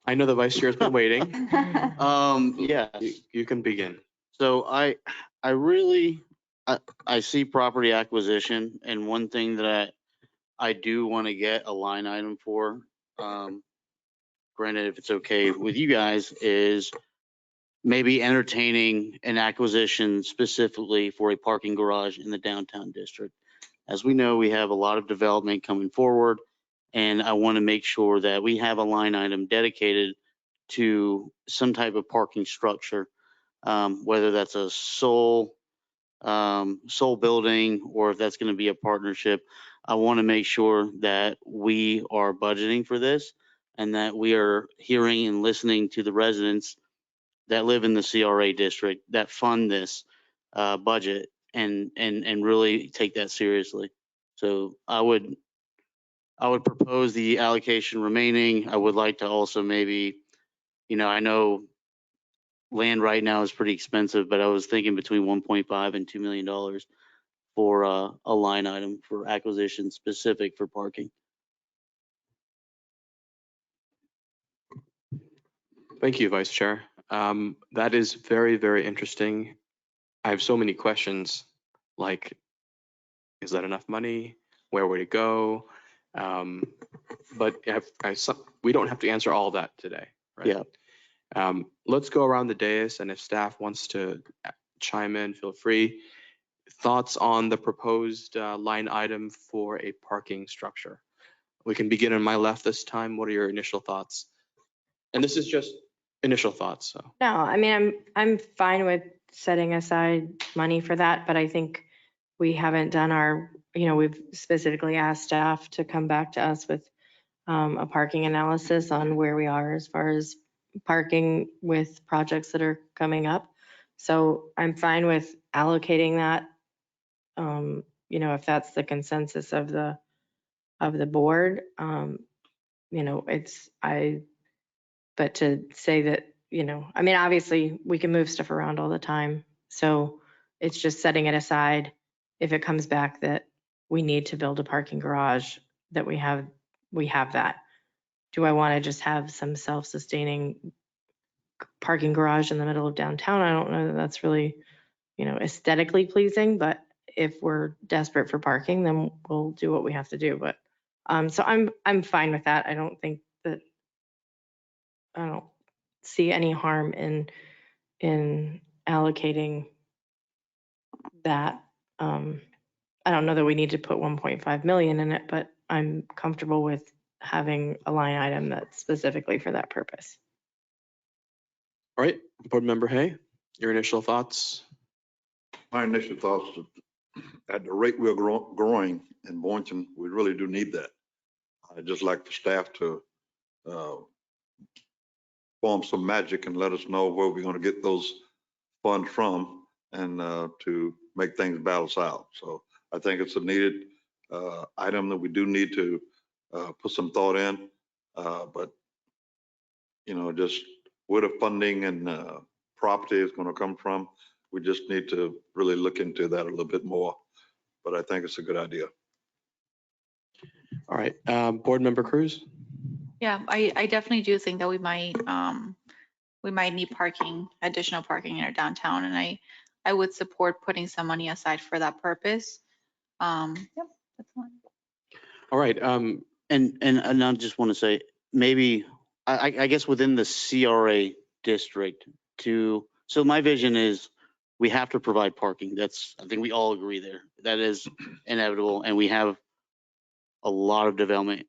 I know the vice chair's been waiting. Yeah. You can begin. So I see property acquisition, and one thing that I do want to get a line item for, granted, if it's okay with you guys, is maybe entertaining an acquisition specifically for a parking garage in the downtown district. As we know, we have a lot of development coming forward, and I want to make sure that we have a line item dedicated to some type of parking structure, whether that's a sole building or if that's going to be a partnership. I want to make sure that we are budgeting for this and that we are hearing and listening to the residents that live in the CRA district that fund this budget and really take that seriously. So I would propose the allocation remaining. I would like to also maybe, I know land right now is pretty expensive, but I was thinking between 1.5 and $2 million for a line item for acquisition specific for parking. Thank you, Vice Chair. That is very, very interesting. I have so many questions, like, is that enough money? Where would it go? But we don't have to answer all that today, right? Yeah. Let's go around the dais, and if staff wants to chime in, feel free. Thoughts on the proposed line item for a parking structure? We can begin on my left this time. What are your initial thoughts? And this is just initial thoughts. So. No, I mean, I'm fine with setting aside money for that, but I think we haven't done we've specifically asked staff to come back to us with a parking analysis on where we are as far as parking with projects that are coming up. So I'm fine with allocating that. If that's the consensus of the board, but to say that, I mean, obviously we can move stuff around all the time. So it's just setting it aside. If it comes back that we need to build a parking garage, that we have that. Do I want to just have some self-sustaining parking garage in the middle of downtown? I don't know that that's really, aesthetically pleasing, but if we're desperate for parking, then we'll do what we have to do. But so I'm fine with that. I don't see any harm in allocating that. I don't know that we need to put 1.5 million in it, but I'm comfortable with having a line item that's specifically for that purpose. All right, Board Member Hay, your initial thoughts? My initial thoughts, at the rate we're growing in Boynton, we really do need that. I'd just like for staff to form some magic and let us know where we're going to get those funds from and to make things balance out. So I think it's a needed item that we do need to put some thought in. But, just where the funding and property is going to come from, we just need to really look into that a little bit more. But I think it's a good idea. All right, Board Member Cruz? Yeah, I definitely do think that we might need additional parking in our downtown, and I would support putting some money aside for that purpose. Yep, that's fine. All right. And I just want to say, maybe, I guess within the CRA district so my vision is we have to provide parking. I think we all agree there. That is inevitable. And we have a lot of development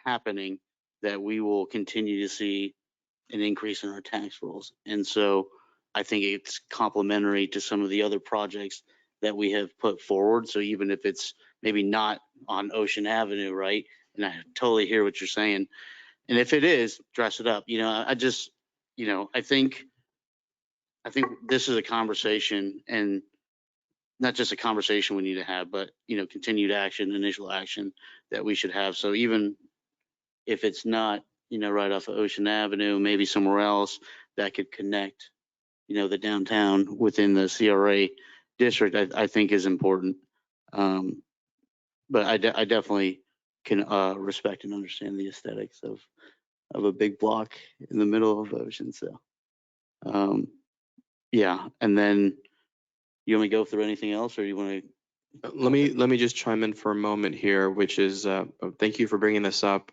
happening that we will continue to see an increase in our tax rolls. And so I think it's complementary to some of the other projects that we have put forward. So even if it's maybe not on Ocean Avenue, right? And I totally hear what you're saying. And if it is, dress it up. I just, I think this is a conversation, and not just a conversation we need to have, but, continued action, initial action that we should have. So even if it's not, right off of Ocean Avenue, maybe somewhere else that could connect, the downtown within the CRA district, I think is important. But I definitely can respect and understand the aesthetics of a big block in the middle of the ocean. So, yeah. And then you want me to go through anything else, or you want to? Let me just chime in for a moment here, which is thank you for bringing this up.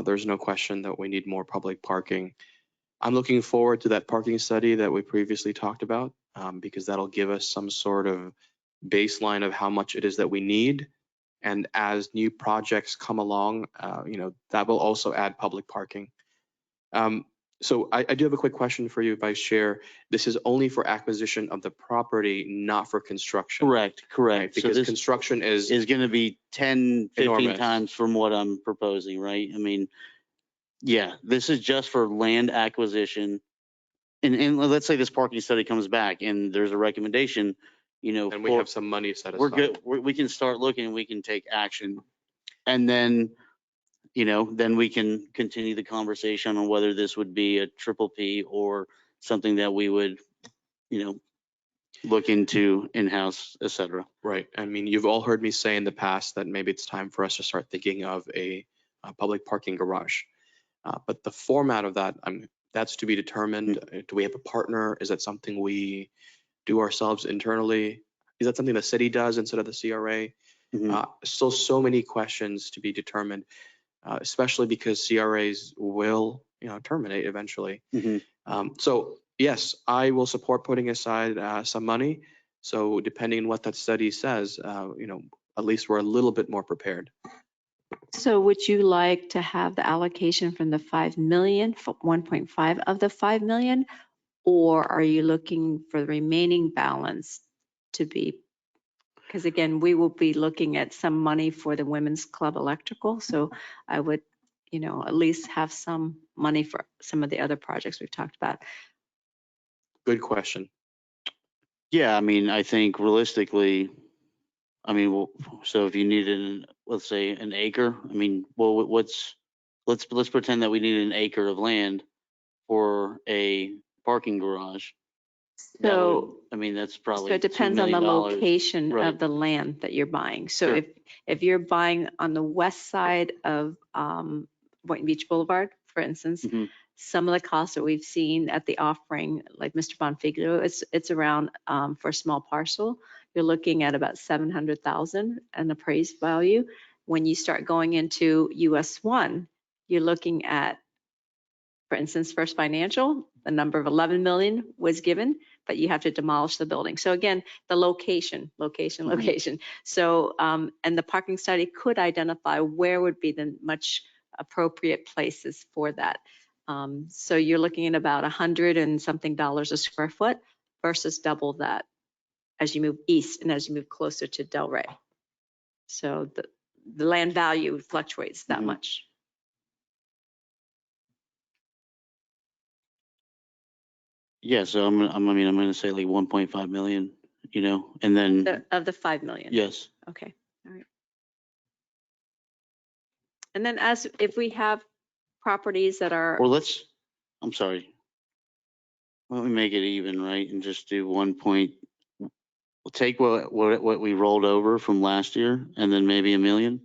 There's no question that we need more public parking. I'm looking forward to that parking study that we previously talked about, because that'll give us some sort of baseline of how much it is that we need. And as new projects come along, that will also add public parking. So I do have a quick question for you, Vice Chair. This is only for acquisition of the property, not for construction. Correct. Right? So Because this construction is going to be 10, 15 enormous. times from what I'm proposing, right? I mean, yeah, this is just for land acquisition. And let's say this parking study comes back and there's a recommendation, and we have some money set we're aside. good. We can start looking and we can take action. And then, then we can continue the conversation on whether this would be a triple P or something that we would, look into in-house, et cetera. Right. I mean, you've all heard me say in the past that maybe it's time for us to start thinking of a public parking garage. But the format of that, that's to be determined. Do we have a partner? Is that something we do ourselves internally? Is that something the city does instead of the CRA? Still so many questions to be determined, especially because CRAs will, terminate eventually. So yes, I will support putting aside some money. So depending on what that study says, at least we're a little bit more prepared. So would you like to have the allocation from the 5 million, 1.5 of the 5 million? Or are you looking for the remaining balance to be? Because again, we will be looking at some money for the Women's Club electrical. So I would, at least have some money for some of the other projects we've talked about. Good question. Yeah, I mean, I think realistically, so if you needed, let's say, an acre, let's pretend that we need an acre of land for a parking garage. So, that's probably so it depends $2 on the million. location Right. of the land that you're buying. So Sure. if you're buying on the west side of Boynton Beach Boulevard, for instance, some of the costs that we've seen at the offering, like Mr. Bonfiglio, it's around for a small parcel, you're looking at about 700,000 an appraised value. When you start going into US 1, you're looking at, for instance, First Financial, the number of 11 million was given, but you have to demolish the building. So again, the location. So, and the parking study could identify where would be the much appropriate places for that. So you're looking at about $100 and something a square foot versus double that as you move east and as you move closer to Delray. So the land value fluctuates that much. Yeah, so I'm going to say like 1.5 million, and then. Of the 5 million. Yes. Okay, all right. And then if we have properties that are. Or I'm sorry. Let me make it even, right? And just do 1 point. We'll take what we rolled over from last year and then maybe $1 million.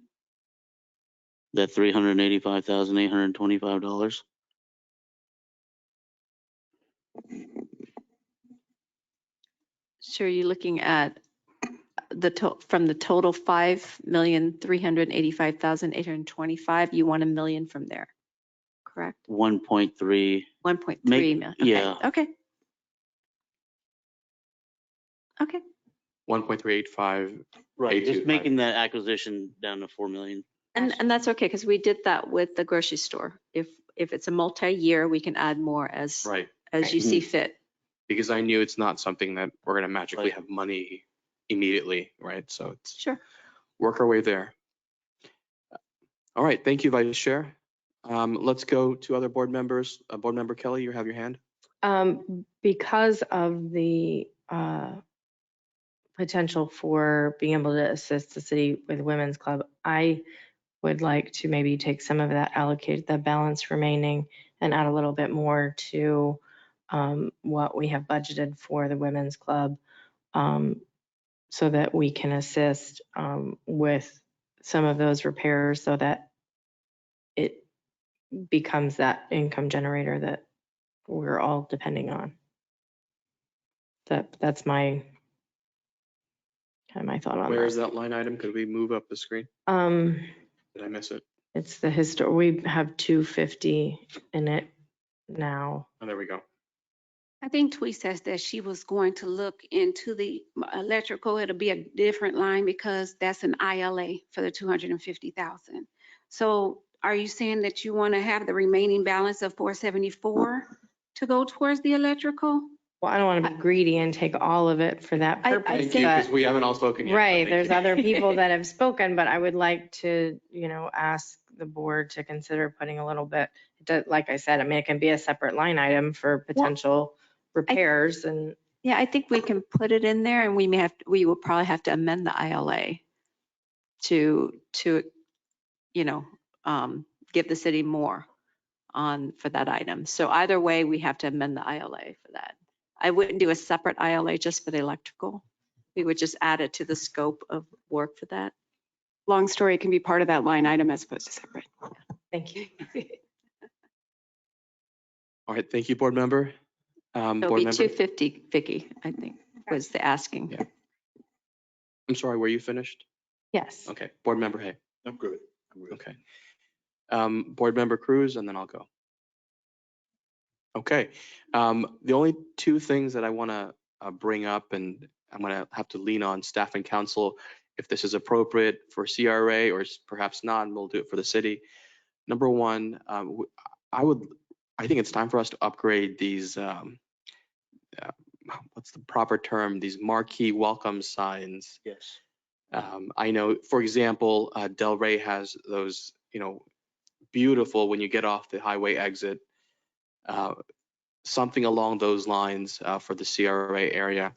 That $385,825. So you're looking at from the total 5,385,825, you want $1 million from there, correct? 1.3. 1.3 million. Okay. Yeah. Okay. Okay. 1.385. Right. Just 825. making that acquisition down to 4 million. And that's okay, because we did that with the grocery store. If it's a multi-year, we can add more as Right. you see fit. Because I knew it's not something that we're going to magically have money immediately, right? So it's Sure. work our way there. All right, thank you, Vice Chair. Let's go to other board members. Board Member Kelly, you have your hand. Because of the potential for being able to assist the city with Women's Club, I would like to maybe take some of that, allocate the balance remaining, and add a little bit more to what we have budgeted for the Women's Club, so that we can assist with some of those repairs so that it becomes that income generator that we're all depending on. That's my my thought on Where that. is that line item? Could we move up the screen? Um, Did I miss it? it's the we have 250 in it now. Oh, there we go. I think Twee says that she was going to look into the electrical. It'll be a different line because that's an ILA for the 250,000. So are you saying that you want to have the remaining balance of 474 to go towards the electrical? Well, I don't want to be greedy and take all of it for that purpose. Thank you, because we haven't all spoken yet. but Right, thank there's you. other people that have spoken, but I would like to, ask the board to consider putting a little bit, like I said, I mean, it can be a separate line item for potential repairs and. Yeah, I think we can put it in there, and we will probably have to amend the ILA to give the city more for that item. So either way, we have to amend the ILA for that. I wouldn't do a separate ILA just for the electrical. We would just add it to the scope of work for that. Long story, it can be part of that line item as opposed to separate. Thank you. All right, thank you, Board Member. It'll Board be Member, 250, Vicky, I think, was the asking. Yeah. I'm sorry, were you finished? Yes. Okay, Board Member Hay. I'm good. Okay. Board Member Cruz, and then I'll go. Okay. The only two things that I want to bring up, and I'm going to have to lean on staff and council if this is appropriate for CRA or perhaps not, and we'll do it for the city. Number one, I think it's time for us to upgrade these, what's the proper term? These marquee welcome signs. Yes. I know, for example, Del Rey has those, beautiful when you get off the highway exit, something along those lines for the CRA area.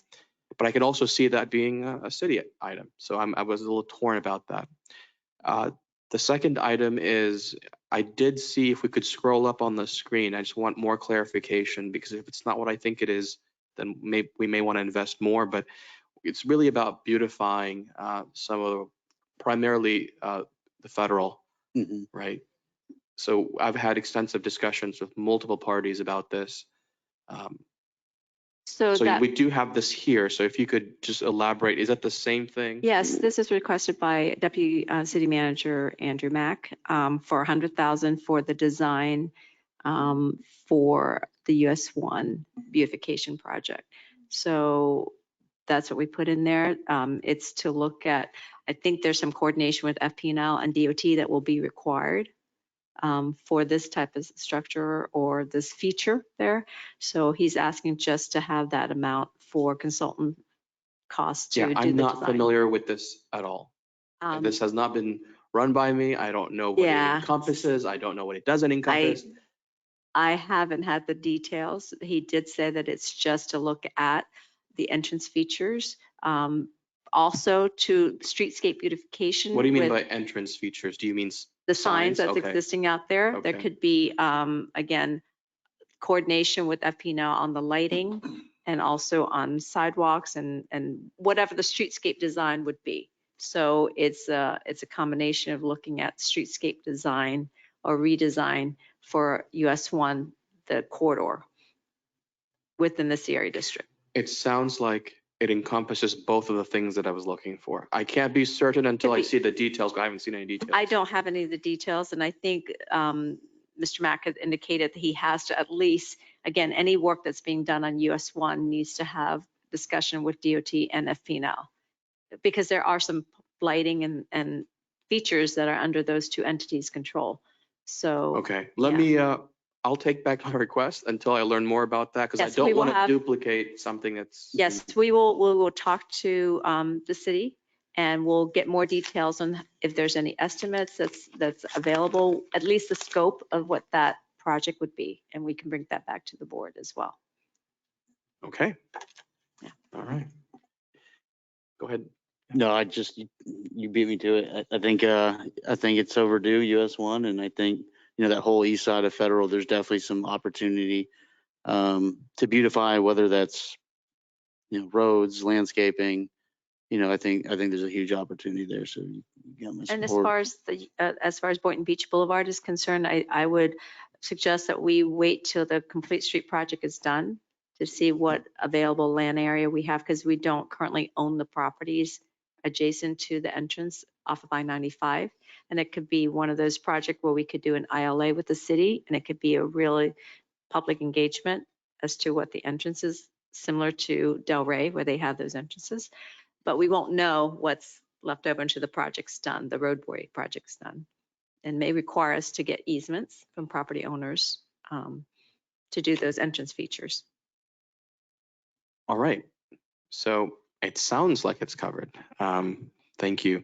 But I could also see that being a city item. So I was a little torn about that. The second item is, I did see if we could scroll up on the screen. I just want more clarification, because if it's not what I think it is, then we may want to invest more. But it's really about beautifying some of primarily the federal, right? So I've had extensive discussions with multiple parties about this. So that, we do have this here. So if you could just elaborate, is that the same thing? yes, this is requested by Deputy City Manager Andrew Mack for $100,000 for the design for the US 1 beautification project. So that's what we put in there. It's to look at, I think there's some coordination with FP&L and DOT that will be required for this type of structure or this feature there. So he's asking just to have that amount for consultant costs to do the design. I'm not familiar with this at all. This has not been run by me. I don't know what it encompasses. I don't know what it doesn't encompass. I haven't had the details. He did say that it's just to look at the entrance features. Also to streetscape beautification. What do you mean by entrance features? Do you mean the signs that's Okay. existing out there? Okay. There could be, again, coordination with FP&L on the lighting and also on sidewalks and whatever the streetscape design would be. So it's a combination of looking at streetscape design or redesign for US 1, the corridor within the CRA district. It sounds like it encompasses both of the things that I was looking for. I can't be certain until I see the details, but I haven't seen any details. I don't have any of the details, and I think Mr. Mack had indicated that he has to at least, again, any work that's being done on US 1 needs to have discussion with DOT and FP&L, because there are some lighting and features that are under those two entities' control. So okay, let me I'll take back my request until I learn more about that because I Yes, we don't will want to have- duplicate something that's. Yes, we will talk to the city and we'll get more details on if there's any estimates that's available, at least the scope of what that project would be. And we can bring that back to the board as well. Okay. Yeah. All right. Go ahead. No, you beat me to it. I think it's overdue, US one, and I think, that whole east side of Federal, there's definitely some opportunity to beautify, whether that's, roads, landscaping. I think there's a huge opportunity there. So you got my And support. as far as Boynton Beach Boulevard is concerned, I would suggest that we wait till the Complete Street project is done to see what available land area we have, because we don't currently own the properties adjacent to the entrance off of I-95. And it could be one of those projects where we could do an ILA with the city, and it could be a really public engagement as to what the entrance is, similar to Del Rey, where they have those entrances. But we won't know what's left over until the project's done, the roadway project's done, and may require us to get easements from property owners to do those entrance features. All right. So it sounds like it's covered. Thank you.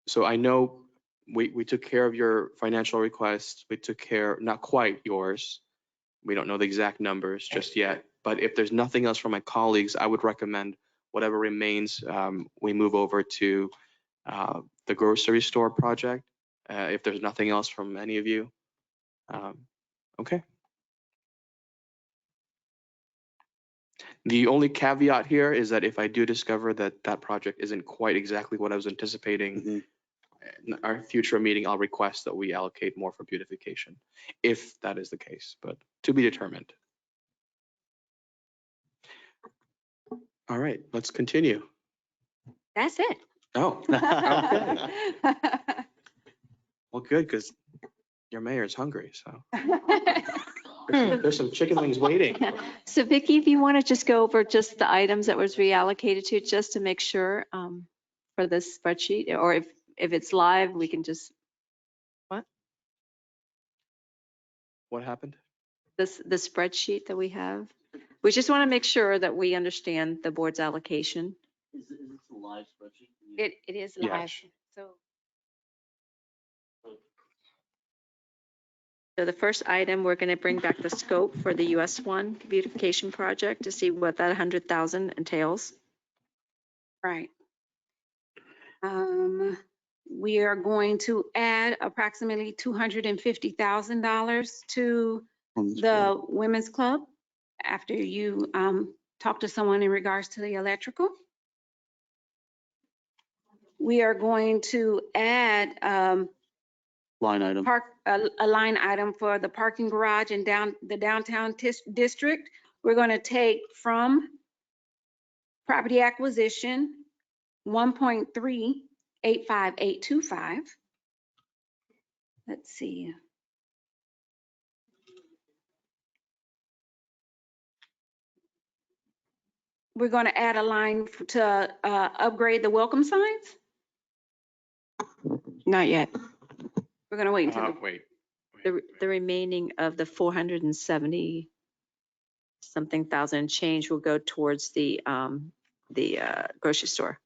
So I know we took care of your financial request. We took care, not quite yours. We don't know the exact numbers just yet. But if there's nothing else from my colleagues, I would recommend whatever remains, we move over to the grocery store project. If there's nothing else from any of you. Okay. The only caveat here is that if I do discover that that project isn't quite exactly what I was anticipating, in our future meeting, I'll request that we allocate more for beautification, if that is the case, but to be determined. All right, let's continue. That's it. Oh, okay. Well, good, because your mayor is hungry, so there's some chicken wings waiting. So Vicki, if you want to just go over just the items that was reallocated to, just to make sure for this spreadsheet, or if it's live, we can just. What happened? The spreadsheet that we have. We just want to make sure that we understand the board's allocation. Is it a live spreadsheet? It is Yes. live. So the first item, we're going to bring back the scope for the US 1 beautification project to see what that 100,000 entails. Right. We are going to add approximately $250,000 to the Women's Club after you talk to someone in regards to the electrical. We are going to add Line item. a line item for the parking garage in the downtown district. We're going to take from property acquisition 1.385825. Let's see. We're going to add a line to upgrade the welcome signs. Not yet. We're going to wait until The remaining of the 470 something thousand change will go towards the grocery store.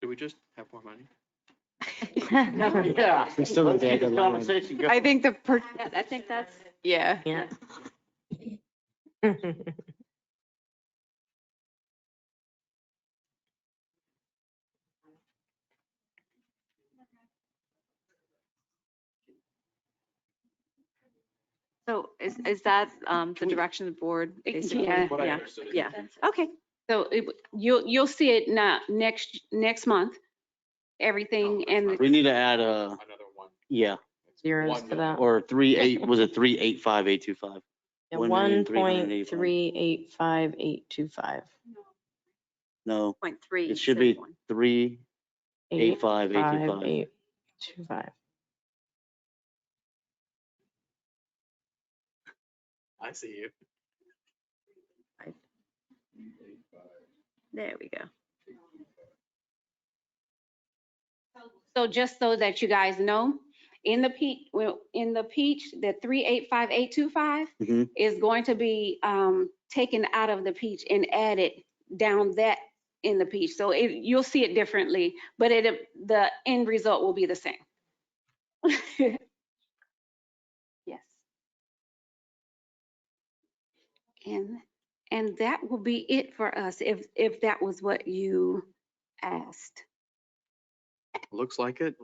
Do we just have more money? Yeah. We still have the other line. Conversation go. I think I think that's. yeah. Yeah. So is that the direction of the board? Basically? Yeah. What I Yeah. understood. Yeah. Okay. So you'll see it now next month, everything and We need to add yeah, Zeros to that. or was it 385,825? Yeah, 1,385,825. 1.385825. No, 0.3. it should be 385,825. 85825. I see you. There we go. So just so that you guys know, in the peach, the 385,825 Mhm. is going to be taken out of the peach and added down that in the peach. So you'll see it differently, but the end result will be the same. Yes. And that will be it for us if that was what you asked. Looks like it.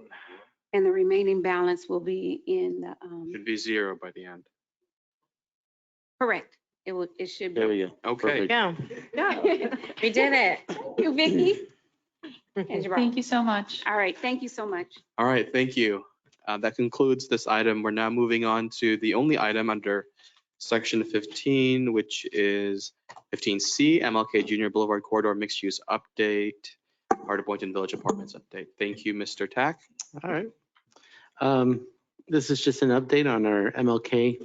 And the remaining balance will be in the, Should be zero by the end. correct. It should be. There we go. Okay. Perfect. Go. We did it. Thank you, Vicky. And Gerard. Thank you so much. All right, thank you so much. All right, thank you. That concludes this item. We're now moving on to the only item under section 15, which is 15C, MLK Junior Boulevard Corridor Mixed Use Update, Part of Boynton Village Apartments Update. Thank you, Mr. Tack. All right. This is just an update on our MLK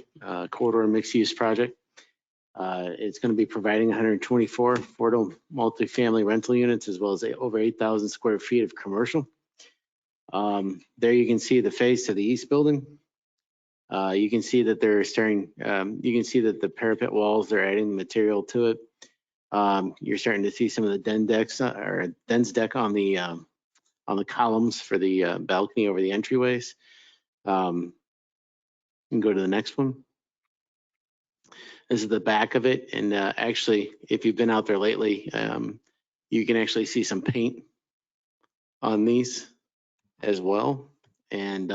corridor mixed use project. It's going to be providing 124 affordable multifamily rental units as well as over 8,000 square feet of commercial. There you can see the face of the east building. You can see that they're starting, you can see that the parapet walls, they're adding material to it. You're starting to see some of the dens deck on the columns for the balcony over the entryways. You can go to the next one. This is the back of it. And actually, if you've been out there lately, you can actually see some paint on these as well. And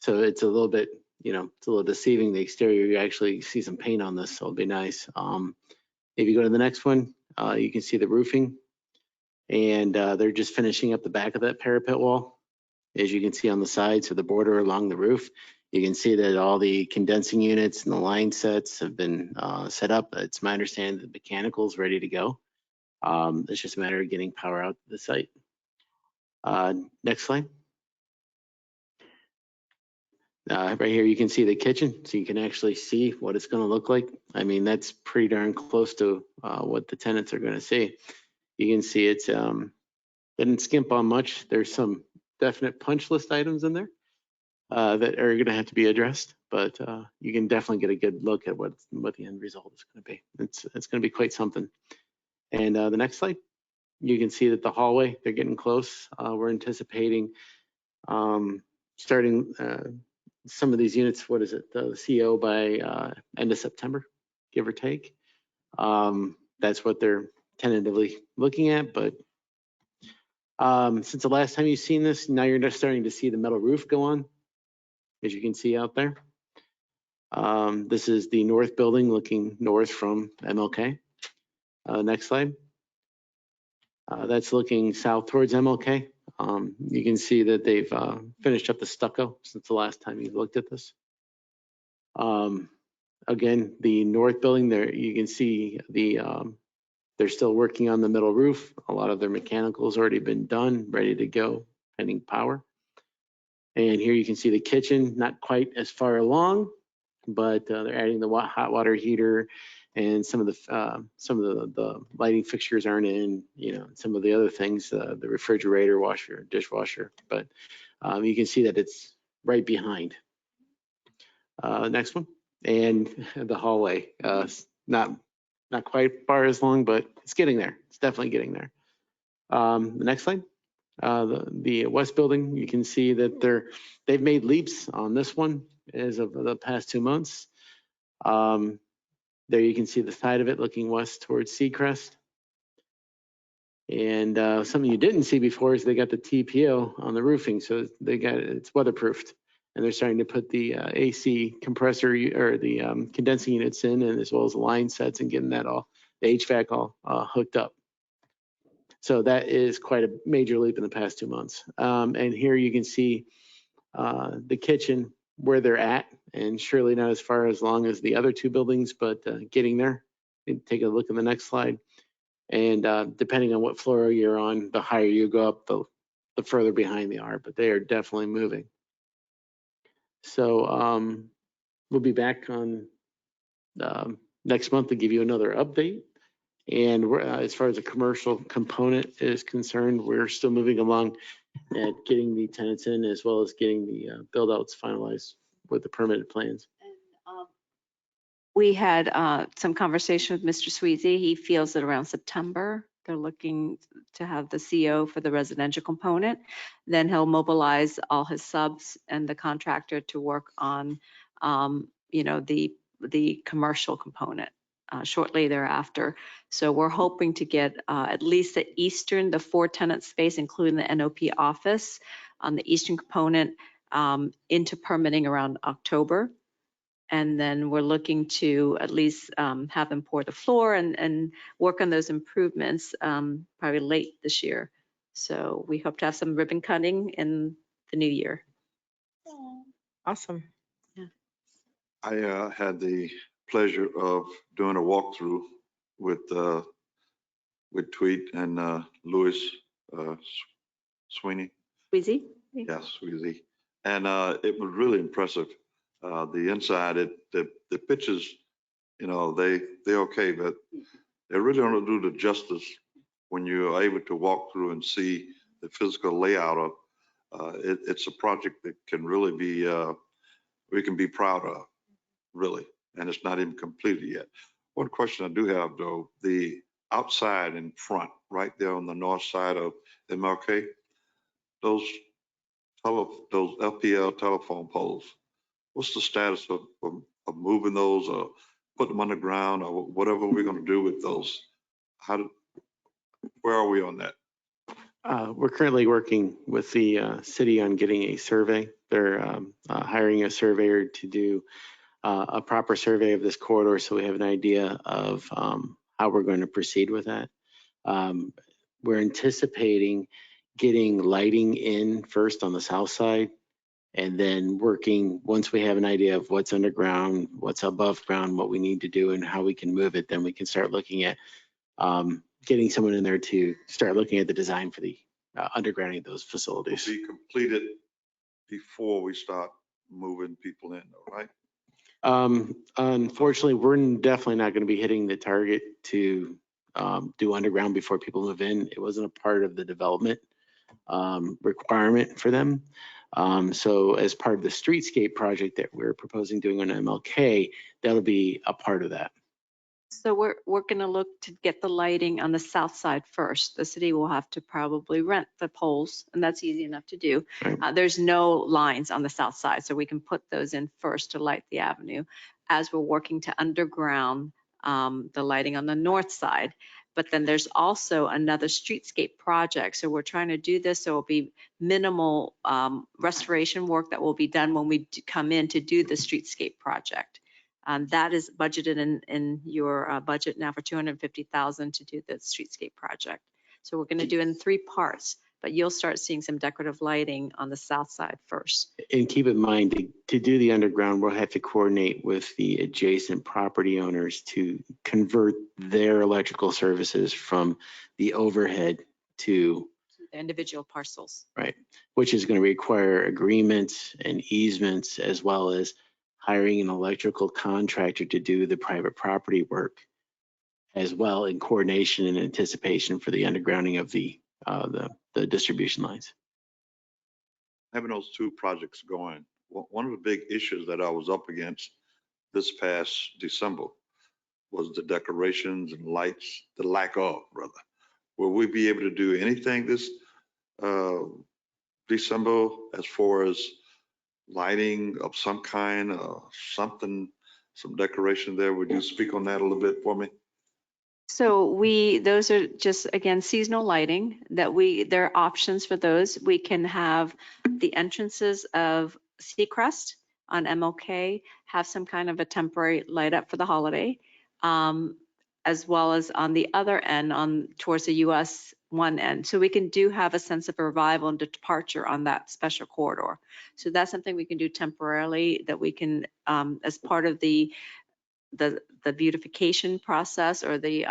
so it's a little bit, it's a little deceiving. The exterior, you actually see some paint on this, so it'll be nice. If you go to the next one, you can see the roofing. And they're just finishing up the back of that parapet wall. As you can see on the sides of the border along the roof, you can see that all the condensing units and the line sets have been set up. It's my understanding that the mechanical's ready to go. It's just a matter of getting power out to the site. Next slide. Right here, you can see the kitchen, so you can actually see what it's going to look like. I mean, that's pretty darn close to what the tenants are going to see. You can see it's didn't skimp on much. There's some definite punch list items in there that are going to have to be addressed, but you can definitely get a good look at what the end result is going to be. It's going to be quite something. And the next slide, you can see that the hallway, they're getting close. We're anticipating starting some of these units, what is it, the CO by end of September, give or take. That's what they're tentatively looking at, but since the last time you've seen this, now you're just starting to see the metal roof go on, as you can see out there. This is the north building looking north from MLK. Next slide. That's looking south towards MLK. You can see that they've finished up the stucco since the last time you looked at this. Again, the north building there, you can see they're still working on the middle roof. A lot of their mechanical's already been done, ready to go, pending power. And here you can see the kitchen, not quite as far along, but they're adding the hot water heater, and some of the lighting fixtures aren't in. Some of the other things, the refrigerator, washer, dishwasher. But you can see that it's right behind. Next one, and the hallway, not quite far as long, but it's getting there. It's definitely getting there. The next slide. The west building, you can see that they've made leaps on this one as of the past 2 months. There you can see the side of it looking west towards Seacrest. And something you didn't see before is they got the TPO on the roofing, so it's weatherproofed. And they're starting to put the AC compressor or the condensing units in, and as well as the line sets, and getting that all the HVAC all hooked up. So that is quite a major leap in the past 2 months. And here you can see the kitchen where they're at, and surely not as far as long as the other two buildings, but getting there. Take a look at the next slide. And depending on what floor you're on, the higher you go up, the further behind they are, but they are definitely moving. So we'll be back on next month to give you another update. And as far as the commercial component is concerned, we're still moving along at getting the tenants in, as well as getting the build outs finalized with the permitted plans. We had some conversation with Mr. Sweezy. He feels that around September, they're looking to have the CO for the residential component. Then he'll mobilize all his subs and the contractor to work on, the commercial component shortly thereafter. So we're hoping to get at least the 4 tenant space, including the NOP office on the eastern component into permitting around October. And then we're looking to at least have them pour the floor and work on those improvements probably late this year. So we hope to have some ribbon cutting in the new year. Awesome. Yeah. I had the pleasure of doing a walkthrough with Tweet and Louis Sweeney. Sweezy? Yes, Sweezy. And it was really impressive. The inside, the pictures, they're okay, but they really don't do the justice when you're able to walk through and see the physical layout of. It's a project that can really be, we can be proud of, really, and it's not even completed yet. One question I do have, though, the outside in front, right there on the north side of MLK, those FPL telephone poles, what's the status of moving those or putting them underground or whatever we're going to do with those? Where are we on that? We're currently working with the city on getting a survey. They're hiring a surveyor to do a proper survey of this corridor, so we have an idea of how we're going to proceed with that. We're anticipating getting lighting in first on the south side, and then working, once we have an idea of what's underground, what's above ground, what we need to do and how we can move it, then we can start looking at getting someone in there to start looking at the design for the undergrounding of those facilities. Be completed before we start moving people in, though, right? Unfortunately, we're definitely not going to be hitting the target to do underground before people move in. It wasn't a part of the development requirement for them. So as part of the streetscape project that we're proposing doing on MLK, that'll be a part of that. So we're going to look to get the lighting on the south side first. The city will have to probably rent the poles, and that's easy enough to do. Right. There's no lines on the south side, so we can put those in first to light the avenue as we're working to underground the lighting on the north side. But then there's also another streetscape project. So we're trying to do this, so it'll be minimal restoration work that will be done when we come in to do the streetscape project. That is budgeted in your budget now for $250,000 to do the streetscape project. So we're going to do it in 3 parts, but you'll start seeing some decorative lighting on the south side first. And keep in mind, to do the underground, we'll have to coordinate with the adjacent property owners to convert their electrical services from the overhead to The individual parcels. right, which is going to require agreements and easements, as well as hiring an electrical contractor to do the private property work, as well in coordination and anticipation for the undergrounding of the distribution lines. Having those 2 projects going, one of the big issues that I was up against this past December was the decorations and lights, the lack of, rather. Will we be able to do anything this December as far as lighting of some kind, something, some decoration there? Would you speak on that a little bit for me? So those are just, again, seasonal lighting there are options for those. We can have the entrances of Seacrest on MLK have some kind of a temporary light up for the holiday. as well as on the other end, on towards the US one end. So we can have a sense of a revival and departure on that special corridor. So that's something we can do temporarily, that we can, as part of the beautification process, or the,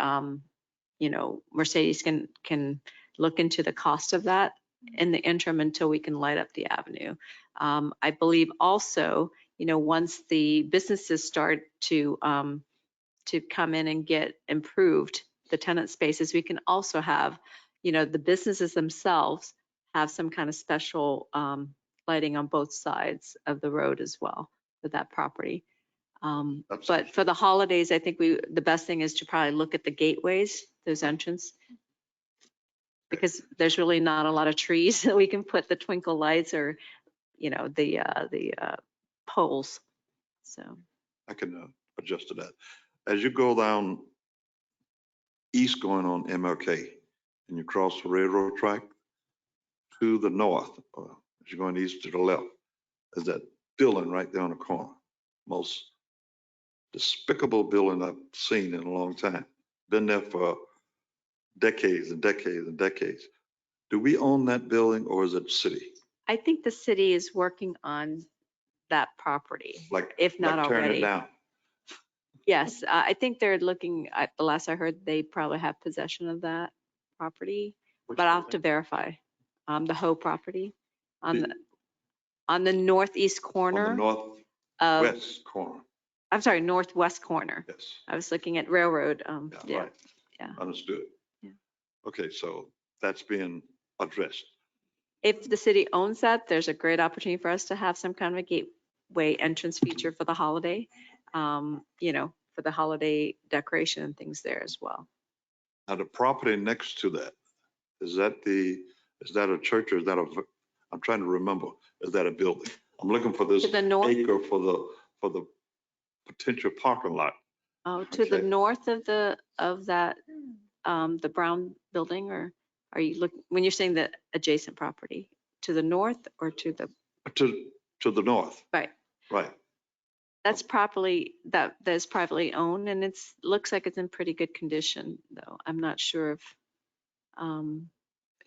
Mercedes can look into the cost of that in the interim until we can light up the avenue. I believe also, once the businesses start to come in and get improved, the tenant spaces, we can also have, the businesses themselves have some kind of special lighting on both sides of the road as well for that property. But for the holidays, I think the best thing is to probably look at the gateways, those entrance, because there's really not a lot of trees that we can put the twinkle lights or, the poles. So I can adjust to that. As you go down east going on MLK and you cross the railroad track to the north, as you're going east to the left, is that building right there on the corner. Most despicable building I've seen in a long time. Been there for decades and decades and decades. Do we own that building or is it the city? I think the city is working on that property, if not like tearing it already. down? Yes, I think they're looking at, the last I heard, they probably have possession of that property, but I'll have to verify. The Ho property on the northeast corner. On the of- northwest corner. I'm sorry, northwest corner. Yes. I was looking at railroad. Yeah. Right. Yeah. Understood. Yeah. Okay, so that's being addressed. If the city owns that, there's a great opportunity for us to have some kind of a gateway entrance feature for the holiday, for the holiday decoration and things there as well. Now, the property next to that, is that a church or is that I'm trying to remember, is that a building? I'm looking for this To the north? acre for the potential parking lot. Oh, to the Okay. north of that, the brown building, or are you when you're saying the adjacent property, to the north or to the? To the north. Right. Right. That's that's privately owned, and looks like it's in pretty good condition, though. I'm not sure if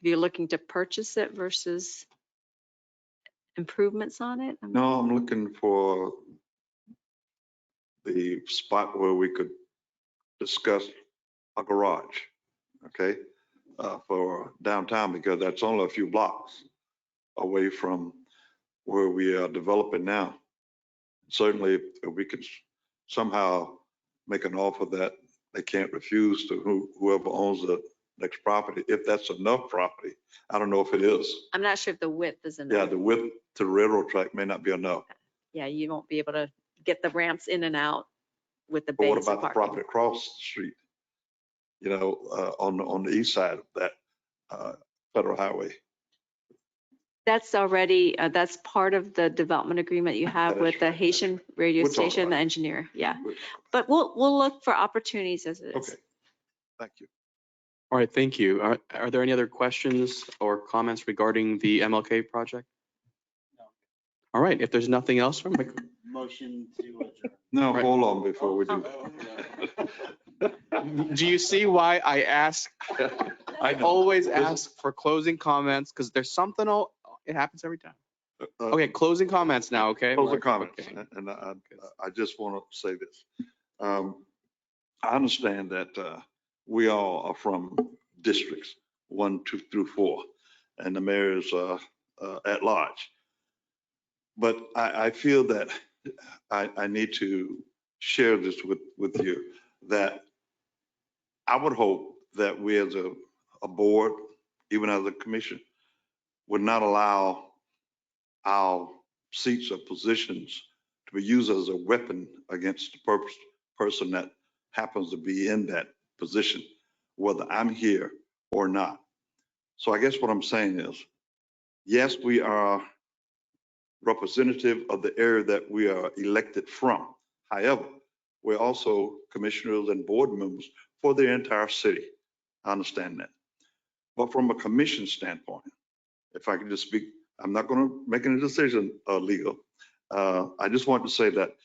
you're looking to purchase it versus improvements on it. No, I'm looking for the spot where we could discuss a garage, okay, for downtown, because that's only a few blocks away from where we are developing now. Certainly, if we could somehow make an offer that they can't refuse to whoever owns the next property, if that's enough property. I don't know if it is. I'm not sure if the width is enough. Yeah, the width to the railroad track may not be enough. Yeah, you won't be able to get the ramps in and out with the But what bays about of the parking. property across the street? On the east side of that federal highway. That's already, that's part of the development agreement you have with the Haitian radio We'll talk station, about the it. engineer. Yeah. But we'll look for opportunities as it is. Okay, thank you. All right, thank you. Are there any other questions or comments regarding the MLK project? All right, if there's nothing else from Motion to adjourn. No, Right. hold on before we do that. Do you see why I ask? I always ask for closing comments because there's something, it happens every time. Okay, closing comments now, okay? Closing Mark? comments, Okay. and I just want to say this. I understand that we all are from districts 1, 2 through 4, and the mayor is at large. But I feel that I need to share this with you, that I would hope that we as a board, even as a commission, would not allow our seats or positions to be used as a weapon against the person that happens to be in that position, whether I'm here or not. So I guess what I'm saying is, yes, we are representative of the area that we are elected from. However, we're also commissioners and board members for the entire city. I understand that. But from a commission standpoint, if I can just speak, I'm not going to make any decision legal. I just want to say that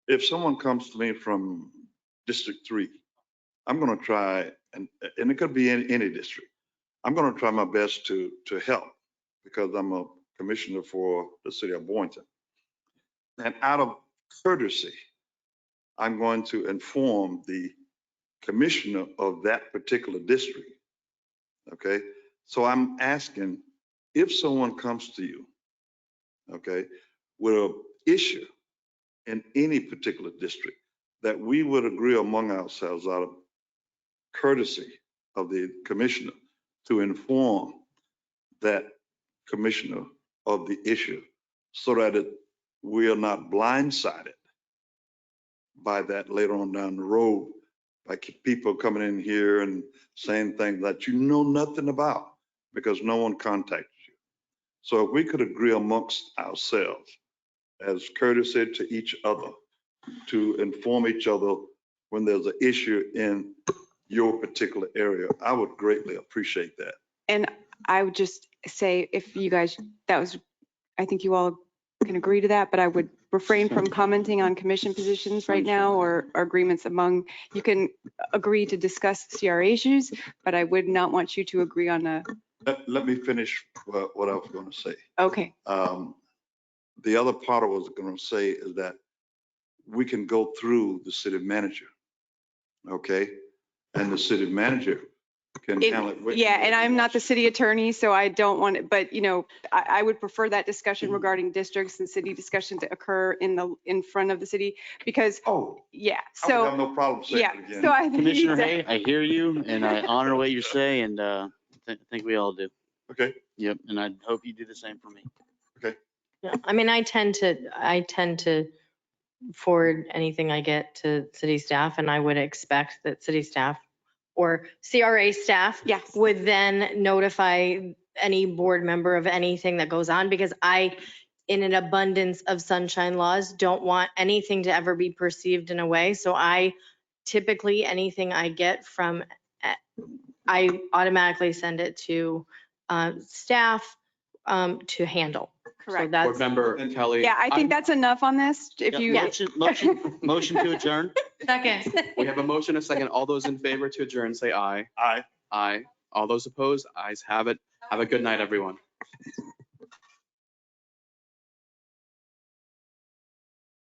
if someone comes to me from District 3 I'm going to try, and it could be in any district. I'm going to try my best to help because I'm a commissioner for the city of Boynton. And out of courtesy, I'm going to inform the commissioner of that particular district. Okay, so I'm asking if someone comes to you, okay, with an issue in any particular district, that we would agree among ourselves out of courtesy of the commissioner to inform that commissioner of the issue so that we are not blindsided by that later on down the road, by people coming in here and saying things that you know nothing about because no one contacted you. So if we could agree amongst ourselves as courtesy to each other to inform each other when there's an issue in your particular area, I would greatly appreciate that. And I would just say, if you guys, I think you all can agree to that, but I would refrain from commenting on commission positions right now or agreements among, you can agree to discuss CRA issues, but I would not want you to agree on a. Let me finish what I was going to say. Okay. The other part I was going to say is that we can go through the city manager, okay? And the city manager can handle it. Yeah, and I'm not the city attorney, so I don't want it, but I would prefer that discussion regarding districts and city discussion to occur in front of the city because, yeah, I would have so, no problem saying yeah, it again. so I think. Commissioner Hay, I hear you and I honor what you say and think we all do. Okay. Yep, and I hope you do the same for me. Yeah, I mean, I tend to forward anything I get to city staff, and I would expect that city staff or CRA staff would then notify any board member of anything that goes on, because I, in an abundance of sunshine laws, don't want anything to ever be perceived in a way. So I typically, anything I get from, I automatically send it to staff to handle. Correct. So that's, Board Member Kelly. Yeah, I think that's enough on this. If you. Motion to adjourn. Second. We have a motion, a second. All those in favor to adjourn, say aye. Aye. Aye. All those opposed, ayes have it. Have a good night, everyone.